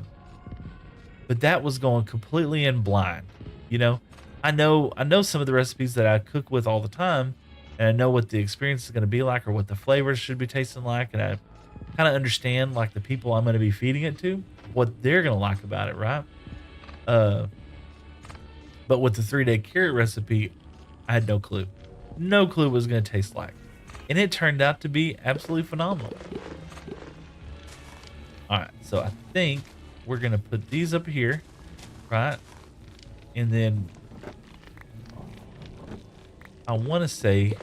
but that was going completely in blind. You know, I know some of the recipes that I cook with all the time, and I know what the experience is going to be like or what the flavors should be tasting like, and I kind of understand like the people I'm going to be feeding it to, what they're going to like about it, right? Uh, but with the 3-day carrot recipe, I had no clue. No clue what it was going to taste like. And it turned out to be absolutely phenomenal. All right, so I think we're going to put these up here, right? And then I want to say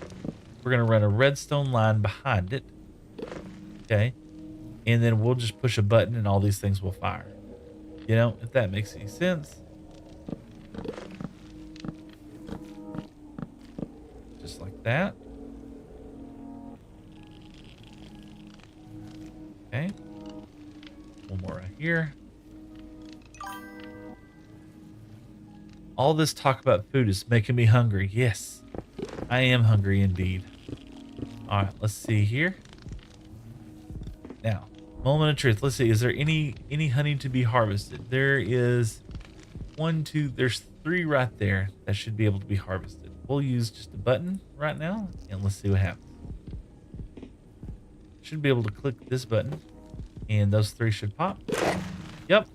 we're going to run a redstone line behind it. Okay. And then we'll just push a button and all these things will fire. You know, if that makes any sense. Just like that. Okay. One more right here. All this talk about food is making me hungry. Yes, I am hungry indeed. All right, let's see here. Now, moment of truth. Let's see. Is there any honey to be harvested? There is 1, 2. There's 3 right there that should be able to be harvested. We'll use just a button right now, and let's see what happens. Should be able to click this button, and those 3 should pop. Yep.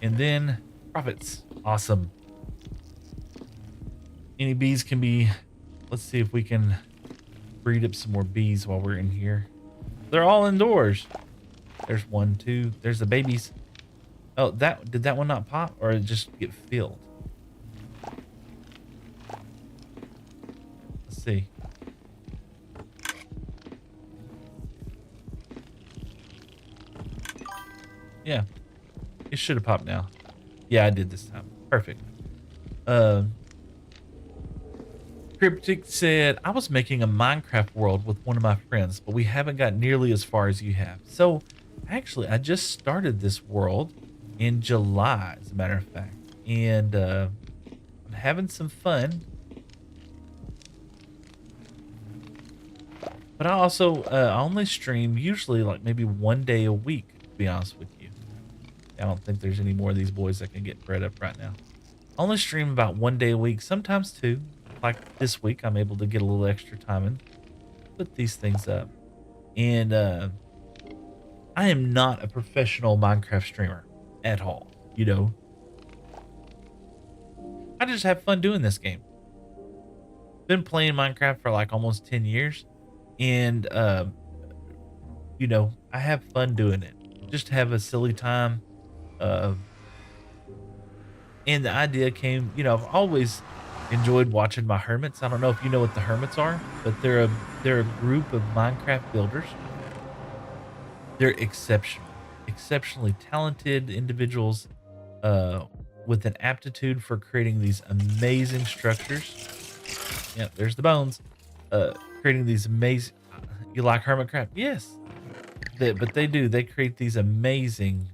And then profits. Awesome. Any bees can be. Let's see if we can breed up some more bees while we're in here. They're all indoors. There's 1, 2. There's the babies. Oh, did that one not pop, or it just get filled? Let's see. Yeah, it should have popped now. Yeah, I did this time. Perfect. Cryptic said, I was making a Minecraft world with one of my friends, but we haven't got nearly as far as you have. So, actually, I just started this world in July, as a matter of fact. And I'm having some fun. But I also I only stream usually like maybe 1 day a week, to be honest with you. I don't think there's any more of these boys that can get bred up right now. I only stream about 1 day a week, sometimes 2. Like this week, I'm able to get a little extra time and put these things up. And I am not a professional Minecraft streamer at all. You know, I just have fun doing this game. Been playing Minecraft for like almost 10 years. And, you know, I have fun doing it. Just have a silly time. And the idea came, you know, I've always enjoyed watching my hermits. I don't know if you know what the hermits are, but they're a group of Minecraft builders. They're exceptionally talented individuals with an aptitude for creating these amazing structures. Yeah, there's the bones. Creating these amazing. You like Hermitcraft? Yes. But they do. They create these amazing.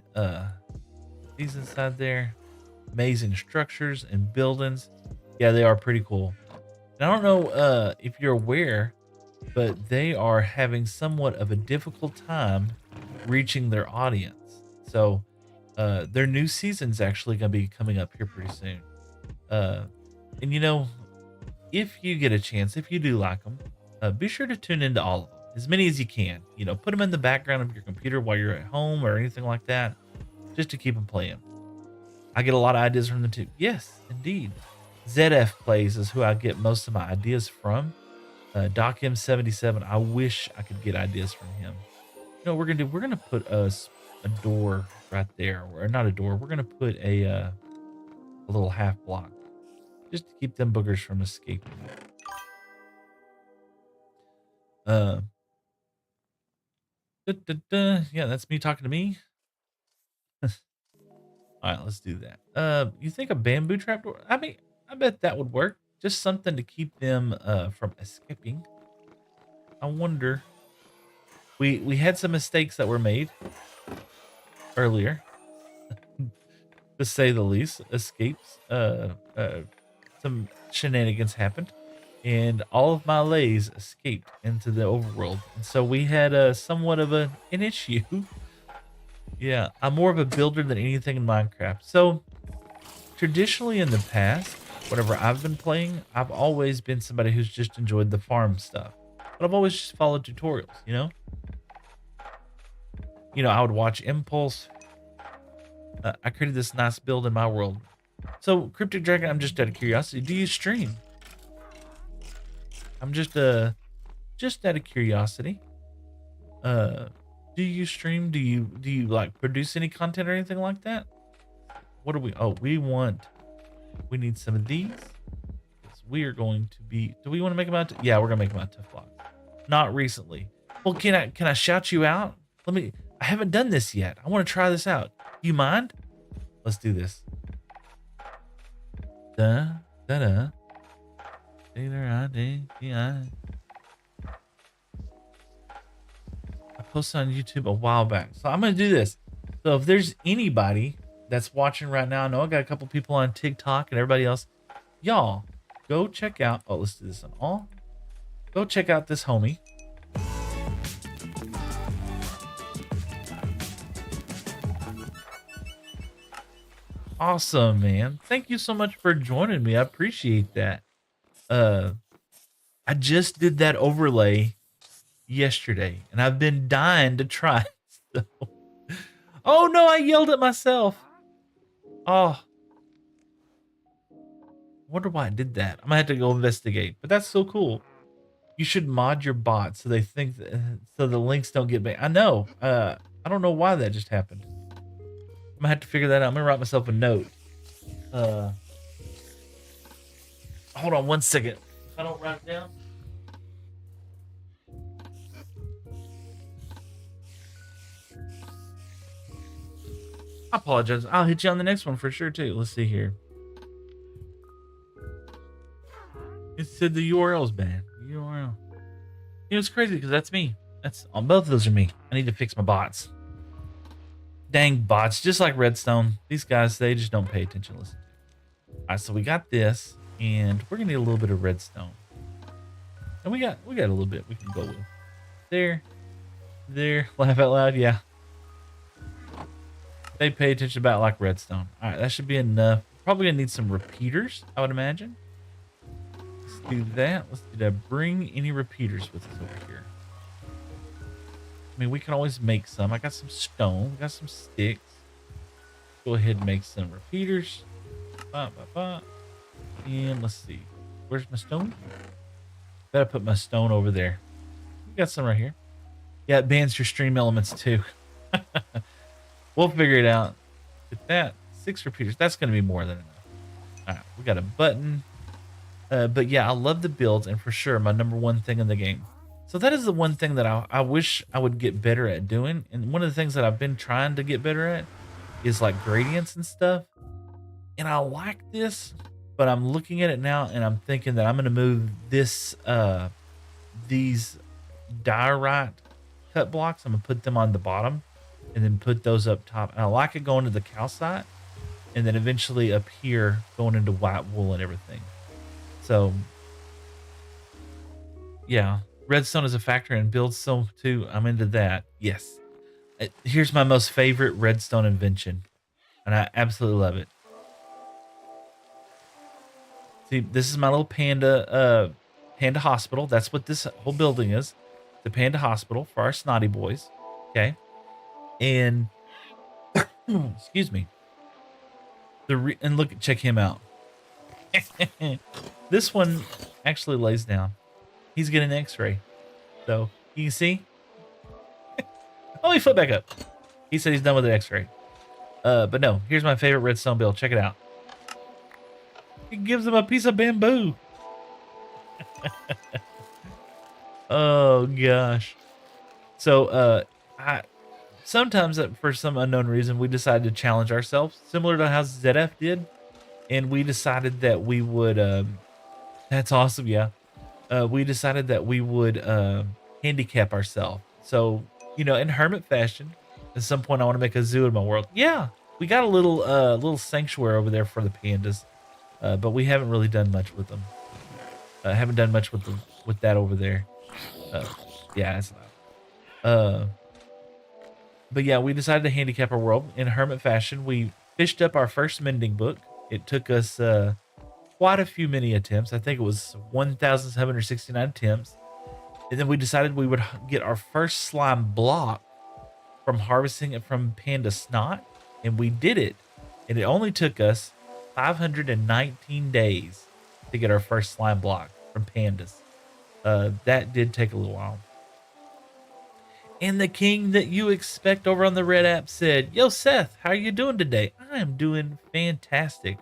These inside there, amazing structures and buildings. Yeah, they are pretty cool. And I don't know if you're aware, but they are having somewhat of a difficult time reaching their audience. So their new season's actually going to be coming up here pretty soon. And you know, if you get a chance, if you do like them, be sure to tune into all of them, as many as you can. You know, put them in the background of your computer while you're at home or anything like that, just to keep them playing. I get a lot of ideas from them too. Yes, indeed. ZF Plays is who I get most of my ideas from. Doc M77. I wish I could get ideas from him. You know what we're gonna do? We're gonna put a door right there, or not a door. We're gonna put a little half block just to keep them boogers from escaping. Uh, yeah, that's me talking to me. All right, let's do that. You think a bamboo trapdoor? I mean, I bet that would work. Just something to keep them from escaping. I wonder. We had some mistakes that were made earlier, to say the least. Escapes. Some shenanigans happened, and all of my lays escaped into the overworld, and so we had somewhat of an issue. Yeah, I'm more of a builder than anything in Minecraft. So traditionally in the past, whenever I've been playing, I've always been somebody who's just enjoyed the farm stuff. But I've always just followed tutorials, you know? I would watch Impulse. I created this nice build in my world. So, Cryptic Dragon, I'm just out of curiosity. Do you stream? I'm just out of curiosity. Do you stream? Do you like produce any content or anything like that? What do we? Oh, we need some of these. We are going to be. Do we want to make them out? Yeah, we're gonna make them out tough blocks. Not recently. Well, can I shout you out? I haven't done this yet. I want to try this out. You mind? Let's do this. Da da da. I posted on YouTube a while back, so I'm gonna do this. So if there's anybody that's watching right now, I know I got a couple people on TikTok and everybody else. Y'all, go check out. Oh, let's do this on all. Go check out this homie. Awesome, man. Thank you so much for joining me. I appreciate that. I just did that overlay yesterday, and I've been dying to try. So. Oh no, I yelled at myself. Oh. Wonder why I did that. I'm gonna have to go investigate, but that's so cool. You should mod your bot so they think that, so the links don't get banned. I know. I don't know why that just happened. I'm gonna have to figure that out. I'm gonna write myself a note. Hold on one second. If I don't write it down. I apologize. I'll hit you on the next one for sure too. Let's see here. It said the URL's banned. URL. It's crazy because that's me. That's on both of those are me. I need to fix my bots. Dang bots, just like Redstone. These guys, they just don't pay attention. Listen. All right, so we got this, and we're gonna need a little bit of redstone. And we got a little bit we can go with. There. Laugh out loud, yeah. They pay attention about like redstone. All right, that should be enough. Probably gonna need some repeaters, I would imagine. Let's do that. Let's do that. Bring any repeaters with us over here. I mean, we can always make some. I got some stone. Got some sticks. Go ahead and make some repeaters. And let's see. Where's my stone? Gotta put my stone over there. We got some right here. Yeah, it bans your stream elements too. We'll figure it out. Get that. 6 repeaters. That's going to be more than enough. All right, we got a button. But yeah, I love the builds, and for sure, my number one thing in the game. So that is the one thing that I wish I would get better at doing. And one of the things that I've been trying to get better at is like gradients and stuff. And I like this, but I'm looking at it now and I'm thinking that I'm going to move this, these diorite cut blocks. I'm going to put them on the bottom and then put those up top. And I like it going to the calcite and then eventually up here going into white wool and everything. So yeah, redstone is a factor in build stone too. I'm into that. Yes. Here's my most favorite redstone invention. And I absolutely love it. See, this is my little panda hospital. That's what this whole building is. The panda hospital for our snotty boys. Okay. And excuse me. And check him out. This one actually lays down. He's getting an X-ray. So you can see. Oh, he flipped back up. He said he's done with the X-ray. But no, here's my favorite redstone build. Check it out. It gives him a piece of bamboo. Oh gosh. So I sometimes for some unknown reason we decided to challenge ourselves, similar to how ZF did, and we decided that we would. That's awesome, yeah. We decided that we would handicap ourselves. So in hermit fashion, at some point I want to make a zoo in my world. Yeah, we got a little sanctuary over there for the pandas, but we haven't really done much with them. Haven't done much with that over there. Yeah, it's loud. But yeah, we decided to handicap our world in hermit fashion. We fished up our first mending book. It took us quite a few mini attempts. I think it was 1,769 attempts. And then we decided we would get our first slime block from harvesting it from panda snot. And we did it. And it only took us 519 days to get our first slime block from pandas. That did take a little while. And the king that you expect over on the red app said, "Yo, Seth, how are you doing today?" I am doing fantastic.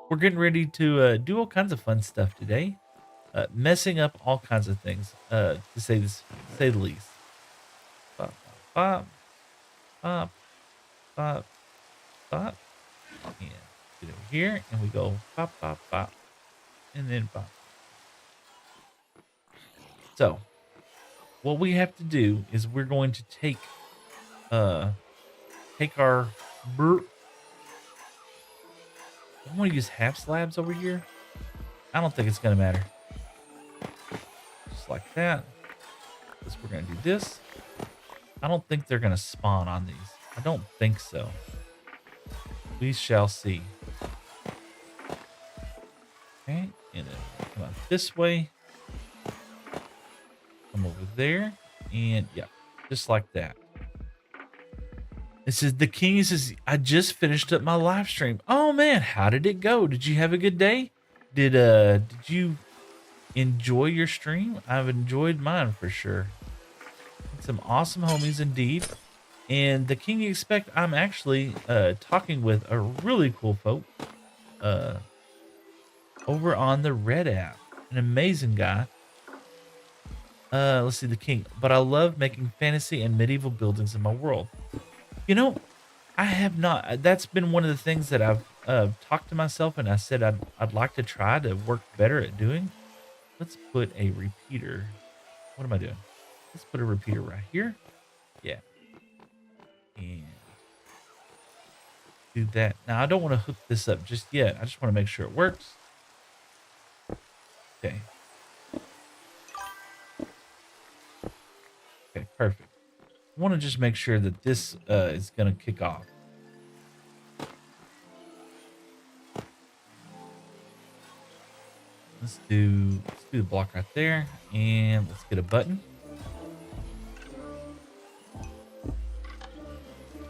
We're getting ready to do all kinds of fun stuff today. Messing up all kinds of things, to say the least. Bop, bop, bop, bop, bop. And get over here, and we go bop, bop, bop, and then bop. So, what we have to do is we're going to take our I want to use half slabs over here. I don't think it's gonna matter. Just like that. Because we're gonna do this. I don't think they're gonna spawn on these. I don't think so. We shall see. Okay, and then come out this way. Come over there, and yeah, just like that. It says the king says, "I just finished up my live stream." Oh man, how did it go? Did you have a good day? Did you enjoy your stream? I've enjoyed mine for sure. Some awesome homies indeed. And the king you expect, I'm actually talking with a really cool folk over on the red app. An amazing guy. Let's see, the king. But I love making fantasy and medieval buildings in my world. I have not. That's been one of the things that I've talked to myself, and I said I'd like to try to work better at doing. Let's put a repeater. What am I doing? Let's put a repeater right here. Yeah. And do that. Now, I don't want to hook this up just yet. I just want to make sure it works. Okay. Okay, perfect. I want to just make sure that this is going to kick off. Let's do the block right there, and let's get a button.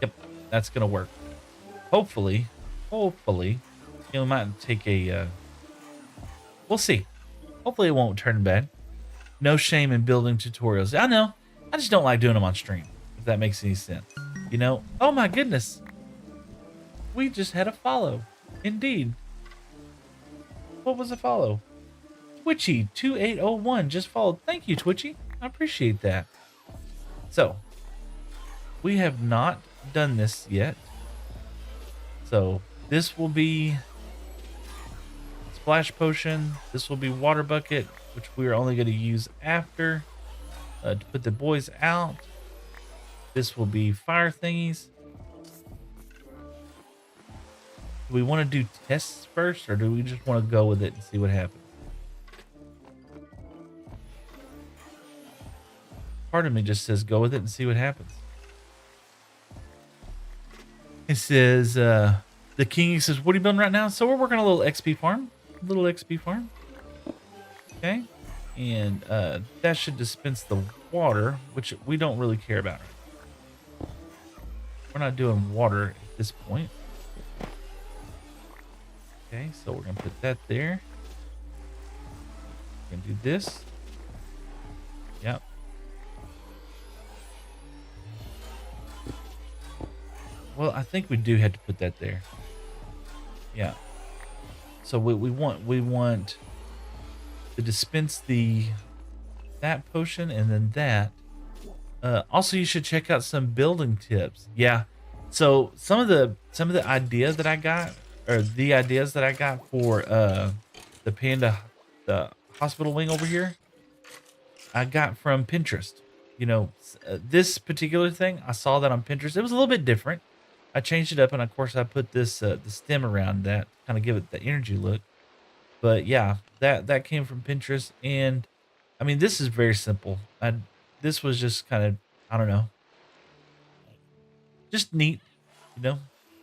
Yep, that's going to work. Hopefully, it might take a, we'll see. Hopefully it won't turn bad. No shame in building tutorials. I know. I just don't like doing them on stream, if that makes any sense. Oh my goodness. We just had a follow. Indeed. What was a follow? Twitchy2801 just followed. Thank you, Twitchy. I appreciate that. So, we have not done this yet. So, this will be splash potion. This will be water bucket, which we're only going to use after. To put the boys out. This will be fire thingies. Do we want to do tests first, or do we just want to go with it and see what happens? Part of me just says go with it and see what happens. It says, the king says, "What are you building right now?" So we're working on a little XP farm. Okay. And that should dispense the water, which we don't really care about. We're not doing water at this point. Okay, so we're going to put that there. We're going to do this. Yep. Well, I think we do have to put that there. Yeah. So we want to dispense that potion and then that. Also, you should check out some building tips. Yeah. So some of the ideas that I got, or the ideas that I got for the panda, the hospital wing over here, I got from Pinterest. This particular thing, I saw that on Pinterest. It was a little bit different. I changed it up, and of course, I put this the stem around that, kind of give it the energy look. But yeah, that came from Pinterest, and I mean, this is very simple. This was just kind of, I don't know, just neat, you know.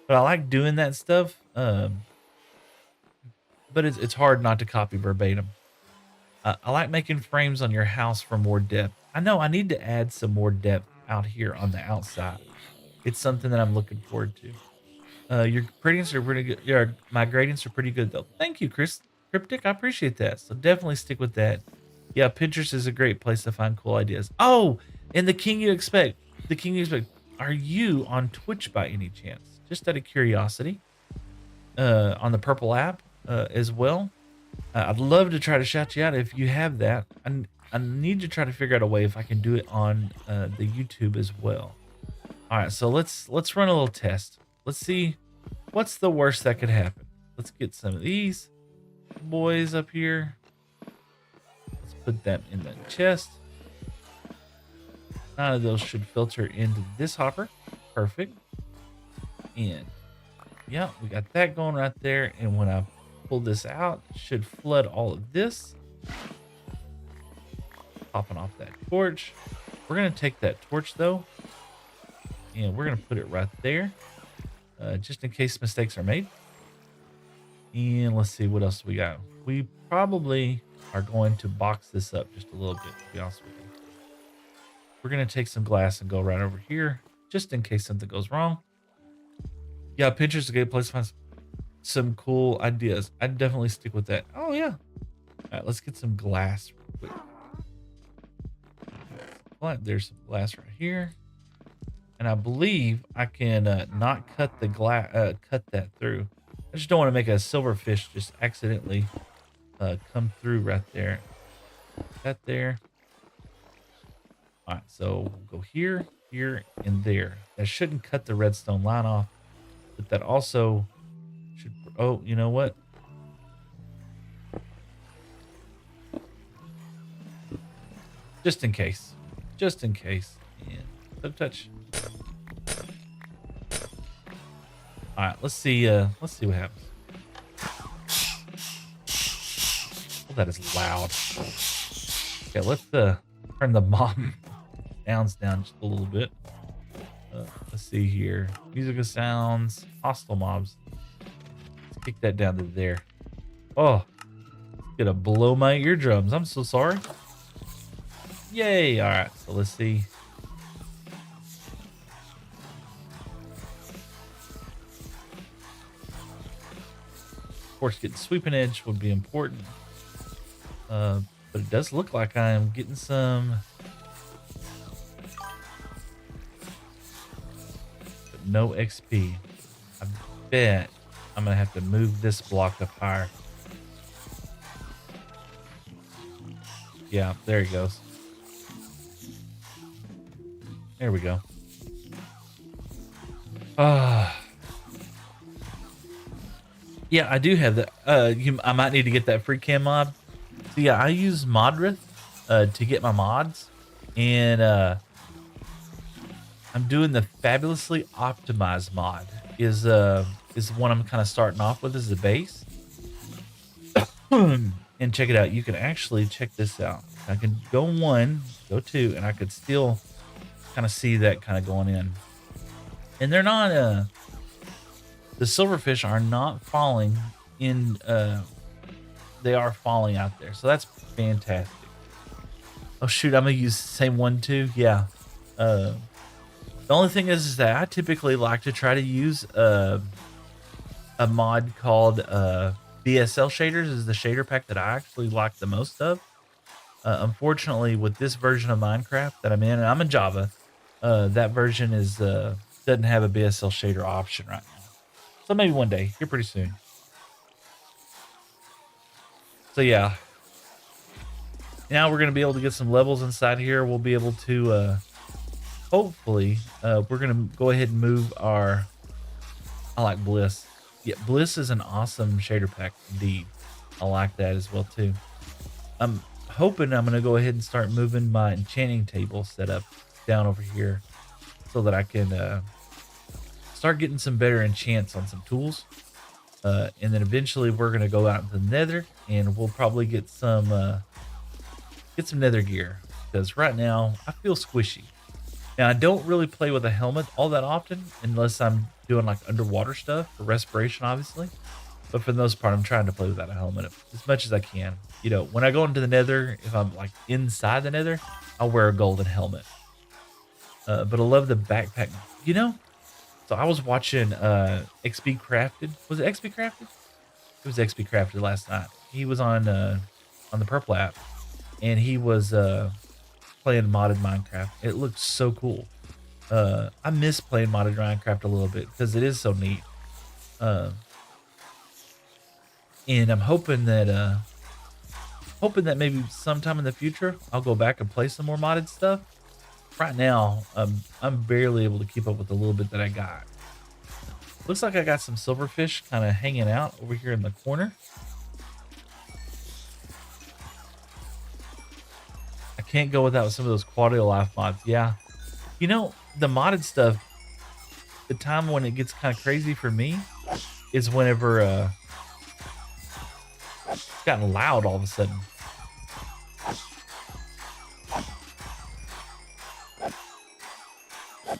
But I like doing that stuff. But it's hard not to copy verbatim. I like making frames on your house for more depth. I know I need to add some more depth out here on the outside. It's something that I'm looking forward to. Your gradients are pretty good. Yeah, my gradients are pretty good though. Thank you, Chris Cryptic. I appreciate that. So definitely stick with that. Yeah, Pinterest is a great place to find cool ideas. Oh, and the king you expect. The king you expect. Are you on Twitch by any chance? Just out of curiosity. On the purple app as well. I'd love to try to shout you out if you have that. I need to try to figure out a way if I can do it on the YouTube as well. All right, so let's run a little test. Let's see what's the worst that could happen. Let's get some of these boys up here. Let's put them in the chest. None of those should filter into this hopper. Perfect. And yeah, we got that going right there. And when I pull this out, it should flood all of this. Popping off that torch. We're gonna take that torch though, and we're gonna put it right there, just in case mistakes are made. And let's see what else we got. We probably are going to box this up just a little bit, to be honest with you. We're gonna take some glass and go right over here, just in case something goes wrong. Yeah, Pinterest is a great place to find some cool ideas. I'd definitely stick with that. Oh yeah. All right, let's get some glass real quick. Well, there's some glass right here, and I believe I can not cut the glass, cut that through. I just don't want to make a silverfish just accidentally come through right there. That there. All right, so we'll go here, here, and there. That shouldn't cut the redstone line off, but that also should. Oh, you know what? Just in case. Just in case. And don't touch. All right, let's see what happens. Oh, that is loud. Okay, let's turn the mob sounds down just a little bit. Let's see here. Musical sounds, hostile mobs. Let's kick that down to there. Oh, it's gonna blow my eardrums. I'm so sorry. Yay! All right, so let's see. Of course, getting sweeping edge would be important, but it does look like I am getting some. But no XP. I bet I'm gonna have to move this block up higher. Yeah, there he goes. There we go. Yeah, I do have that. I might need to get that free cam mod. So yeah, I use Modrith to get my mods, and I'm doing the fabulously optimized mod. Is one I'm kind of starting off with as the base. And check it out. You can actually check this out. I can go 1, go 2, and I could still kind of see that kind of going in. And they're not the silverfish are not falling in they are falling out there. So that's fantastic. Oh shoot, I'm gonna use the same one too. Yeah. The only thing is that I typically like to try to use a mod called BSL shaders is the shader pack that I actually like the most of. Unfortunately, with this version of Minecraft that I'm in, and I'm in Java, that version is doesn't have a BSL shader option right now. So maybe one day, here pretty soon. So yeah, now we're gonna be able to get some levels inside here. We'll be able to hopefully we're gonna go ahead and move our. I like Bliss. Yeah, Bliss is an awesome shader pack indeed. I like that as well too. I'm hoping I'm gonna go ahead and start moving my enchanting table setup down over here so that I can start getting some better enchants on some tools. And then eventually we're gonna go out into the Nether and we'll probably get some Nether gear because right now I feel squishy. Now I don't really play with a helmet all that often unless I'm doing like underwater stuff for respiration, obviously. But for the most part, I'm trying to play without a helmet as much as I can. You know, when I go into the Nether, if I'm like inside the Nether, I'll wear a golden helmet. But I love the backpack. You know, so I was watching XP Crafted. Was it XP Crafted? It was XP Crafted last night. He was on the Purple app, and he was playing modded Minecraft. It looked so cool. I miss playing modded Minecraft a little bit because it is so neat. And I'm hoping that maybe sometime in the future I'll go back and play some more modded stuff. Right now, I'm barely able to keep up with the little bit that I got. Looks like I got some silverfish kind of hanging out over here in the corner. I can't go without some of those quality of life mods. Yeah, you know, the modded stuff, the time when it gets kind of crazy for me is whenever it's gotten loud all of a sudden.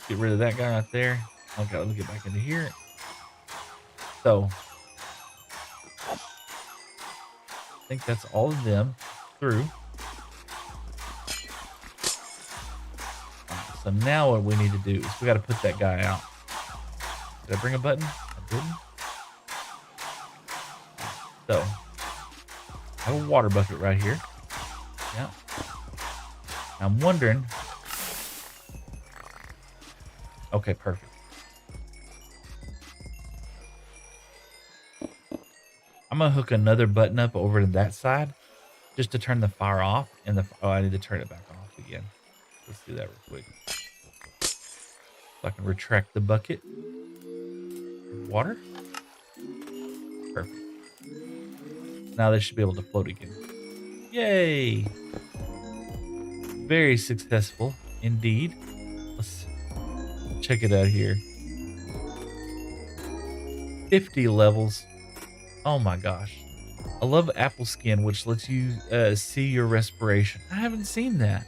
Get rid of that guy right there. Okay, let me get back into here. So I think that's all of them through. So now what we need to do is we got to put that guy out. Did I bring a button? I didn't. So I have a water bucket right here. Yeah. I'm wondering. Okay, perfect. I'm gonna hook another button up over to that side just to turn the fire off and oh, I need to turn it back off again. Let's do that real quick. So I can retract the bucket. Water. Perfect. Now they should be able to float again. Yay! Very successful indeed. Let's check it out here. 50 levels. Oh my gosh. I love apple skin, which lets you see your respiration. I haven't seen that.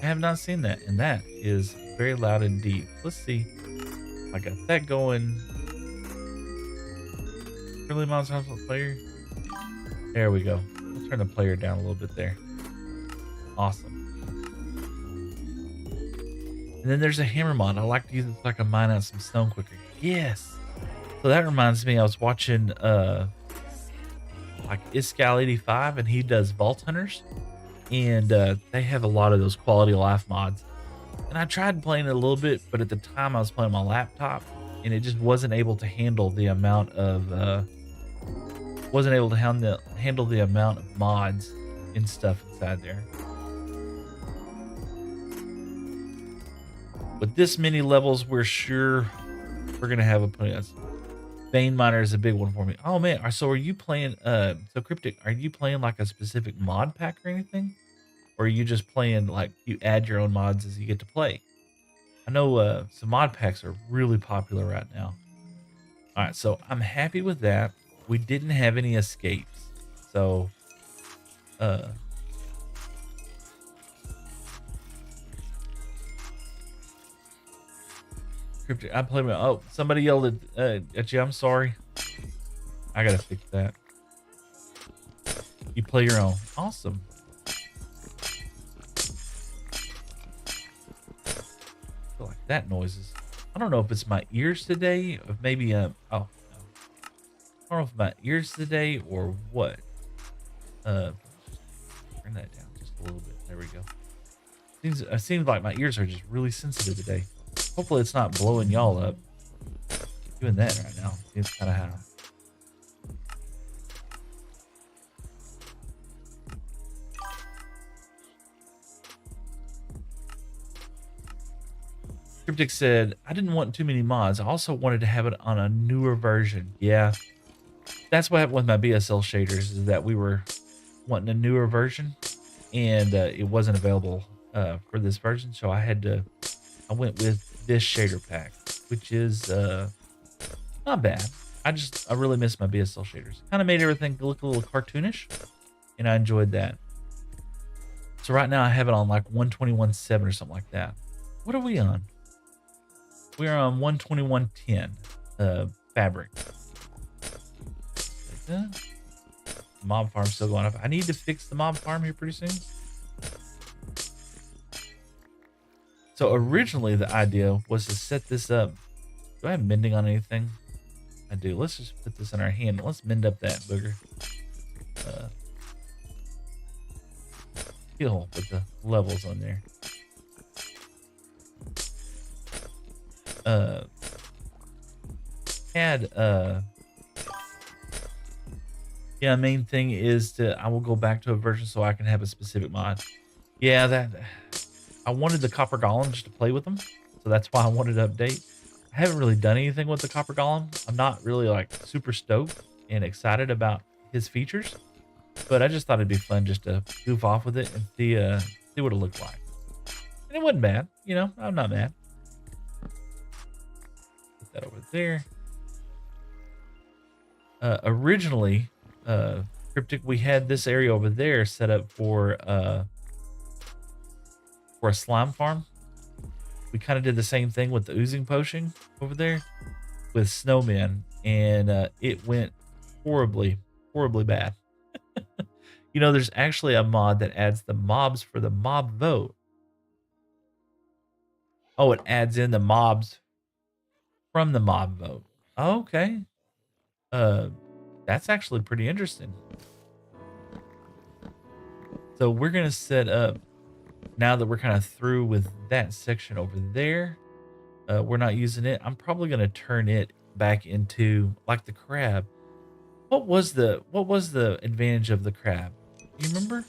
I have not seen that, and that is very loud indeed. Let's see. I got that going. Really mouse player. There we go. Let's turn the player down a little bit there. Awesome. And then there's a hammer mod. I like to use it so I can mine out some stone quicker. Yes. So that reminds me, I was watching like Iskal85, and he does Vault Hunters, and they have a lot of those quality of life mods. And I tried playing it a little bit, but at the time I was playing my laptop, and it just wasn't able to handle the amount of handle the amount of mods and stuff inside there. With this many levels, we're sure we're gonna have a plenty. Vein Miner is a big one for me. Oh man, so are you playing so Cryptic, are you playing like a specific mod pack or anything? Or are you just playing like you add your own mods as you get to play? I know some mod packs are really popular right now. Alright, so I'm happy with that. We didn't have any escapes. So Cryptic, I played my somebody yelled at you. I'm sorry. I gotta fix that. You play your own. Awesome. I feel like that noise is. I don't know if it's my ears today, or maybe oh no. I don't know if my ears today or what. Turn that down just a little It seems like my ears are just really sensitive today. Hopefully it's not blowing y'all up. Doing that right now. It's kind of how. Cryptic said, I didn't want too many mods. I also wanted to have it on a newer version. Yeah, that's what happened with my BSL shaders, is that we were wanting a newer version, and it wasn't available for this version. So I went with this shader pack, which is not bad. I really miss my BSL shaders. Kind of made everything look a little cartoonish, and I enjoyed that. So right now I have it on like 121.7 or something like that. What are we on? We are on 121.10 fabric. Like that. Mob farm still going up. I need to fix the mob farm here pretty soon. So originally the idea was to set this up. Do I have mending on anything? I do. Let's just put this in our hand. Let's mend up that booger. He'll put the levels on there. Yeah, main thing is I will go back to a version so I can have a specific mod. Yeah, I wanted the copper golems to play with them, so that's why I wanted to update. I haven't really done anything with the copper golem. I'm not really like super stoked and excited about his features, but I just thought it'd be fun just to goof off with it and see what it looked like. And it wasn't bad, you know. I'm not mad. Put that over there. Originally, Cryptic, we had this area over there set up for a slime farm. We kind of did the same thing with the oozing potion over there with snowmen, and it went horribly bad. You know, there's actually a mod that adds the mobs for the mob vote. Oh, it adds in the mobs from the mob vote. Okay. That's actually pretty interesting. So we're gonna set up, now that we're kind of through with that section over there. We're not using it. I'm probably gonna turn it back into like the crab. What was the advantage of the crab? You remember?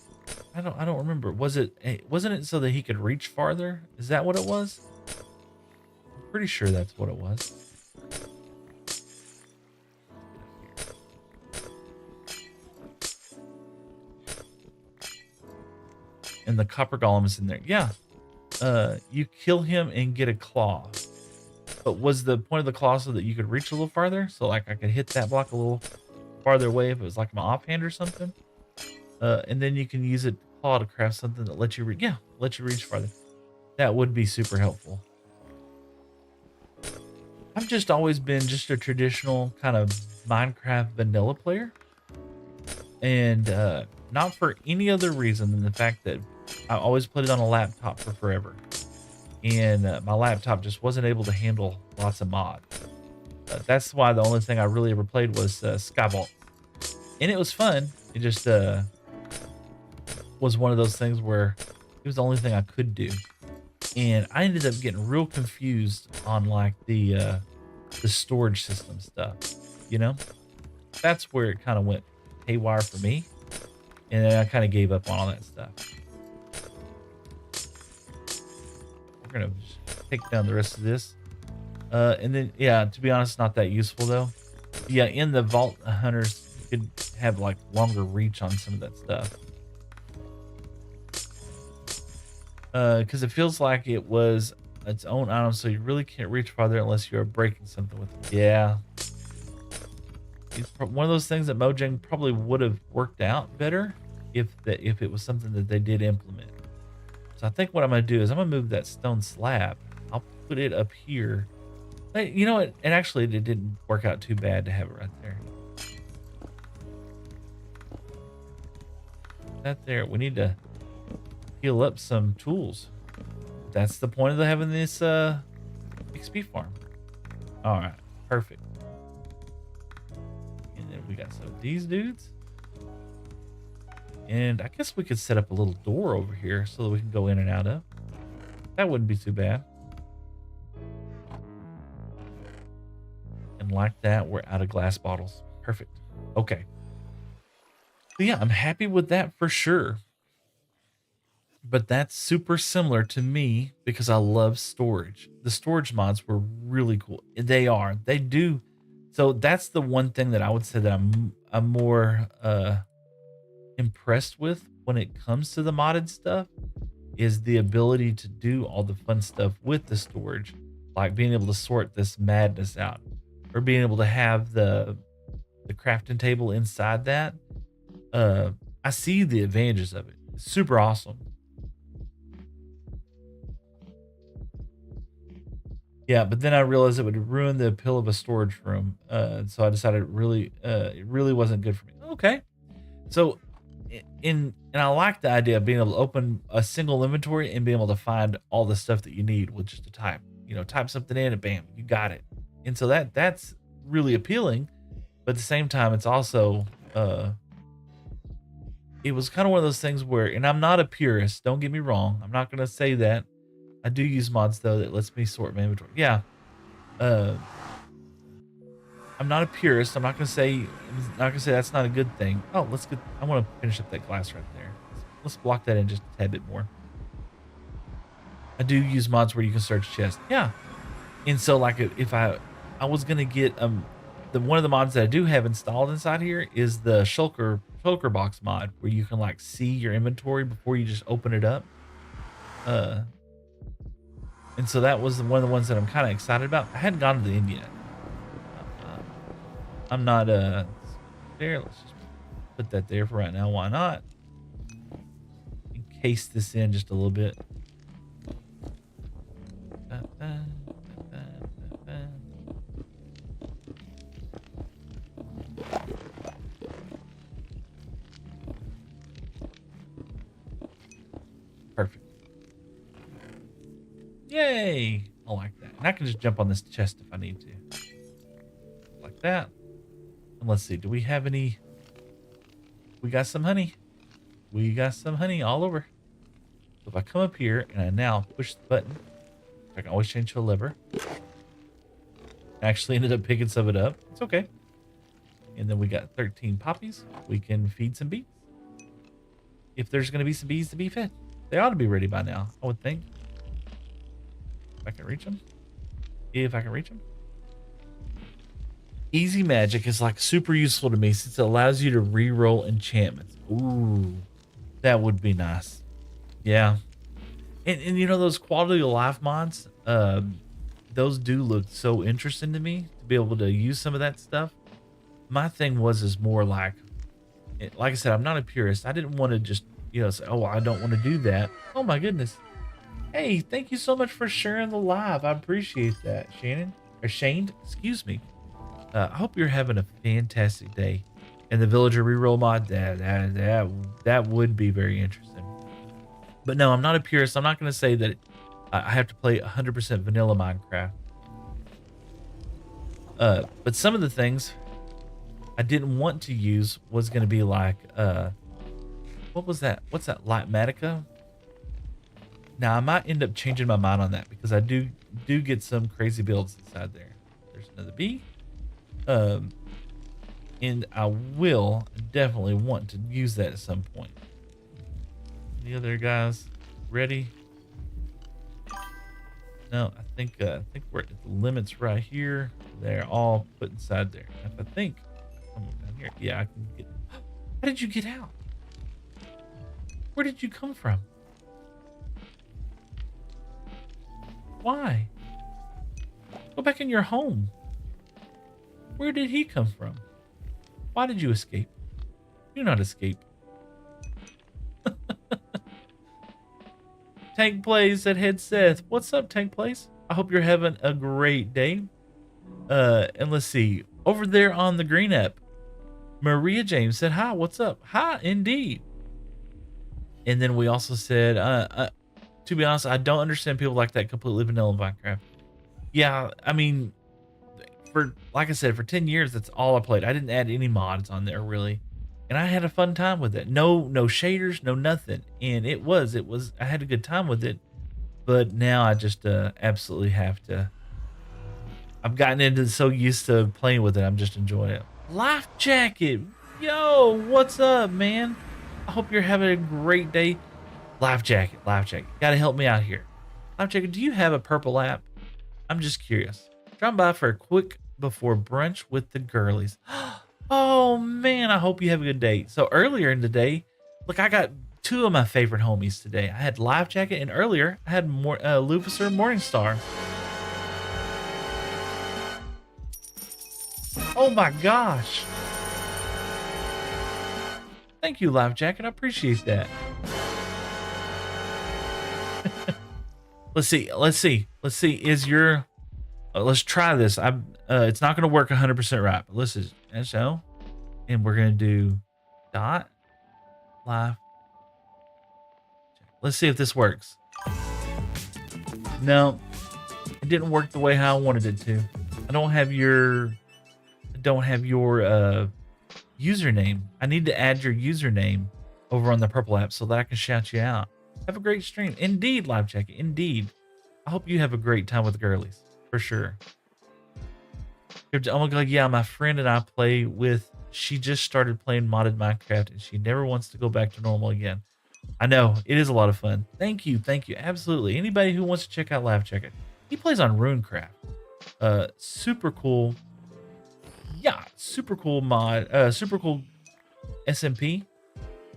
I don't remember. Wasn't it so that he could reach farther? Is that what it was? I'm pretty sure that's what it was. And the copper golem is in there. Yeah. You kill him and get a claw. But was the point of the claw so that you could reach a little farther? So like I could hit that block a little farther away if it was like my offhand or something? And then you can use it claw to craft something that lets you reach farther. That would be super helpful. I've just always been just a traditional kind of Minecraft vanilla player. And not for any other reason than the fact that I always played it on a laptop for forever. And my laptop just wasn't able to handle lots of mods. That's why the only thing I really ever played was Skyvault. And it was fun. It just was one of those things where it was the only thing I could do. And I ended up getting real confused on like the storage system stuff, you know? That's where it kind of went haywire for me. And then I kind of gave up on all that stuff. We're going to take down the rest of this. And then, yeah, to be honest, not that useful though. Yeah, in the Vault Hunters, you could have like longer reach on some of that stuff. Because it feels like it was its own item, so you really can't reach farther unless you're breaking something with it. Yeah. It's one of those things that Mojang probably would have worked out better if it was something that they did implement. So I think what I'm going to do is I'm going to move that stone slab. I'll put it up here. Hey, you know what? And actually, it didn't work out too bad to have it right there. That there. We need to heal up some tools. That's the point of having this XP farm. All right, perfect. And then we got some of these dudes. And I guess we could set up a little door over here so that we can go in and out of. That wouldn't be too bad. And like that, we're out of glass bottles. Perfect. Okay. So yeah, I'm happy with that for sure. But that's super similar to me because I love storage. The storage mods were really cool. They are. They do. So that's the one thing that I would say that I'm more impressed with when it comes to the modded stuff is the ability to do all the fun stuff with the storage, like being able to sort this madness out, or being able to have the crafting table inside that. Uh, I see the advantages of it. It's super awesome. Yeah, but then I realized it would ruin the appeal of a storage room, so I decided it really wasn't good for me. Okay, so and I like the idea of being able to open a single inventory and being able to find all the stuff that you need with just a type. You know, type something in and bam, you got it. And so that's really appealing, but at the same time, it's also it was kind of one of those things where, and I'm not a purist. Don't get me wrong. I'm not gonna say that. I do use mods though that lets me sort my inventory. Yeah, uh, I'm not a purist. I'm not gonna say that's not a good thing. Oh, let's get. I want to finish up that glass right there. Let's block that in just a tad bit more. I do use mods where you can search chests. Yeah, and so like if I was gonna get the one of the mods that I do have installed inside here is the shulker box mod where you can like see your inventory before you just open it up. Uh, and so that was one of the ones that I'm kind of excited about. I hadn't gone to the end yet. Uh, I'm not there. Let's just put that there for right now. Why not? Encase this in just a little bit. Da, da, da, da, da. Perfect. Yay! I like that. And I can just jump on this chest if I need to. Like that. And let's see, do we have any? We got some honey. We got some honey all over. So if I come up here and I now push the button, I can always change to a lever. Actually ended up picking some of it up. It's okay. And then we got 13 poppies. We can feed some bees. If there's going to be some bees to be fed. They ought to be ready by now, I would think. If I can reach them. If I can reach them. Easy magic is like super useful to me since it allows you to re-roll enchantments. Ooh, that would be nice. Yeah. And you know, those quality of life mods, those do look so interesting to me to be able to use some of that stuff. My thing is more like I said, I'm not a purist. I didn't want to just, you know, say, oh, I don't want to do that. Oh my goodness. Hey, thank you so much for sharing the live. I appreciate that, Shannon. Or Shane, excuse me. I hope you're having a fantastic day. And the villager reroll mod, that would be very interesting. But no, I'm not a purist. I'm not going to say that I have to play 100% vanilla Minecraft. But some of the things I didn't want to use was going to be like, what was that? What's that? Lightmatica? Now I might end up changing my mind on that because I do get some crazy builds inside there. There's another bee. And I will definitely want to use that at some point. Any other guys ready? No, I think we're at the limits right here. They're all put inside there. If I think I'm down here, yeah, I can get. How did you get out? Where did you come from? Why? Go back in your home. Where did he come from? Why did you escape? Do not escape. Tank Plays at Head Seth. What's up, Tank Plays? I hope you're having a great day. And let's see. Over there on the Green app, Maria James said, hi, what's up? Hi, indeed. And then we also said, to be honest, I don't understand people like that completely vanilla Minecraft. Yeah, I mean, like I said, for 10 years, that's all I played. I didn't add any mods on there really. And I had a fun time with it. No shaders, no nothing. And it was, I had a good time with it. but now I just absolutely have to. I've gotten into so used to playing with it. I'm just enjoying it. Life jacket, yo, what's up, man? I hope you're having a great day. Life jacket, life jacket. Got to help me out here. Life jacket, do you have a purple app? I'm just curious. Dropping by for a quick before brunch with the girlies. Oh man, I hope you have a good day. So earlier in the day, look, I got two of my favorite homies today. I had Life Jacket, and earlier I had Luficer Morningstar. Oh my gosh. Thank you, Life Jacket. I appreciate that. Let's see. Is your let's try this. It's not gonna work 100% right, but let's just so, and we're gonna do dot live. Let's see if this works. No, it didn't work the way how I wanted it to. I don't have your username. I need to add your username over on the purple app so that I can shout you out. Have a great stream. Indeed, Live Check. Indeed. I hope you have a great time with the girlies. For sure. Oh my god, yeah, my friend and I play with, she just started playing modded Minecraft and she never wants to go back to normal again. I know, it is a lot of fun. Thank you, absolutely. Anybody who wants to check out Live Check It. He plays on RuneCraft. Super cool. Yeah, super cool mod, super cool SMP.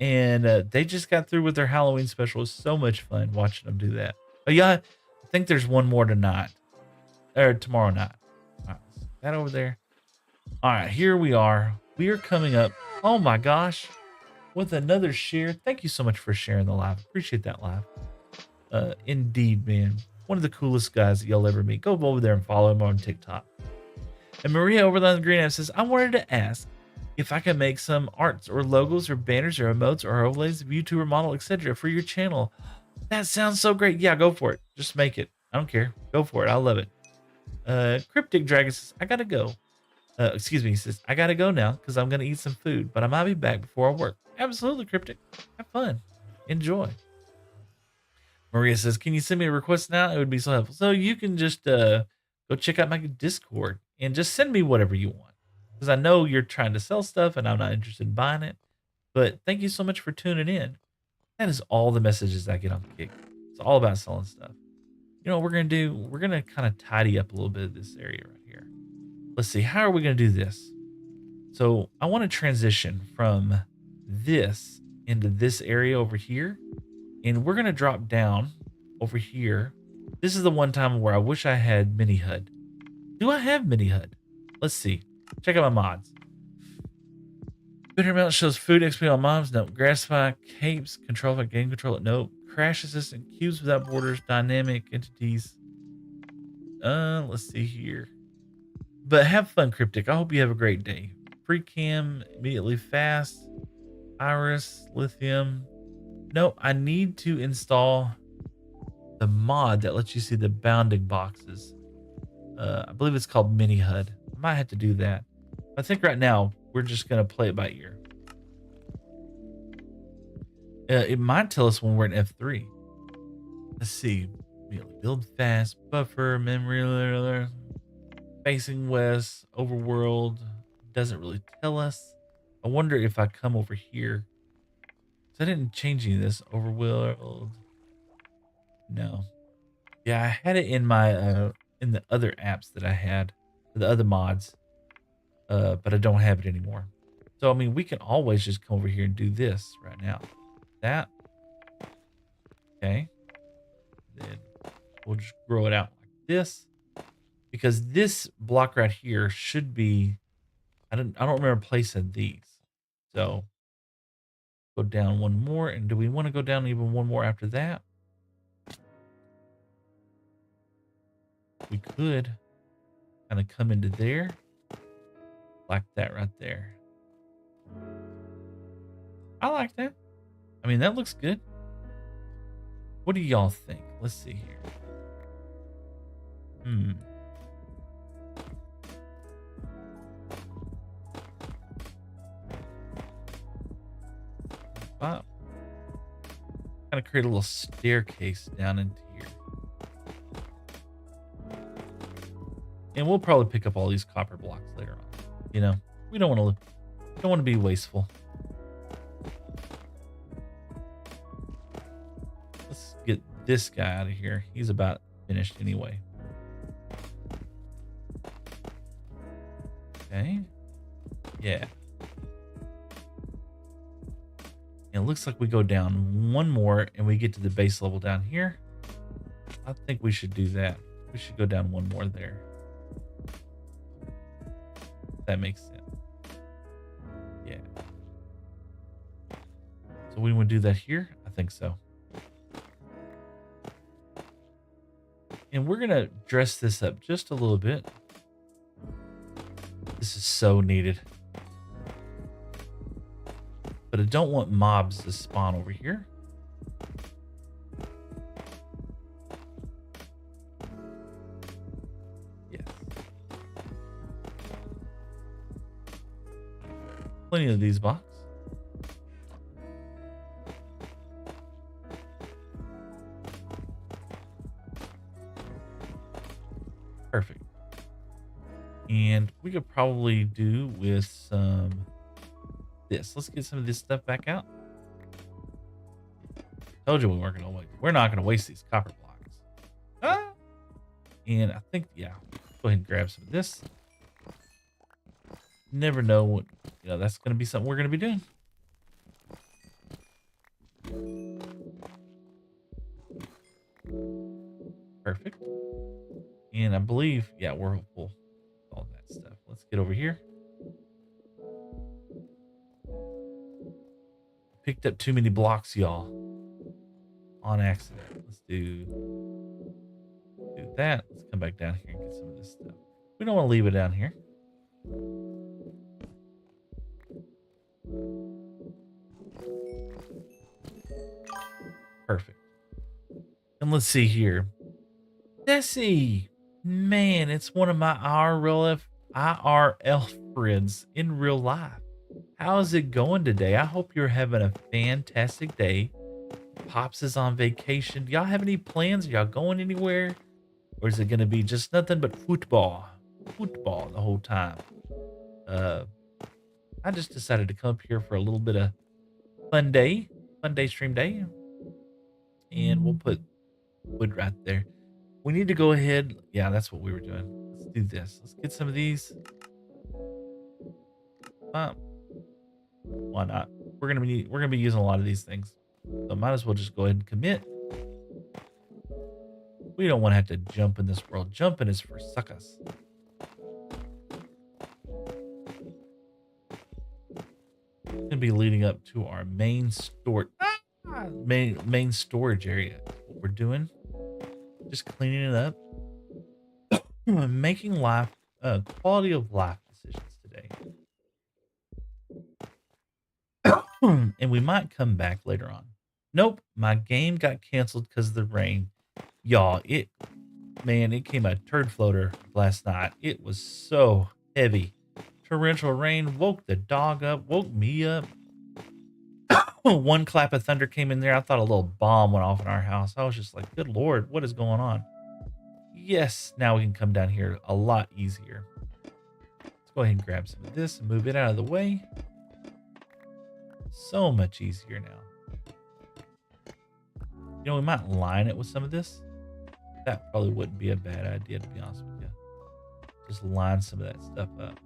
And they just got through with their Halloween special. It's so much fun watching them do that. But yeah, I think there's one more tonight. Or tomorrow night. All right, that over there. All right, here we are. We are coming up. Oh my gosh. With another share. Thank you so much for sharing the live. Appreciate that live. Indeed, man. One of the coolest guys that you'll ever meet. Go over there and follow him on TikTok. And Maria over on the Green app says, I wanted to ask if I can make some arts or logos or banners or emotes or overlays of YouTuber model, etc. for your channel. That sounds so great. Yeah, go for it. Just make it. I don't care. Go for it. I love it. Cryptic Dragon says, I gotta go. Excuse me, he says, I gotta go now because I'm gonna eat some food, but I might be back before I work. Absolutely, Cryptic. Have fun. Enjoy. Maria says, can you send me a request now? It would be so helpful. So you can just go check out my Discord and just send me whatever you want. Because I know you're trying to sell stuff and I'm not interested in buying it. But thank you so much for tuning in. That is all the messages I get on Kick. It's all about selling stuff. You know what we're going to do? We're going to kind of tidy up a little bit of this area right here. Let's see. How are we going to do this? So I want to transition from this into this area over here. And we're going to drop down over here. This is the one time where I wish I had Mini HUD. Do I have Mini HUD? Let's see. Check out my mods. Twitter Mount shows food XP on mobs. No. Grassify, capes, control by game control. No. Crash assistant, cubes without borders, dynamic entities. Let's see here. But have fun, Cryptic. I hope you have a great day. Free cam, immediately fast. Iris, lithium. No, I need to install the mod that lets you see the bounding boxes. I believe it's called Mini HUD. I might have to do that. I think right now we're just gonna play it by ear. It might tell us when we're in F3. Let's see. Build fast, buffer, memory, facing west, overworld. Doesn't really tell us. I wonder if I come over here. So I didn't change any of this. Overworld. No. Yeah, I had it in my in the other apps that I had, the other mods. But I don't have it anymore. So I mean, we can always just come over here and do this right now. That. Okay. Then we'll just grow it out like this. Because this block right here should be, I don't remember placing these. So go down one more. And do we want to go down even one more after that? We could kind of come into there. Like that right there. I like that. I mean, that looks good. What do y'all think? Let's see here. Wow. Kind of create a little staircase down into here. And we'll probably pick up all these copper blocks later on. You know, we don't want to be wasteful. Let's get this guy out of here. He's about finished anyway. Okay. Yeah. And it looks like we go down one more and we get to the base level down here. I think we should do that. We should go down one more there. That makes sense. Yeah. So we would do that here? I think so. And we're going to dress this up just a little bit. This is so needed. But I don't want mobs to spawn over here. Yes. Plenty of these blocks. Perfect. And we could probably do with some this. Let's get some of this stuff back out. Told you we weren't gonna wait. We're not gonna waste these copper blocks. Ah! And I think, yeah, go ahead and grab some of this. Never know what, you know, that's gonna be something we're gonna be doing. Perfect. And I believe, yeah, we're full. All that stuff. Let's get over here. Picked up too many blocks, y'all. On accident. Let's do that. Let's come back down here and get some of this stuff. We don't want to leave it down here. Perfect. And let's see here. Nessie! Man, it's one of my IRL friends in real life. How's it going today? I hope you're having a fantastic day. Pops is on vacation. Do y'all have any plans? Are y'all going anywhere? Or is it going to be just nothing but football? Football the whole time. I just decided to come up here for a little bit of fun day stream day. And we'll put wood right there. We need to go ahead. Yeah, that's what we were doing. Let's do this. Let's get some of these. Why not? We're gonna be using a lot of these things. So might as well just go ahead and commit. We don't want to have to jump in this world. Jumping is for suckers. Gonna be leading up to our main main storage area. What we're doing, just cleaning it up, making life quality of life decisions today. And we might come back later on. Nope, my game got canceled because of the rain. Y'all, it came a turd floater last night. It was so heavy. Torrential rain woke the dog up, woke me up. One clap of thunder came in there. I thought a little bomb went off in our house. I was just like, good Lord, what is going on? Yes, now we can come down here a lot easier. Let's go ahead and grab some of this and move it out of the way. So much easier now. You know, we might line it with some of this. That probably wouldn't be a bad idea, to be honest with you. Just line some of that stuff up.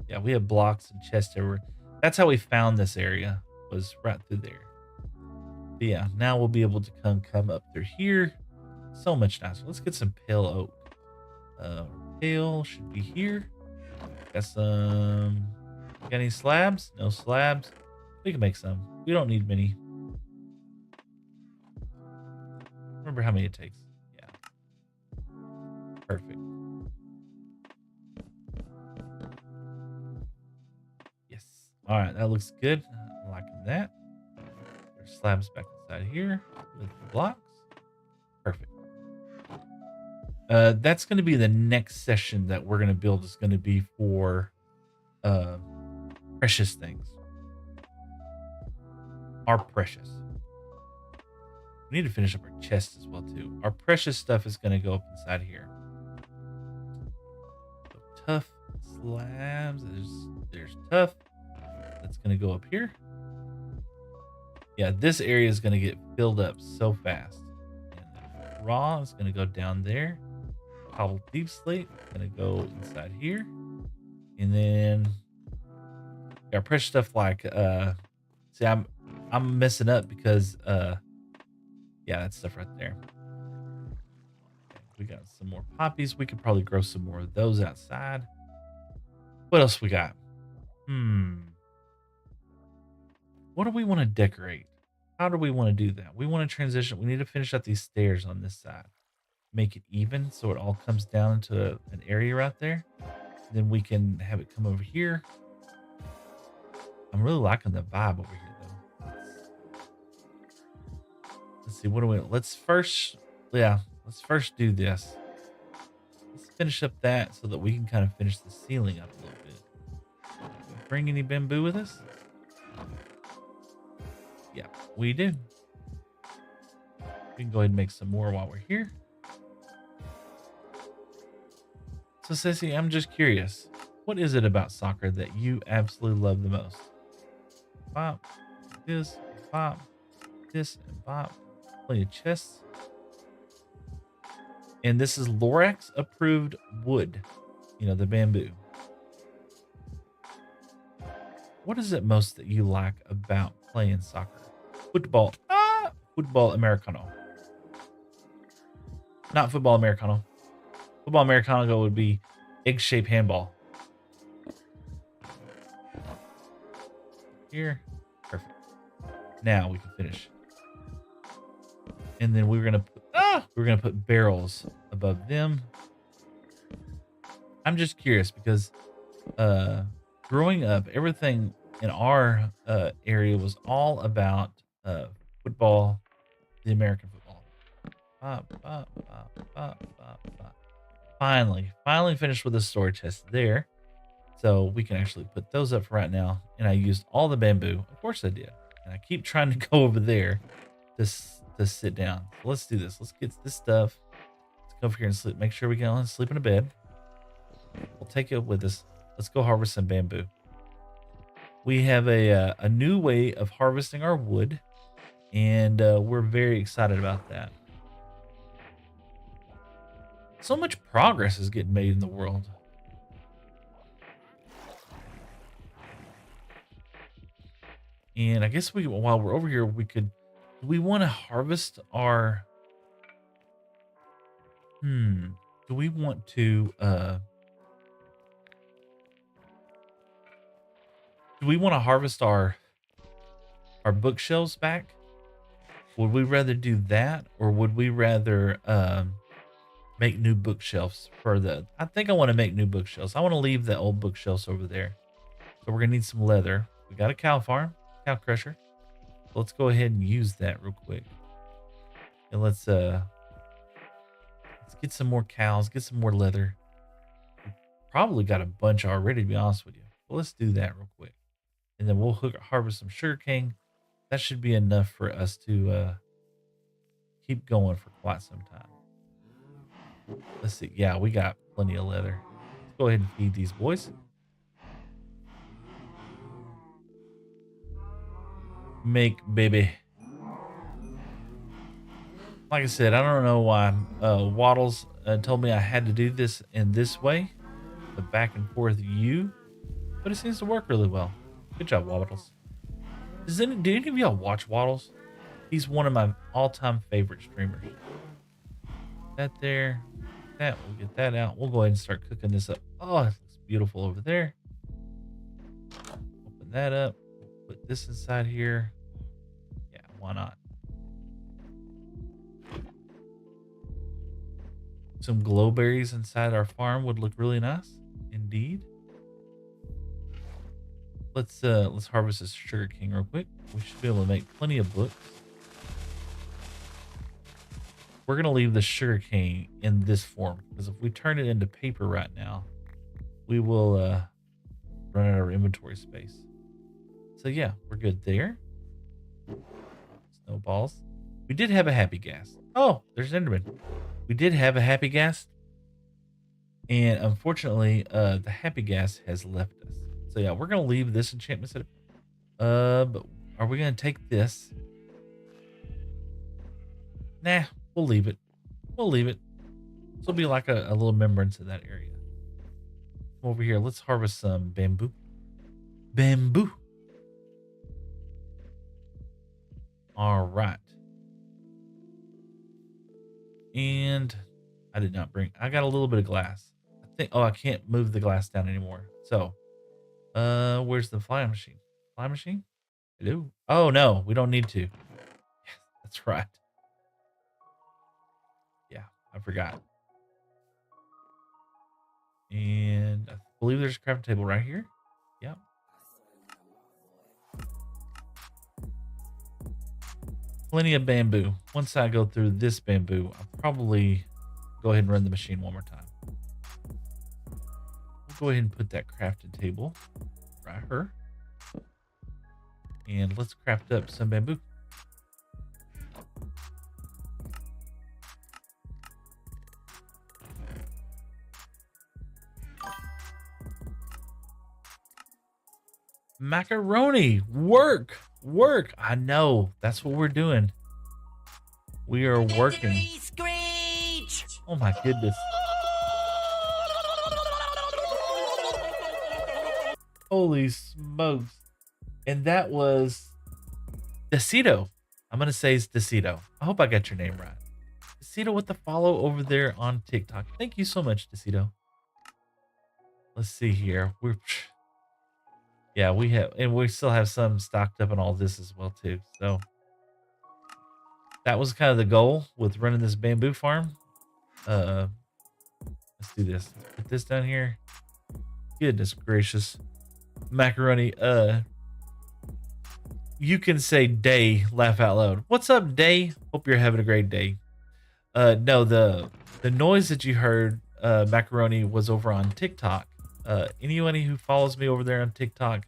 Yeah, we have blocks and chests everywhere. That's how we found this area, was right through there. But yeah, now we'll be able to come up through here. So much nicer. Let's get some pale oak. Pale should be here. Got some. Got any slabs? No slabs. We can make some. We don't need many. Remember how many it takes. Yeah. Perfect. Yes. All right, that looks good. I'm liking that. There's slabs back inside here with the blocks. Perfect. That's going to be the next session that we're going to build. Is going to be for precious things. Our precious. We need to finish up our chest as well too. Our precious stuff is going to go up inside here. tough slabs. There's tough. That's gonna go up here. Yeah, this area is gonna get filled up so fast. And then raw is gonna go down there. Cobbled deep slate gonna go inside here. And then got precious stuff like see I'm messing up because yeah, that stuff right there. We got some more poppies. We could probably grow some more of those outside. What else we got? What do we want to decorate? How do we want to do that? We want to transition. We need to finish out these stairs on this side. Make it even so it all comes down into an area right there. Then we can have it come over here. I'm really liking the vibe over here though. Let's see, what do we, let's first do this. Let's finish up that so that we can kind of finish the ceiling up a little bit. Bring any bamboo with us? Yeah, we do. We can go ahead and make some more while we're here. So Sissy, I'm just curious. What is it about soccer that you absolutely love the most? Bop, this, and bop. Plenty of chests. And this is Lorax approved wood. You know, the bamboo. What is it most that you like about playing soccer? Football. Football Americano. Not football Americano. Football Americano would be egg-shaped handball. Here. Perfect. Now we can finish. And then we're gonna put barrels above them. I'm just curious because growing up, everything in our area was all about football, the American football. Finally finished with the storage chest there. So we can actually put those up for right now. And I used all the bamboo. Of course I did. And I keep trying to go over there to sit down. So let's do this. Let's get this stuff. Let's go over here and sleep. Make sure we can all sleep in a bed. We'll take it with us. Let's go harvest some bamboo. We have a new way of harvesting our wood. And we're very excited about that. So much progress is getting made in the world. And I guess while we're over here, do we want to harvest our, do we want to, do we want to harvest our bookshelves back? Would we rather do that, or would we rather, make new bookshelves I think I want to make new bookshelves. I want to leave the old bookshelves over there. So we're going to need some leather. We got a cow farm. Cow crusher. Let's go ahead and use that real quick. And let's get some more cows, get some more leather. Probably got a bunch already, to be honest with you. Well, let's do that real quick. And then we'll harvest some sugarcane. That should be enough for us to keep going for quite some time. Let's see. Yeah, we got plenty of leather. Let's go ahead and feed these boys. Make baby. Like I said, I don't know why Waddles told me I had to do this in this way, the back and forth U, but it seems to work really well. Good job, Waddles. Do any of y'all watch Waddles? He's one of my all-time favorite streamers. That there, that we'll get that out. We'll go ahead and start cooking this up. Oh, it looks beautiful over there. Open that up. Put this inside here. Yeah, why not? Some glowberries inside our farm would look really nice, indeed. Let's harvest this sugar cane real quick. We should be able to make plenty of books. We're gonna leave the sugar cane in this form because if we turn it into paper right now, we will run out of inventory space. So yeah, we're good there. Snowballs. We did have a happy gas. Oh, there's Enderman. We did have a happy gas. And unfortunately, the happy gas has left us. So yeah, we're gonna leave this enchantment set. But are we gonna take this? Nah, we'll leave it. We'll leave it. This will be like a little remembrance of that area. Come over here. Let's harvest some bamboo. Bamboo. All right. And I did not bring. I got a little bit of glass. I think. Oh, I can't move the glass down anymore. So, where's the flying machine? Flying machine? Hello. Oh no, we don't need to. Yes, that's right. Yeah, I forgot. And I believe there's a crafting table right here. Yep. Plenty of bamboo. Once I go through this bamboo, I'll probably go ahead and run the machine one more time. We'll go ahead and put that crafting table right here. And let's craft up some bamboo. Macaroni, work, work. I know. That's what we're doing. We are working. Oh my goodness. Holy smokes. And that was Decito. I'm going to say it's Decito. I hope I got your name right. Decito with the follow over there on TikTok. Thank you so much, Decito. Let's see here. Yeah, we have, and we still have some stocked up on all this as well too. So that was kind of the goal with running this bamboo farm. Let's do this. Put this down here. Goodness gracious. Macaroni. You can say Day, laugh out loud. What's up, Day? Hope you're having a great day. No, the noise that you heard, Macaroni, was over on TikTok. Anyone who follows me over there on TikTok,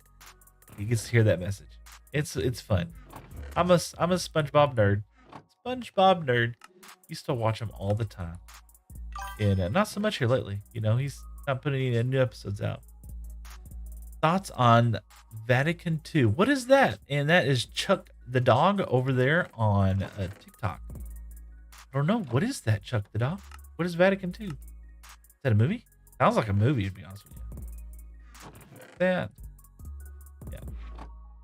he gets to hear that message. It's fun. I'm a SpongeBob nerd. SpongeBob nerd. Used to watch him all the time, and not so much here lately. You know, he's not putting any new episodes out. Thoughts on Vatican II? What is that? And that is Chuck the dog over there on TikTok. I don't know. What is that, Chuck the dog? What is Vatican II? Is that a movie? Sounds like a movie, to be honest with you. That. Yeah.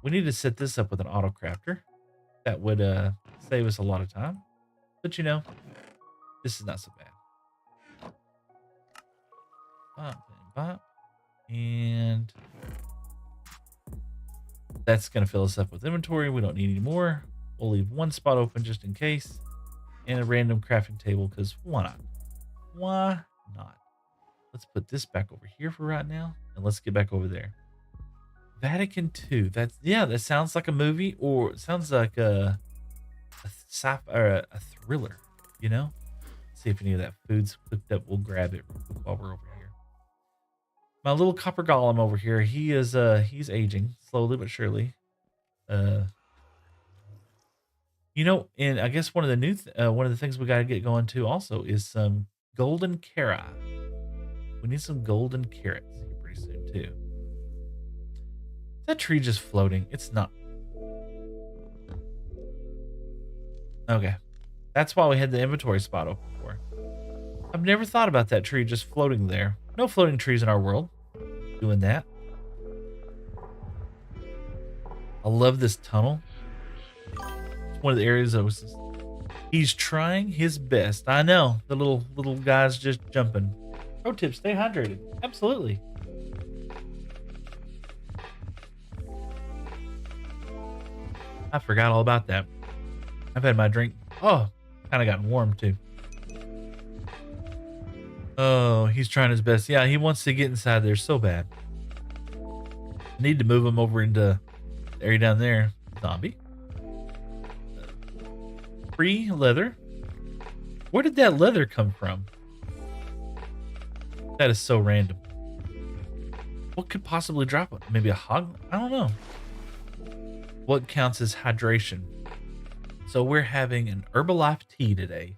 We need to set this up with an auto crafter. That would save us a lot of time. But you know, this is not so bad. Bop and bop. And that's going to fill us up with inventory. We don't need any more. We'll leave one spot open just in case. And a random crafting table because why not? Why not? Let's put this back over here for right now. And let's get back over there. Vatican II. That's, yeah, that sounds like a movie, or it sounds like a sci-fi or a thriller, you know? Let's see if any of that food's cooked up. We'll grab it real quick while we're over here. My little copper golem over here, he is he's aging slowly but surely. You know, and I guess one of the one of the things we got to get going to also is some golden carrot. We need some golden carrots here pretty soon too. Is that tree just floating? It's not. Okay. That's why we had the inventory spot open for. I've never thought about that tree just floating there. No floating trees in our world doing that. I love this tunnel. It's one of the areas that was. He's trying his best. I know the little guy's just jumping. Pro tip: stay hydrated. Absolutely. I forgot all about that. I've had my drink. Oh, kind of gotten warm too. Oh, he's trying his best. Yeah, he wants to get inside there so bad. I need to move him over into the area down there. Zombie. Free leather. Where did that leather come from? That is so random. What could possibly drop it? Maybe a hog? I don't know. What counts as hydration? So we're having an Herbalife tea today.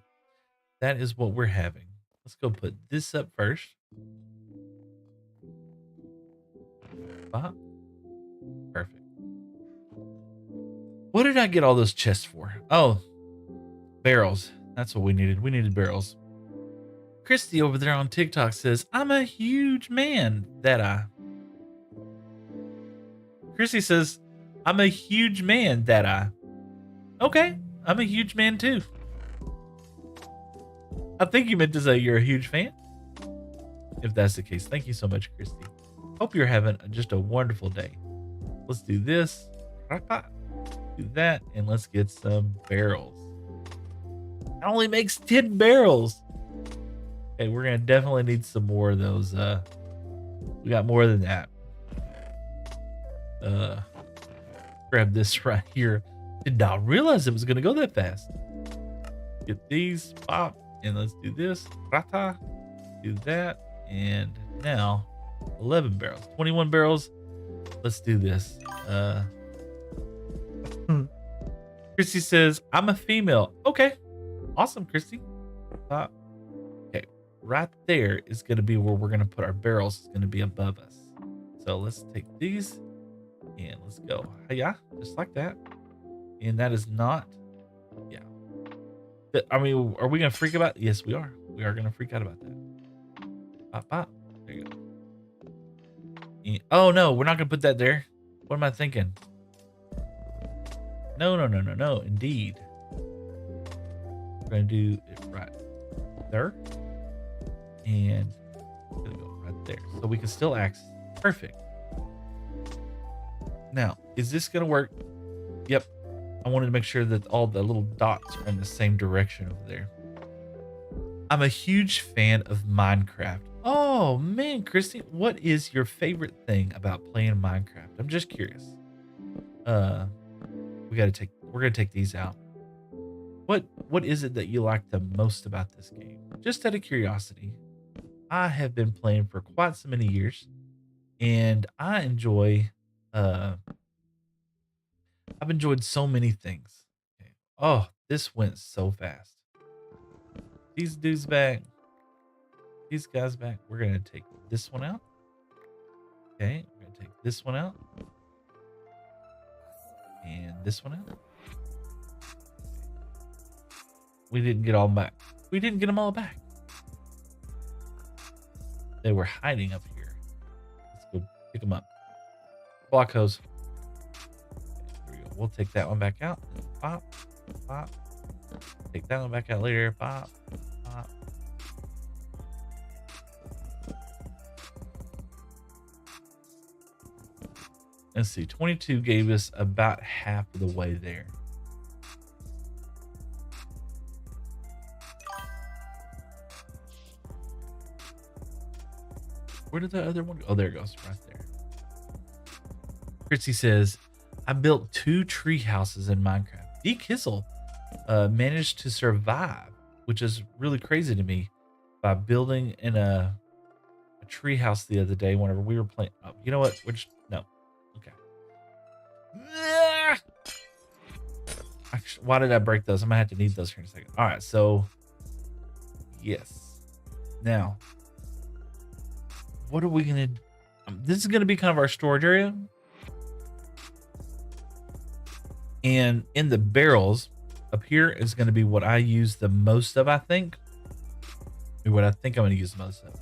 That is what we're having. Let's go put this up first. Bop. Perfect. What did I get all those chests for? Oh, barrels. That's what we needed. We needed barrels. Christy over there on TikTok says, I'm a huge man that I. Christy says, I'm a huge man that I. Okay, I'm a huge man too. I think you meant to say you're a huge fan. If that's the case, thank you so much, Christy. Hope you're having just a wonderful day. Let's do this. Do that, and let's get some barrels. It only makes 10 barrels. Okay, we're gonna definitely need some more of those. We got more than that. Grab this right here. Did not realize it was gonna go that fast. Get these, pop, and let's do this. Rata, do that, and now 11 barrels, 21 barrels. Let's do this. Christy says, I'm a female. Okay. Awesome, Christy. Okay. Right there is going to be where we're going to put our barrels. It's going to be above us. So let's take these and let's go. Yeah, just like that. And that is not, yeah. I mean, are we going to freak about it? Yes, we are. We are going to freak out about that. Pop, pop. There you go. And, oh, no, we're not going to put that there. What am I thinking? No, indeed. We're going to do it right there. And we're going to go right there. So we can still access. Perfect. Now, is this going to work? Yep. I wanted to make sure that all the little dots are in the same direction over there. I'm a huge fan of Minecraft. Oh, man, Christy, what is your favorite thing about playing Minecraft? I'm just curious. We're gonna take these out. What is it that you like the most about this game? Just out of curiosity. I have been playing for quite so many years, and I've enjoyed so many things. Okay. Oh, this went so fast. These dudes back. These guys back. We're gonna take this one out. Okay, we're gonna take this one out. And this one out. We didn't get all back. We didn't get them all back. They were hiding up here. Let's go pick them up. Block hose. There we go. We'll take that one back out. Pop, pop. Take that one back out later. Pop, pop. Let's see. 22 gave us about half of the way there. Where did the other one go? Oh, there it goes. Right there. Chrissy says, I built 2 tree houses in Minecraft. D. Kissel managed to survive, which is really crazy to me, by building in a tree house the other day whenever we were playing. Oh, you know what? We're just, no. Okay. Actually, why did I break those? I'm going to have to need those here in a second. All right. So, yes. Now, what are we going to... this is going to be kind of our storage area. And in the barrels up here is going to be what I use the most of, I think. Or what I think I'm going to use the most of.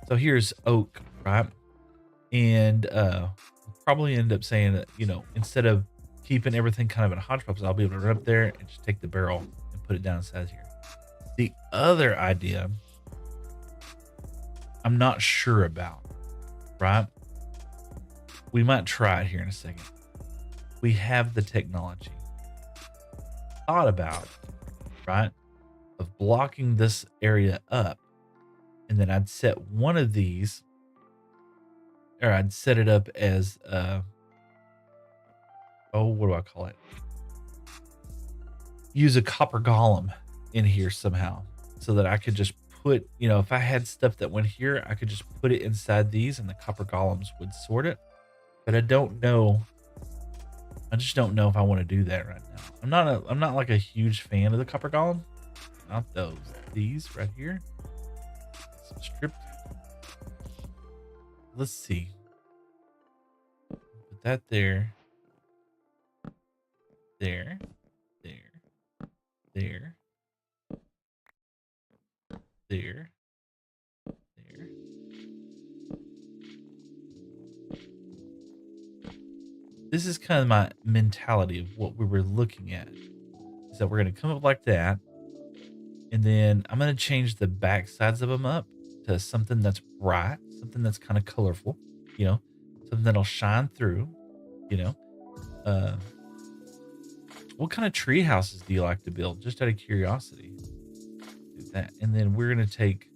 So here's oak, right? And probably end up saying that, you know, instead of keeping everything kind of in a hodgepodge, I'll be able to run up there and just take the barrel and put it down inside here. The other idea, I'm not sure about, right? We might try it here in a second. We have the technology. Thought about, right? Of blocking this area up. And then I'd set one of these, or I'd set it up as, oh, what do I call it? Use a copper golem in here somehow so that I could just put, you know, if I had stuff that went here, I could just put it inside these and the copper golems would sort it. But I don't know. I just don't know if I want to do that right now. I'm not like a huge fan of the copper golem. Not those. These right here. Some stripped. let's see. Put that there, there, there, there, there, there. This is kind of my mentality of what we were looking at. Is that we're going to come up like that. And then I'm going to change the back sides of them up to something that's bright, something that's kind of colorful, you know, something that'll shine through, you know. Uh, what kind of tree houses do you like to build? Just out of curiosity. Do that. And then we're going to take,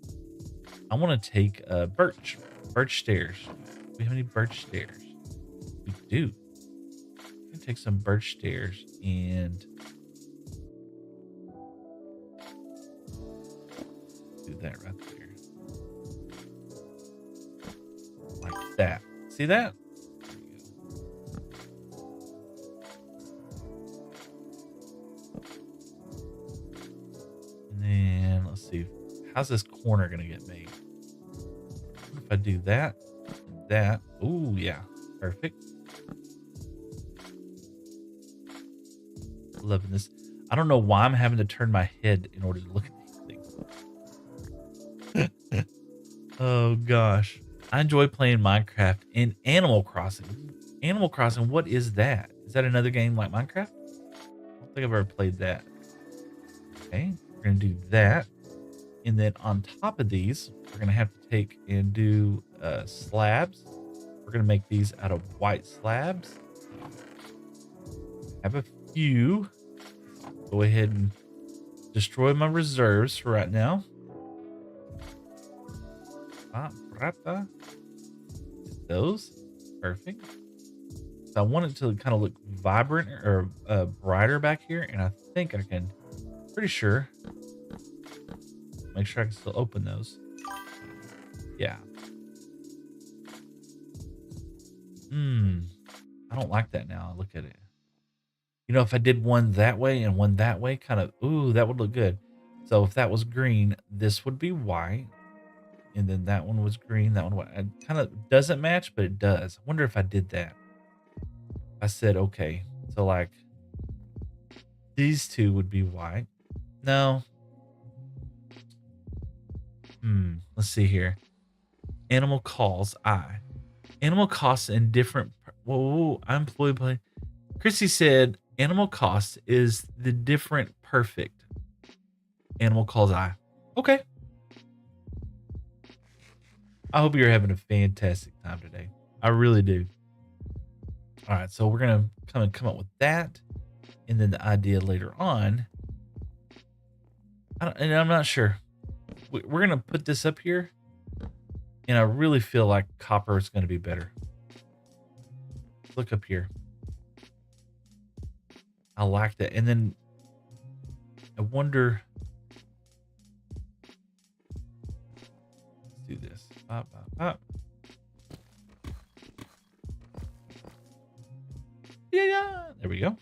I want to take birch stairs. Do we have any birch stairs? We do. I'm going to take some birch stairs and do that right there. Like that. See that? And then let's see. How's this corner going to get made? If I do that, and that. Ooh, yeah. Perfect. Loving this. I don't know why I'm having to turn my head in order to look at these things. Oh gosh. I enjoy playing Minecraft and Animal Crossing. Animal Crossing, what is that? Is that another game like Minecraft? I don't think I've ever played that. Okay, we're gonna do that. And then on top of these, we're gonna have to take and do slabs. We're gonna make these out of white slabs. Have a few. Go ahead and destroy my reserves for right now. Those. Perfect. So I want it to kind of look vibrant or brighter back here. And I think I can, pretty sure, make sure I can still open those. Yeah. I don't like that now. Look at it. You know, if I did one that way and one that way, kind of, ooh, that would look good. So if that was green, this would be white. And then that one was green, that one white. It kind of doesn't match, but it does. I wonder if I did that. I said, okay, so like these two would be white. No. Let's see here. Animal calls I. Animal costs in different. Whoa, I'm employed by. Chrissy said animal cost is the different perfect. Animal calls I. Okay. I hope you're having a fantastic time today. I really do. All right, so we're gonna come up with that, and then the idea later on. And I'm not sure. We're gonna put this up here, and I really feel like copper is gonna be better. Look up here. I like that, and then I wonder. Let's do this. Pop, pop, pop. Yeah. There we go.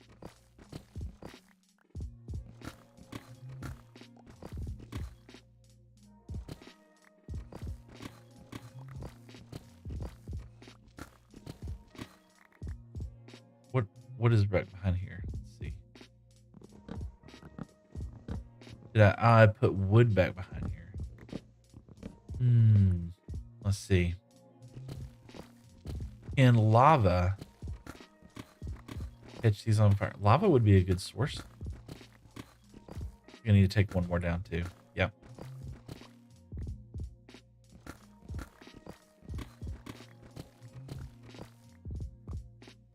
What is right behind here? Let's see. Did I put wood back behind here? Let's see. Can lava catch these on fire? Lava would be a good source. You're gonna need to take one more down too. Yep.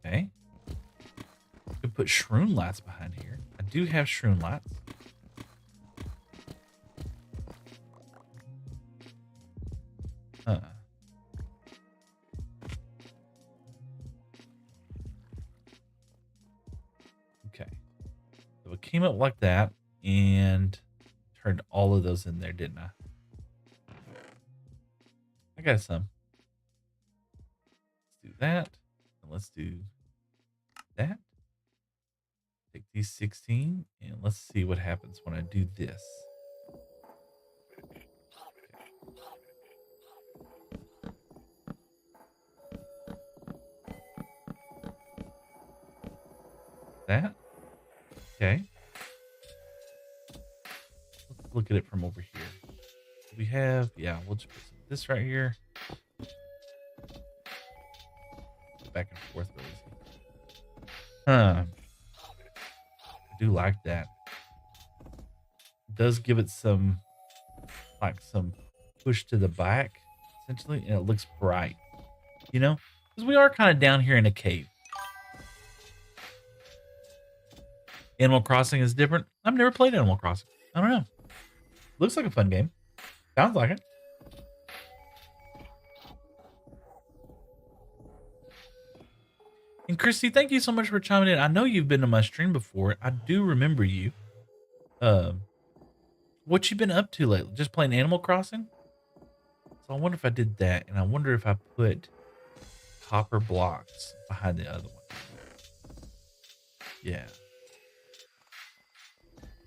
Okay. Could put shroom lights behind here. I do have shroom lights. Okay. So it came up like that and turned all of those in there, didn't I? I got some. Let's do that. And let's do that. Take these 16 and let's see what happens when I do this. that. Okay. Let's look at it from over here. We have, yeah, we'll just put this right here. Back and forth really easy. Huh. I do like that. It does give it some, like some push to the back, essentially, and it looks bright. You know? Because we are kind of down here in a cave. Animal Crossing is different. I've never played Animal Crossing. I don't know. Looks like a fun game. Sounds like it. And Christy, thank you so much for chiming in. I know you've been to my stream before. I do remember you. What you been up to lately? Just playing Animal Crossing? So I wonder if I did that, and I wonder if I put copper blocks behind the other one. Yeah.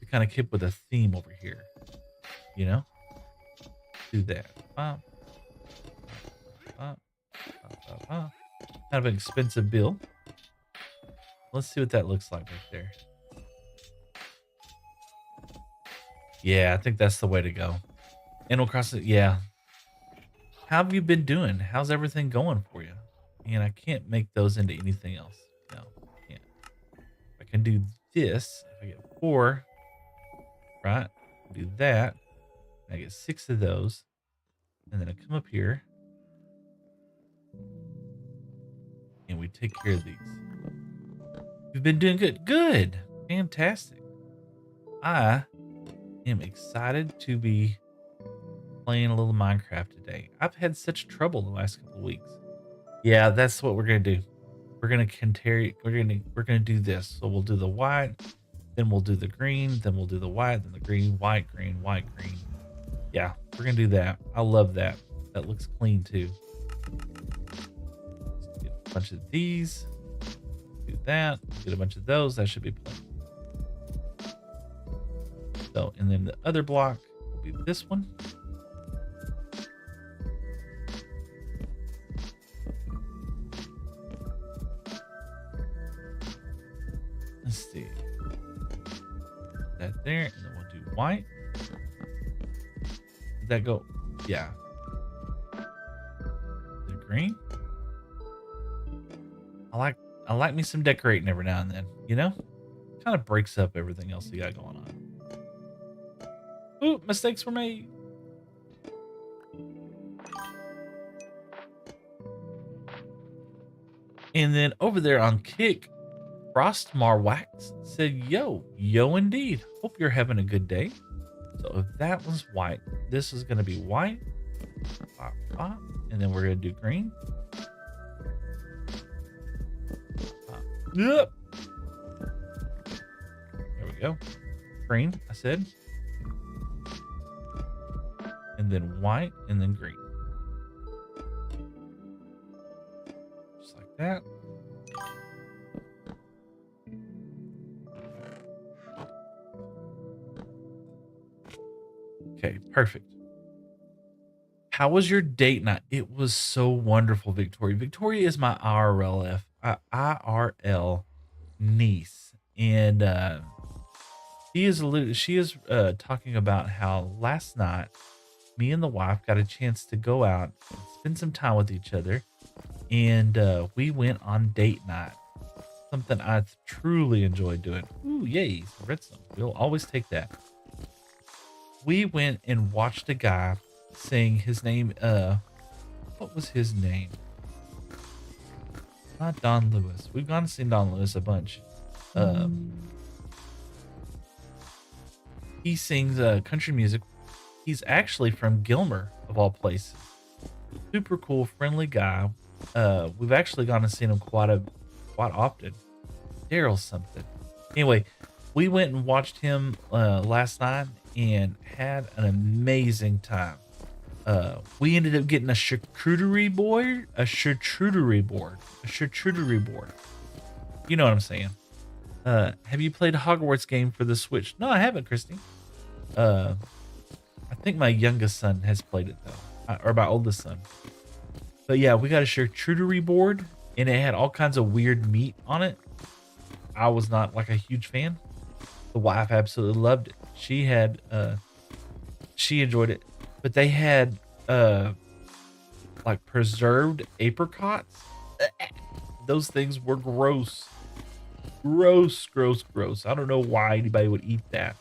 We kind of keep with a theme over here. You know? Do that. Kind of an expensive bill. Let's see what that looks like right there. Yeah, I think that's the way to go. Animal Crossing, yeah. How have you been doing? How's everything going for you? And I can't make those into anything else. No, I can't. I can do this. If I get 4, right? Do that. I get 6 of those. And then I come up here. And we take care of these. We've been doing good. Good. Fantastic. I am excited to be playing a little Minecraft today. I've had such trouble the last couple of weeks. Yeah, that's what we're gonna do. We're gonna we're gonna do this. So we'll do the white, then we'll do the green, then we'll do the white, then the green, white, green, white, green. Yeah, we're gonna do that. I love that. That looks clean too. Let's get a bunch of these. Do that. Get a bunch of those. That should be plenty. So, and then the other block will be this one. Let's see. That there, and then we'll do white. Did that go? Yeah. The green. I like me some decorating every now and then, you know? Kind of breaks up everything else you got going on. Ooh, mistakes were made. And then over there on Kick, Frostmar Wax said, yo indeed. Hope you're having a good day. So if that was white, this is going to be white. And then we're going to do green. Yep. There we go. Green, I said. And then white, and then green. Just like that. Okay, perfect. How was your date night? It was so wonderful, Victoria. Victoria is my IRL niece, and she is talking about how last night me and the wife got a chance to go out and spend some time with each other, and we went on date night. Something I truly enjoyed doing. Ooh, yay, some redstone. We'll always take that. We went and watched a guy sing. His name, what was his name? Not Don Lewis. We've gone to see Don Lewis a bunch. He sings country music. He's actually from Gilmer, of all places. Super cool, friendly guy. We've actually gone and seen him quite often. Daryl something. Anyway, we went and watched him last night and had an amazing time. We ended up getting a charcuterie board. You know what I'm saying. Have you played a Hogwarts game for the Switch? No, I haven't, Christy. I think my youngest son has played it though, or my oldest son. But yeah, we got a charcuterie board, and it had all kinds of weird meat on it. I was not like a huge fan. The wife absolutely loved it. She enjoyed it. But they had like preserved apricots. Those things were gross. Gross, gross, gross. I don't know why anybody would eat that.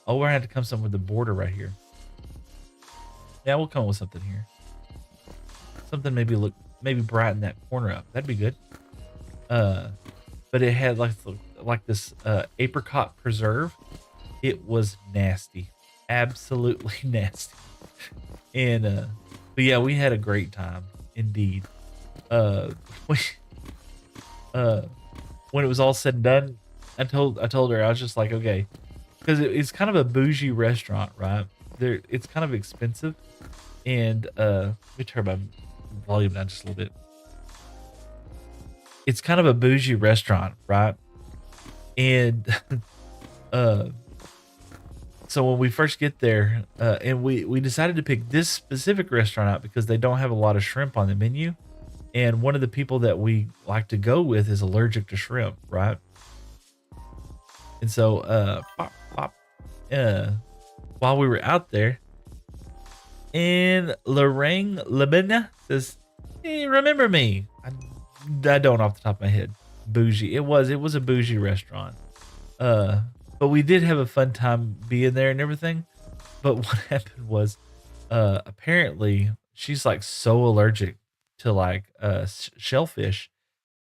Oh, we're gonna have to come something with the border right here. Yeah, we'll come with something here. Something maybe brighten that corner up. That'd be good. But it had like this apricot preserve. It was nasty, absolutely nasty. And but yeah, we had a great time indeed. We when it was all said and done, I told her I was just like, okay, because it's kind of a bougie restaurant, right? It's kind of expensive, and let me turn my volume down just a little bit. It's kind of a bougie restaurant, right? And uh, so when we first get there, and we decided to pick this specific restaurant out because they don't have a lot of shrimp on the menu, and one of the people that we like to go with is allergic to shrimp, right? And so, uh, while we were out there, and Lorraine Lemina says, "Hey, remember me?" I don't off the top of my head. Bougie. It was a bougie restaurant. But we did have a fun time being there and everything. But what happened was, apparently she's like so allergic to like shellfish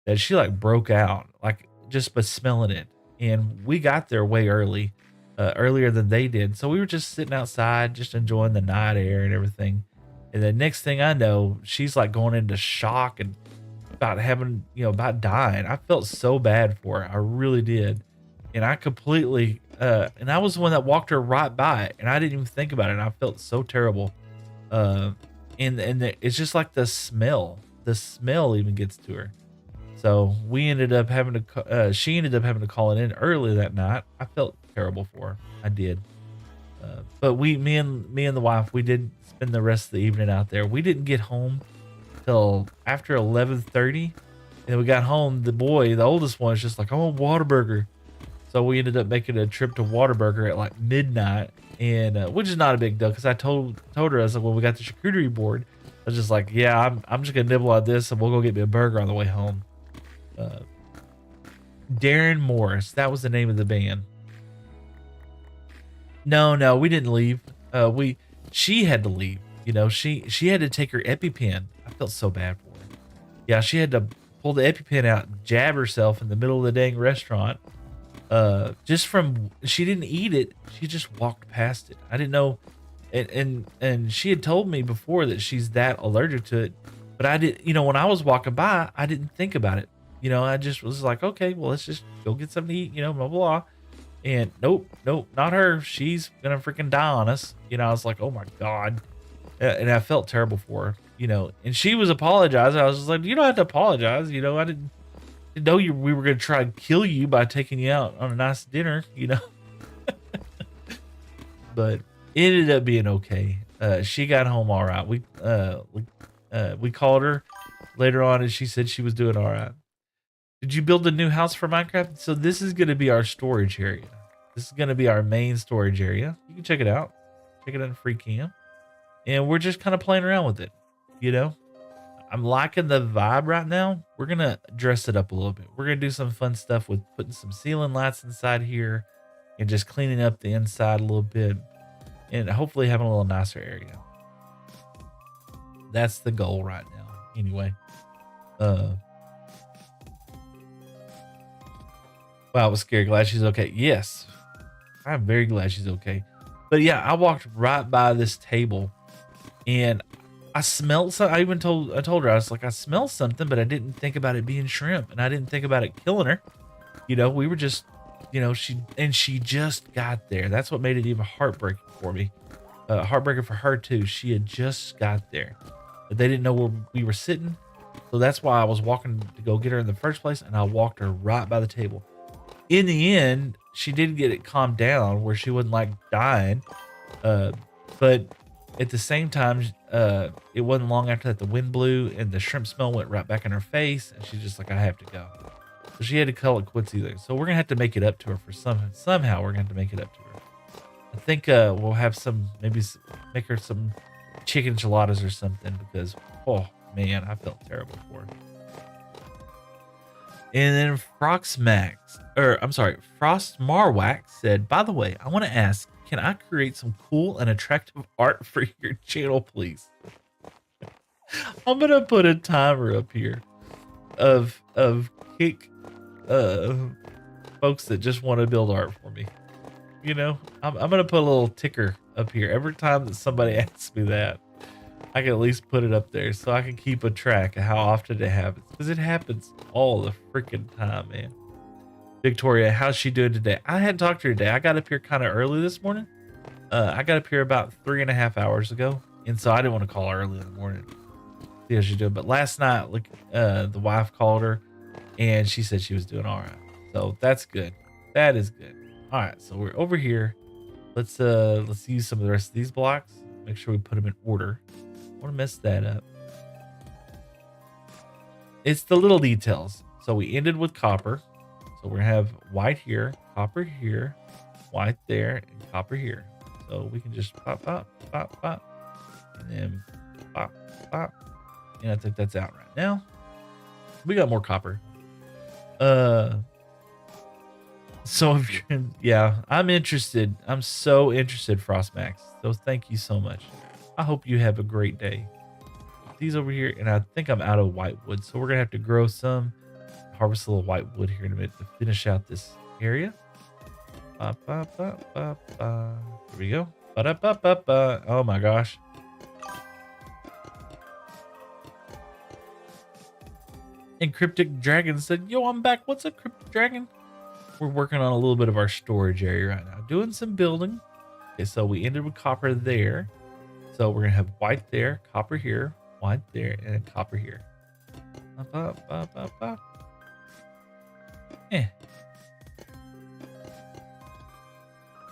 that she like broke out like just by smelling it. And we got there way early, earlier than they did. So we were just sitting outside, just enjoying the night air and everything. And the next thing I know, she's like going into shock and about having, about dying. I felt so bad for her. I really did. And I completely, and I was the one that walked her right by it, and I didn't even think about it. And I felt so terrible. Uh, it's just like the smell even gets to her. So we ended up having to, she ended up having to call it in early that night. I felt terrible for her. I did. But me and the wife, we did spend the rest of the evening out there. We didn't get home till after 11:30, and we got home. The oldest one, is just like, I want Whataburger. So we ended up making a trip to Whataburger at like midnight, and which is not a big deal because I told her, I was like, when we got the charcuterie board, I was just like, yeah, I'm just gonna nibble on this, and we'll go get me a burger on the way home. Uh, Darren Morris, that was the name of the band. No, we didn't leave. She had to leave. She had to take her EpiPen. I felt so bad for her. Yeah, she had to pull the EpiPen out and jab herself in the middle of the dang restaurant. Just from she didn't eat it, she just walked past it. I didn't know, and she had told me before that she's that allergic to it, but I did. When I was walking by, I didn't think about it. I just was like, okay, well, let's just go get something to eat. Blah blah. And nope, not her. She's gonna freaking die on us. I was like, oh my god, and I felt terrible for her. And she was apologizing. I was just like, you don't have to apologize. I didn't know we were gonna try and kill you by taking you out on a nice dinner. But it ended up being okay. She got home all right. We called her later on, and she said she was doing all right. Did you build a new house for Minecraft? So this is going to be our storage area. This is going to be our main storage area. You can check it out. Check it out in free cam. And we're just kind of playing around with it. I'm liking the vibe right now. We're going to dress it up a little bit. We're going to do some fun stuff with putting some ceiling lights inside here and just cleaning up the inside a little bit and hopefully having a little nicer area. That's the goal right now. Anyway, wow, I was scared. Glad she's okay. Yes, I'm very glad she's okay. But yeah, I walked right by this table, and I smelled something. I told her, I was like, I smelled something, but I didn't think about it being shrimp, and I didn't think about it killing her. We were just, she just got there. That's what made it even heartbreaking for me. Heartbreaking for her too. She had just got there, but they didn't know where we were sitting. So that's why I was walking to go get her in the first place, and I walked her right by the table. In the end, she did get it calmed down where she wasn't like dying. But at the same time, it wasn't long after that the wind blew and the shrimp smell went right back in her face, and she's just like, I have to go. She had to call it quits either. So we're gonna have to make it up to her for somehow. We're gonna have to make it up to her. I think we'll have some make her some chicken enchiladas or something because oh man, I felt terrible for her. And then Frost Marwax said, by the way, I want to ask, can I create some cool and attractive art for your channel, please? I'm gonna put a timer up here of kick folks that just want to build art for me. You know, I'm gonna put a little ticker up here every time that somebody asks me that. I can at least put it up there so I can keep a track of how often it happens because it happens all the freaking time, man. Victoria, how's she doing today? I hadn't talked to her today. I got up here kind of early this morning. I got up here about 3.5 hours ago, and so I didn't want to call her early in the morning. See how she's doing. But last night, like, the wife called her, and she said she was doing all right. So that's good. That is good. All right, so we're over here. Let's use some of the rest of these blocks. Make sure we put them in order. I want to mess that up. It's the little details. So we ended with copper. So we're gonna have white here, white there, and copper here. So we can just pop, pop, pop, pop, and then pop, pop. And I think that's out right now. We got more copper. So if you're yeah, I'm interested. I'm so interested, Frostmax. So thank you so much. I hope you have a great day. These over here, and I think I'm out of white wood, so we're gonna have to grow some, harvest a little white wood here in a minute to finish out this area. Here we go. Oh my gosh. And Cryptic Dragon said, yo, I'm back. What's up, Cryptic Dragon? We're working on a little bit of our storage area right now. Doing some building. Okay, so we ended with copper there. So we're going to have white there, copper here, white there, and copper here.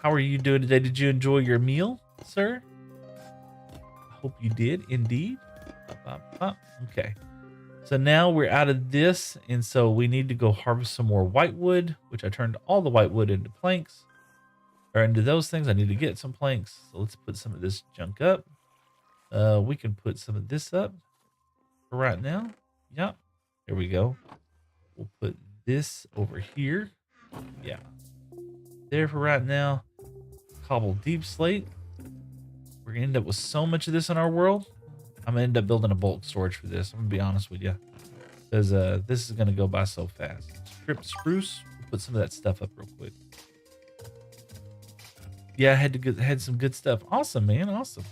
How are you doing today? Did you enjoy your meal, sir? I hope you did, indeed. Okay. So now we're out of this, and so we need to go harvest some more white wood, which I turned all the white wood into planks, or into those things. I need to get some planks. So let's put some of this junk up. We can put some of this up for right now. Yep. There we go. We'll put this over here. Yeah. There for right now. Cobble deep slate. We're going to end up with so much of this in our world. I'm going to end up building a bulk storage for this. I'm going to be honest with you. Because this is going to go by so fast. Strip spruce. We'll put some of that stuff up real quick. Yeah, I had some good stuff. Awesome, man. Awesome.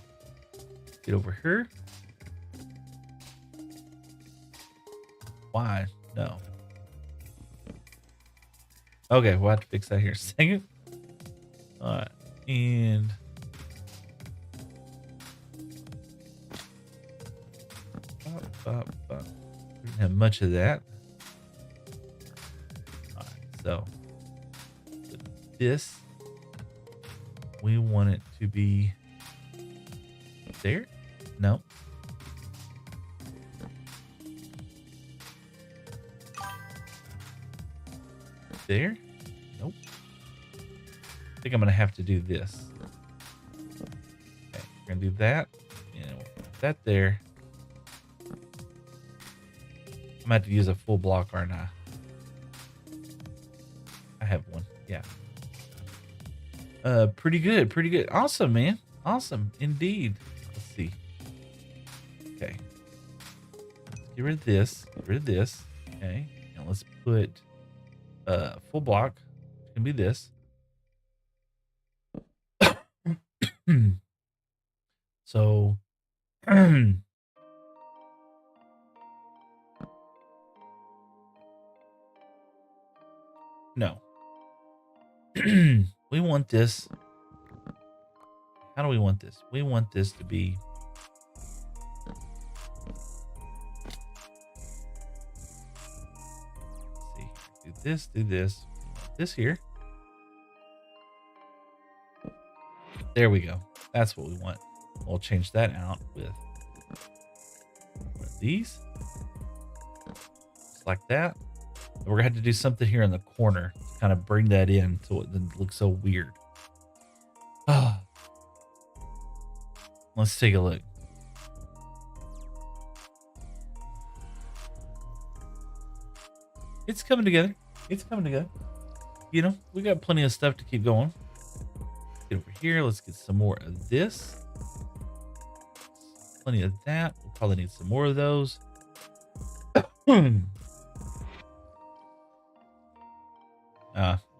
Get over here. Why? No. Okay, we'll have to fix that here in a second. All right. And we didn't have much of that. All right, so this, we want it to be there. No. There. Nope. I think I'm gonna have to do this. Okay, we're gonna do that. And we'll put that there. I'm gonna have to use a full block, aren't I? I have one. Yeah. Pretty good. Pretty good. Awesome, man. Awesome indeed. Let's see. Okay. Get rid of this. Get rid of this. Okay. Now let's put full block. It's gonna be this. So no. We want this. How do we want this? We want this to be let's see. Do this here. There we go. That's what we want. We'll change that out with one of these. Just like that. We're gonna have to do something here in the corner to kind of bring that in so it doesn't look so weird. Ah, let's take a look. It's coming together. It's coming together. You know, we got plenty of stuff to keep going. Get over here. Let's get some more of this. Plenty of that. We'll probably need some more of those.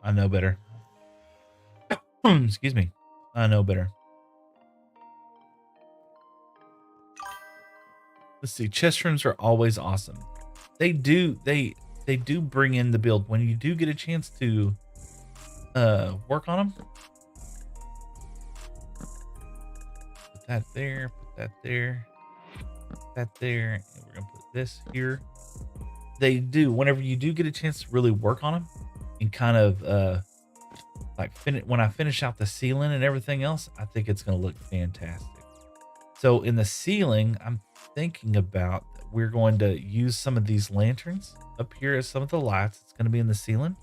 I know better. Excuse me. I know better. Let's see. Chest rooms are always awesome. They do bring in the build when you do get a chance to work on them. Put that there, put that there, put that there, and we're gonna put this here. They do, whenever you do get a chance to really work on them and kind of like when I finish out the ceiling and everything else, I think it's gonna look fantastic. So in the ceiling, I'm thinking about we're going to use some of these lanterns up here as some of the lights. It's going to be in the ceiling.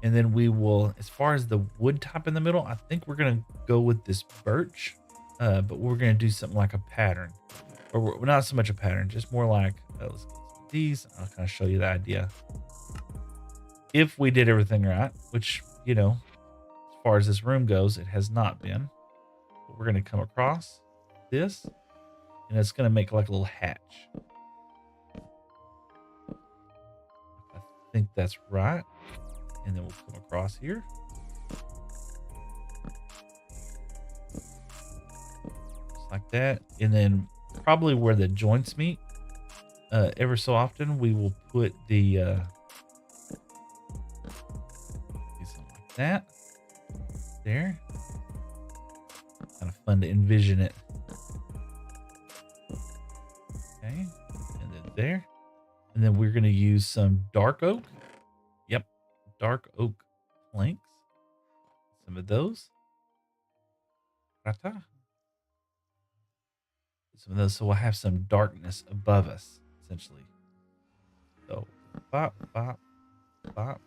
And then we will, as far as the wood type in the middle, I think we're going to go with this birch. But we're going to do something like a pattern. Or not so much a pattern, just more like, let's get some of these. I'll kind of show you the idea. If we did everything right, which, you know, as far as this room goes, it has not been. But we're going to come across this. And it's going to make like a little hatch. I think that's right. And then we'll come across here. Just like that. And then probably where the joints meet, ever so often, we will put the something like that. There. Kind of fun to envision it. Okay, and then there. And then we're going to use some dark oak. Yep, dark oak planks. Some of those. Some of those, so we'll have some darkness above us, essentially. So, bop, bop, bop,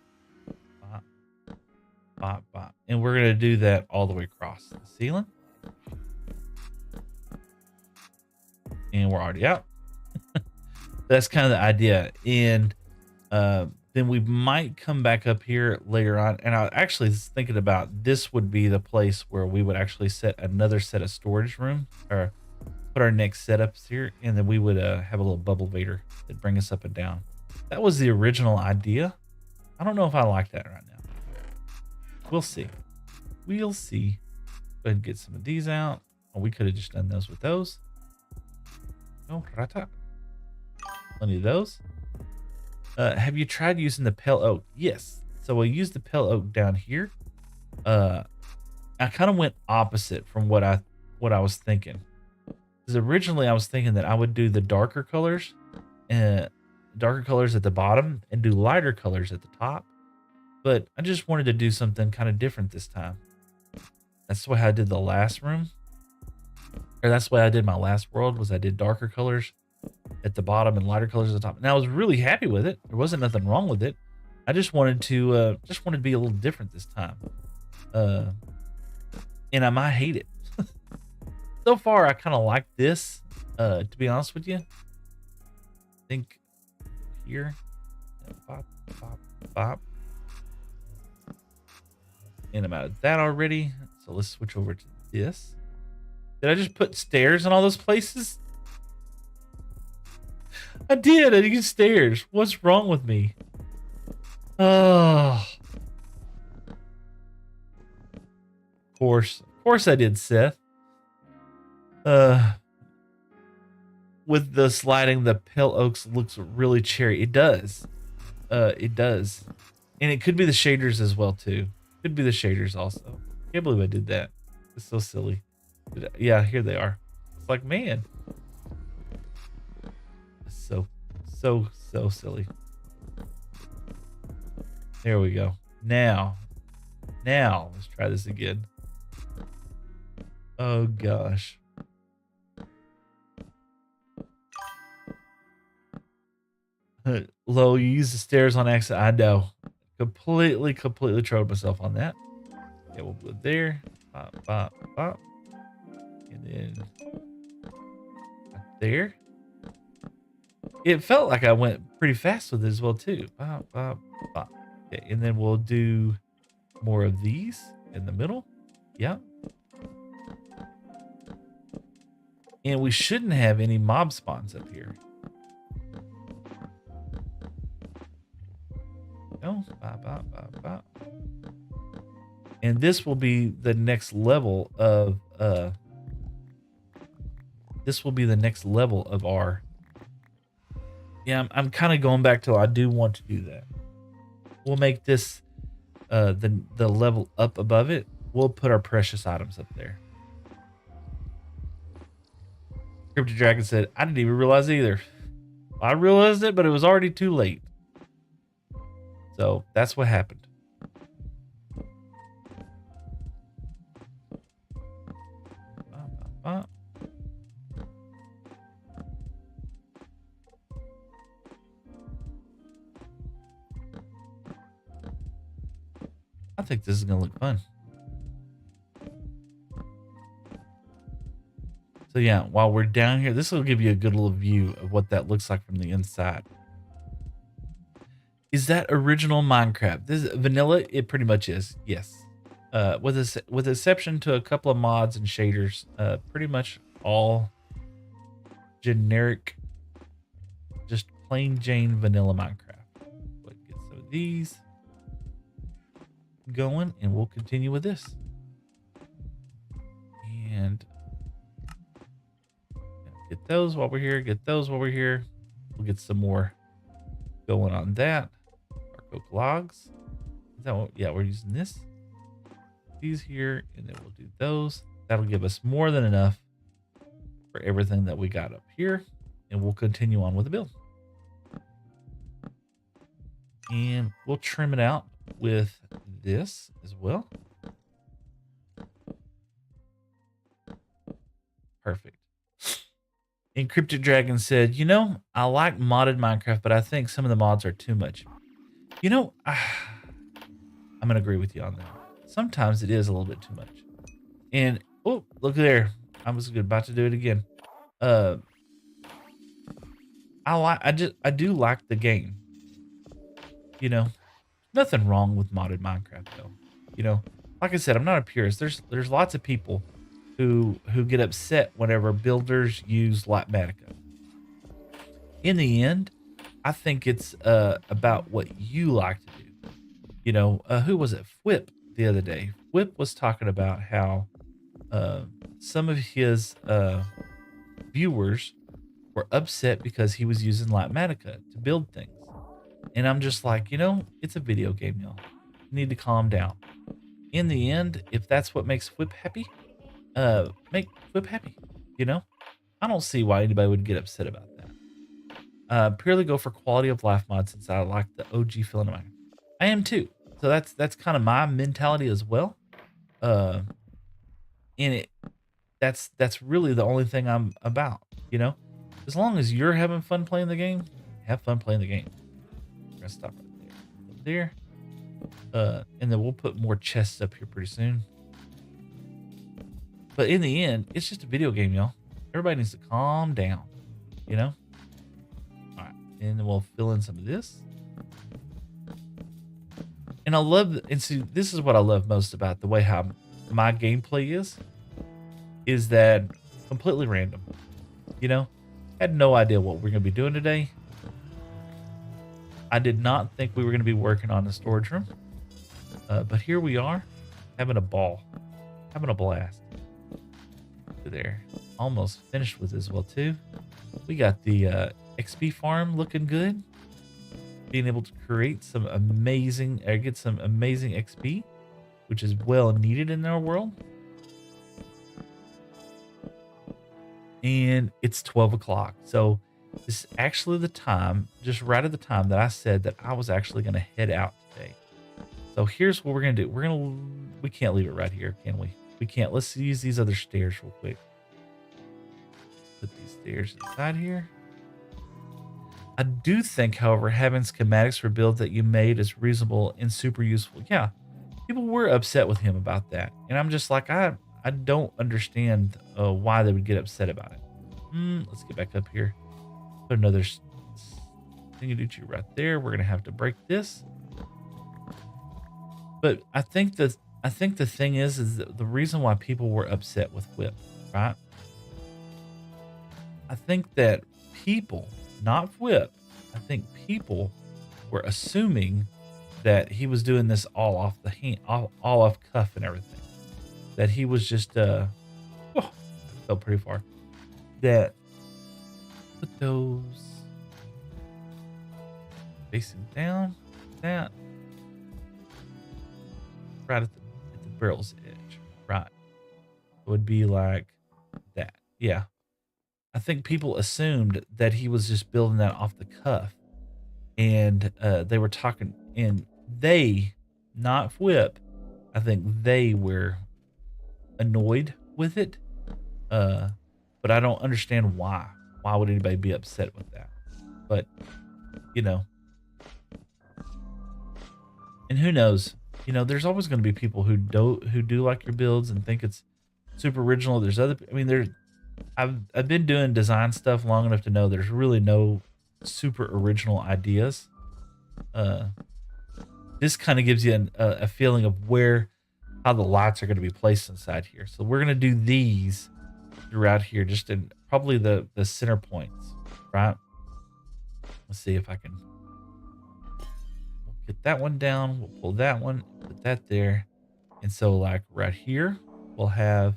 bop, bop, bop. And we're going to do that all the way across the ceiling. And we're already out. That's kind of the idea. And then we might come back up here later on. And I actually was thinking about this would be the place where we would actually set another set of storage room or put our next setups here. And then we would have a little bubble vader that bring us up and down. That was the original idea. I don't know if I like that right now. We'll see. We'll see. Go ahead and get some of these out. Oh, we could have just done those with those. Oh, rata. Plenty of those. Have you tried using the pale oak? Yes. So we'll use the pale oak down here. I kind of went opposite from what I was thinking. Because originally I was thinking that I would do the darker colors at the bottom and do lighter colors at the top. But I just wanted to do something kind of different this time. That's the way I did the last room. Or that's the way I did my last world, was I did darker colors at the bottom and lighter colors at the top. And I was really happy with it. There wasn't nothing wrong with it. I just wanted to be a little different this time. And I might hate it. So far, I kind of like this, to be honest with you. I think here. Bop, bop, bop. And I'm out of that already. So let's switch over to this. Did I just put stairs in all those places? I did. I used stairs. What's wrong with me? Oh. Of course I did, Seth. With the sliding, the pale oaks looks really cherry. It does. It does. And it could be the shaders as well, too. Could be the shaders also. Can't believe I did that. It's so silly. Yeah, here they are. It's like, man. So silly. There we go. Now, let's try this again. Oh, gosh. Lo, you used the stairs on accident. I know. Completely trolled myself on that. Yeah, we'll put it there. Pop, pop, pop. And then right there. It felt like I went pretty fast with it as well, too. Pop, pop, pop. Okay, and then we'll do more of these in the middle. Yeah. And we shouldn't have any mob spawns up here. No. Bop, bop, bop, bop. And this will be the next level of our. Yeah, I'm kind of going back to I do want to do that. We'll make this the level up above it. We'll put our precious items up there. Cryptid Dragon said, I didn't even realize either. I realized it, but it was already too late. So that's what happened. I think this is going to look fun. So yeah, while we're down here, this will give you a good little view of what that looks like from the inside. Is that original Minecraft? This is vanilla? It pretty much is. Yes. With exception to a couple of mods and shaders, pretty much all generic, just plain Jane vanilla Minecraft. Let's get some of these going, and we'll continue with this. And get those while we're here. Get those while we're here. We'll get some more going on that. Dark oak logs. Is that what, yeah, we're using this. These here, and then we'll do those. That'll give us more than enough for everything that we got up here, and we'll continue on with the build. And we'll trim it out with this as well. Perfect. Encrypted Dragon said, you know, I like modded Minecraft, but I think some of the mods are too much. You know, I'm going to agree with you on that. Sometimes it is a little bit too much. And, oh, look there. I was about to do it again. I do like the game. You know, nothing wrong with modded Minecraft though. You know, like I said, I'm not a purist. There's lots of people who get upset whenever builders use Lotmatica. In the end, I think it's about what you like to do. You know, who was it? Whip the other day. Whip was talking about how some of his viewers were upset because he was using Lotmatica to build things. And I'm just like, you know, it's a video game, y'all. You need to calm down. In the end, if that's what makes Whip happy, make Whip happy. You know, I don't see why anybody would get upset about that. Purely go for quality of life mod since I like the OG feeling of mine. I am too. So that's kind of my mentality as well. And that's really the only thing I'm about. You know, as long as you're having fun playing the game, have fun playing the game. We're gonna stop right there. And then we'll put more chests up here pretty soon. But in the end, it's just a video game, y'all. Everybody needs to calm down, you know? All right, and then we'll fill in some of this. And I love, and see, this is what I love most about the way how my gameplay is that completely random. You know, I had no idea what we're gonna be doing today. I did not think we were going to be working on the storage room. But here we are, having a ball. Having a blast. There. Almost finished with this as well, too. We got the XP farm looking good. Being able to create some amazing, get some amazing XP, which is well needed in our world. And it's 12 o'clock. So this is actually the time, just right at the time that I said that I was actually going to head out today. So here's what we're going to do. We can't leave it right here, can we? We can't. Let's use these other stairs real quick. Put these stairs inside here. I do think, however, having schematics for builds that you made is reasonable and super useful. Yeah, people were upset with him about that, and I'm just like, I don't understand why they would get upset about it. Let's get back up here. Put another thingy right there. We're gonna have to break this. But I think the thing is that the reason why people were upset with Whip, right? I think that people, not Whip, I think people were assuming that he was doing this all off the hand, all off cuff and everything. That he was just oh, I fell pretty far. That put those facing down, that right at the barrel's edge, right? It would be like that. Yeah. I think people assumed that he was just building that off the cuff, and they were talking, and they, not Whip, I think they were annoyed with it. But I don't understand why. Why would anybody be upset with that? But you know, and who knows? You know, there's always going to be people who do like your builds and think it's super original. There's other. I mean, I've been doing design stuff long enough to know there's really no super original ideas. This kind of gives you a feeling of how the lights are going to be placed inside here. So we're going to do these throughout here, just in probably the center points, right? Let's see if I can get that one down. We'll pull that one, put that there. And so like right here, we'll have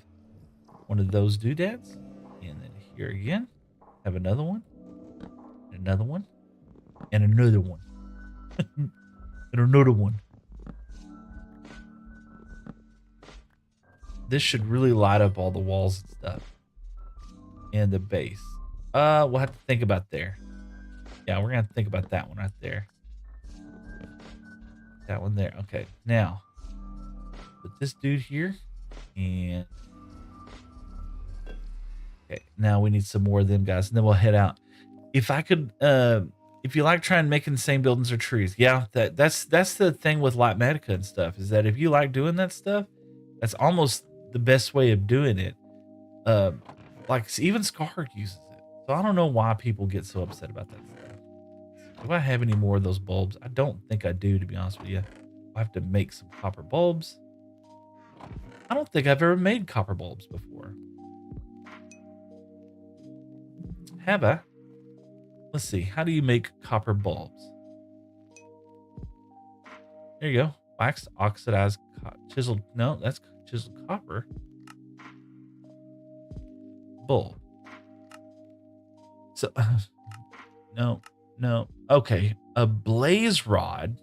one of those doodads. And then here again, have another one, and another one, and another one, and another one. This should really light up all the walls and stuff. And the base. We'll have to think about there. Yeah, we're gonna have to think about that one right there. That one there. Okay, now put this dude here, and okay, now we need some more of them guys, and then we'll head out. If I could, if you like trying making the same buildings or trees, yeah, that's the thing with Lightmatica and stuff, is that if you like doing that stuff, that's almost the best way of doing it. Like even Scar uses it, so I don't know why people get so upset about that stuff. Do I have any more of those bulbs? I don't think I do, to be honest with you. I have to make some copper bulbs. I don't think I've ever made copper bulbs before. Have I? Let's see. How do you make copper bulbs? There you go. Waxed, oxidized, chiseled. No, that's chiseled copper. Bulb. So, no. Okay. A blaze rod,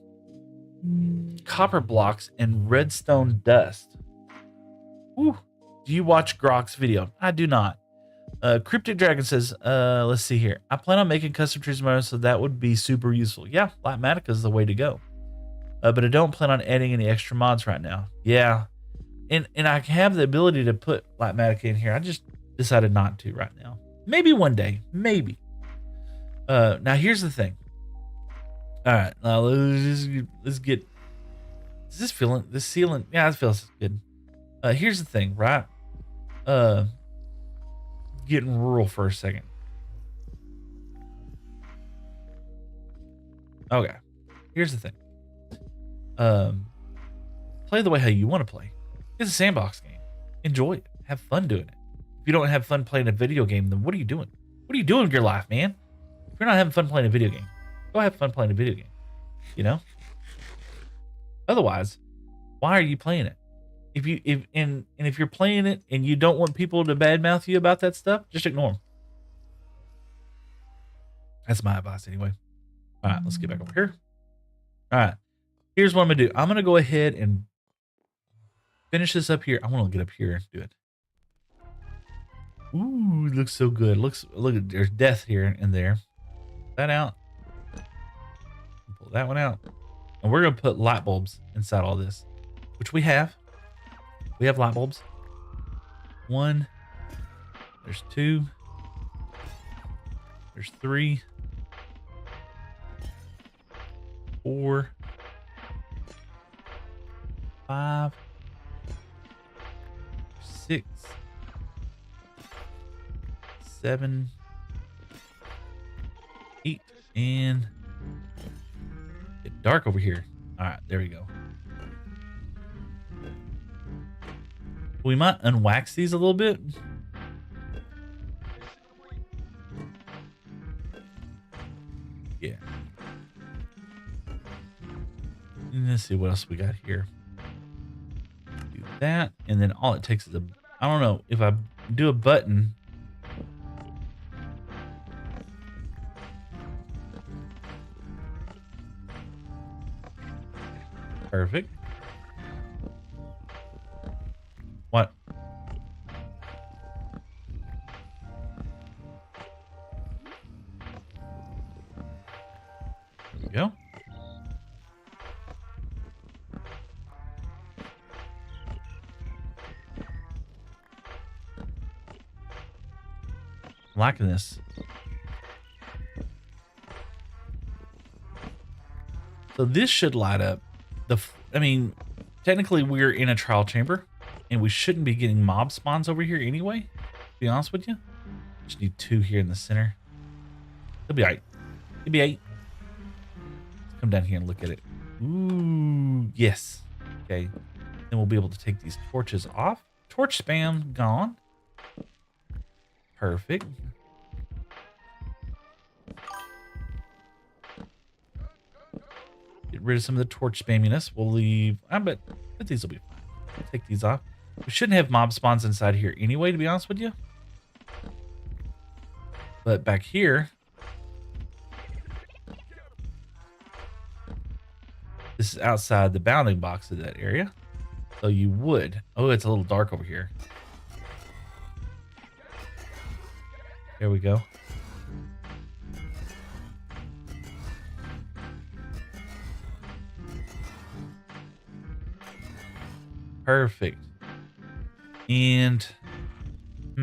copper blocks, and redstone dust. Woo. Do you watch Grok's video? I do not. Cryptic Dragon says, let's see here. I plan on making custom trees tomorrow, so that would be super useful. Yeah, Lightmatica is the way to go. But I don't plan on adding any extra mods right now. Yeah. And I have the ability to put Lightmatica in here. I just decided not to right now. Maybe one day. Maybe. Now here's the thing. All right. Now let's get. Is this feeling? This ceiling? Yeah, it feels good. Here's the thing, right? Getting rural for a second. Okay. Here's the thing. Play the way how you want to play. It's a sandbox game. Enjoy it. Have fun doing it. If you don't have fun playing a video game, then what are you doing? What are you doing with your life, man? If you're not having fun playing a video game, go have fun playing a video game. You know? Otherwise, why are you playing it? If you're playing it and you don't want people to badmouth you about that stuff, just ignore them. That's my advice anyway. All right, let's get back over here. All right, here's what I'm gonna do. I'm gonna go ahead and finish this up here. I want to get up here and do it. Ooh, it looks so good. Look at, there's death here and there. That out. Pull that one out. And we're gonna put light bulbs inside all this, which we have. We have light bulbs. One. There's two. There's three. 4, 5, 6, 7, 8, and get dark over here. All right, there we go. We might unwax these a little bit. Yeah. And let's see what else we got here. Do that, and then all it takes is I don't know if I do a button. Perfect. What? There we go. I'm liking this. So this should light up. I mean, technically we're in a trial chamber, and we shouldn't be getting mob spawns over here anyway. To be honest with you, just need 2 here in the center. It'll be alright. It'll be alright. Let's come down here and look at it. Ooh, yes. Okay. Then we'll be able to take these torches off. Torch spam gone. Perfect. Get rid of some of the torch spamminess. We'll leave. I bet these will be fine. We'll take these off. We shouldn't have mob spawns inside here anyway, to be honest with you. But back here, this is outside the bounding box of that area. So you would. Oh, it's a little dark over here. There we go. Perfect. And I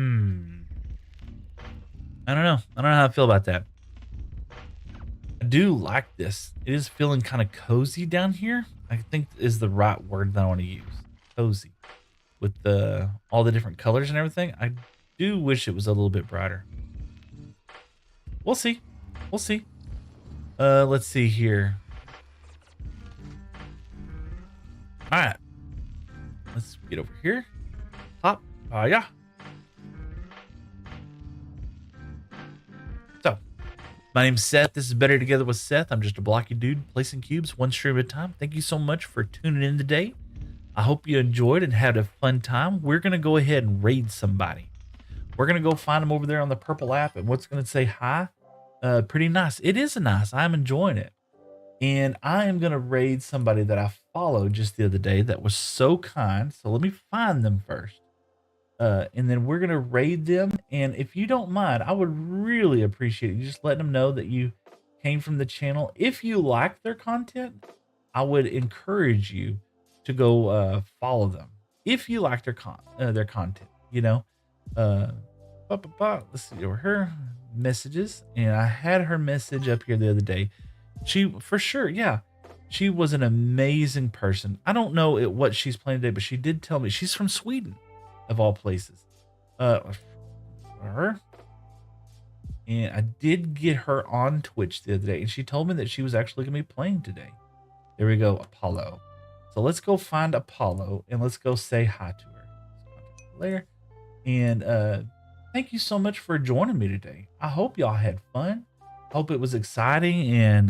don't know. I don't know how I feel about that. I do like this. It is feeling kind of cozy down here. I think is the right word that I want to use. Cozy. With all the different colors and everything. I do wish it was a little bit brighter. We'll see. We'll see. Let's see here. All right. Let's get over here. Hop. Yeah. So, my name's Seth. This is Better Together with Seth. I'm just a blocky dude placing cubes one stream at a time. Thank you so much for tuning in today. I hope you enjoyed and had a fun time. We're going to go ahead and raid somebody. We're going to go find them over there on the purple app, and what's going to say hi? Pretty nice. It is nice. I'm enjoying it. And I am going to raid somebody that I followed just the other day that was so kind. So let me find them first. And then we're going to raid them. And if you don't mind, I would really appreciate you just letting them know that you came from the channel. If you like their content, I would encourage you to go follow them. If you like their content, you know. Let's see over her messages. And I had her message up here the other day. She, for sure, yeah. She was an amazing person. I don't know what she's playing today, but she did tell me she's from Sweden, of all places. Her. And I did get her on Twitch the other day, and she told me that she was actually going to be playing today. There we go, Apollo. So let's go find Apollo, and let's go say hi to her. So later. And thank you so much for joining me today. I hope y'all had fun. Hope it was exciting, and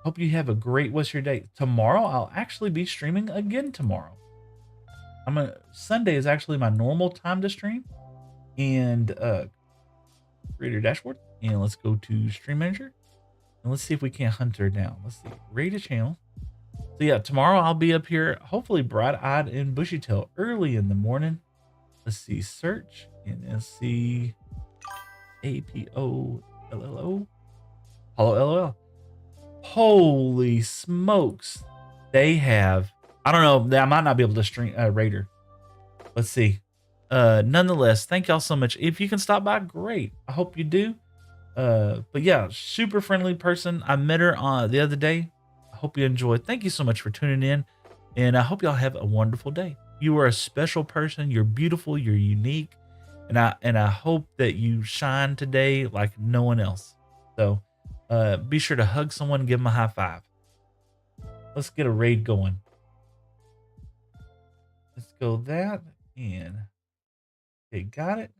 hope you have a great rest of your day. Tomorrow, I'll actually be streaming again tomorrow. Sunday is actually my normal time to stream. And creator dashboard. And let's go to stream manager. And let's see if we can't hunt her down. Let's see. Rate a channel. So yeah, tomorrow I'll be up here, hopefully bright-eyed and bushy-tailed early in the morning. Let's see. Search. And let's see. APOLLO. Hello, LOL. Holy smokes. They have, I don't know, I might not be able to stream Raider. Let's see. Nonetheless, thank y'all so much. If you can stop by, great. I hope you do. But yeah, super friendly person. I met her the other day. I hope you enjoyed. Thank you so much for tuning in, and I hope y'all have a wonderful day. You are a special person. You're beautiful. You're unique, and I hope that you shine today like no one else. So, be sure to hug someone, and give them a high five. Let's get a raid going. Let's go that and okay, got it.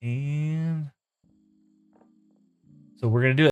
And so we're gonna do it.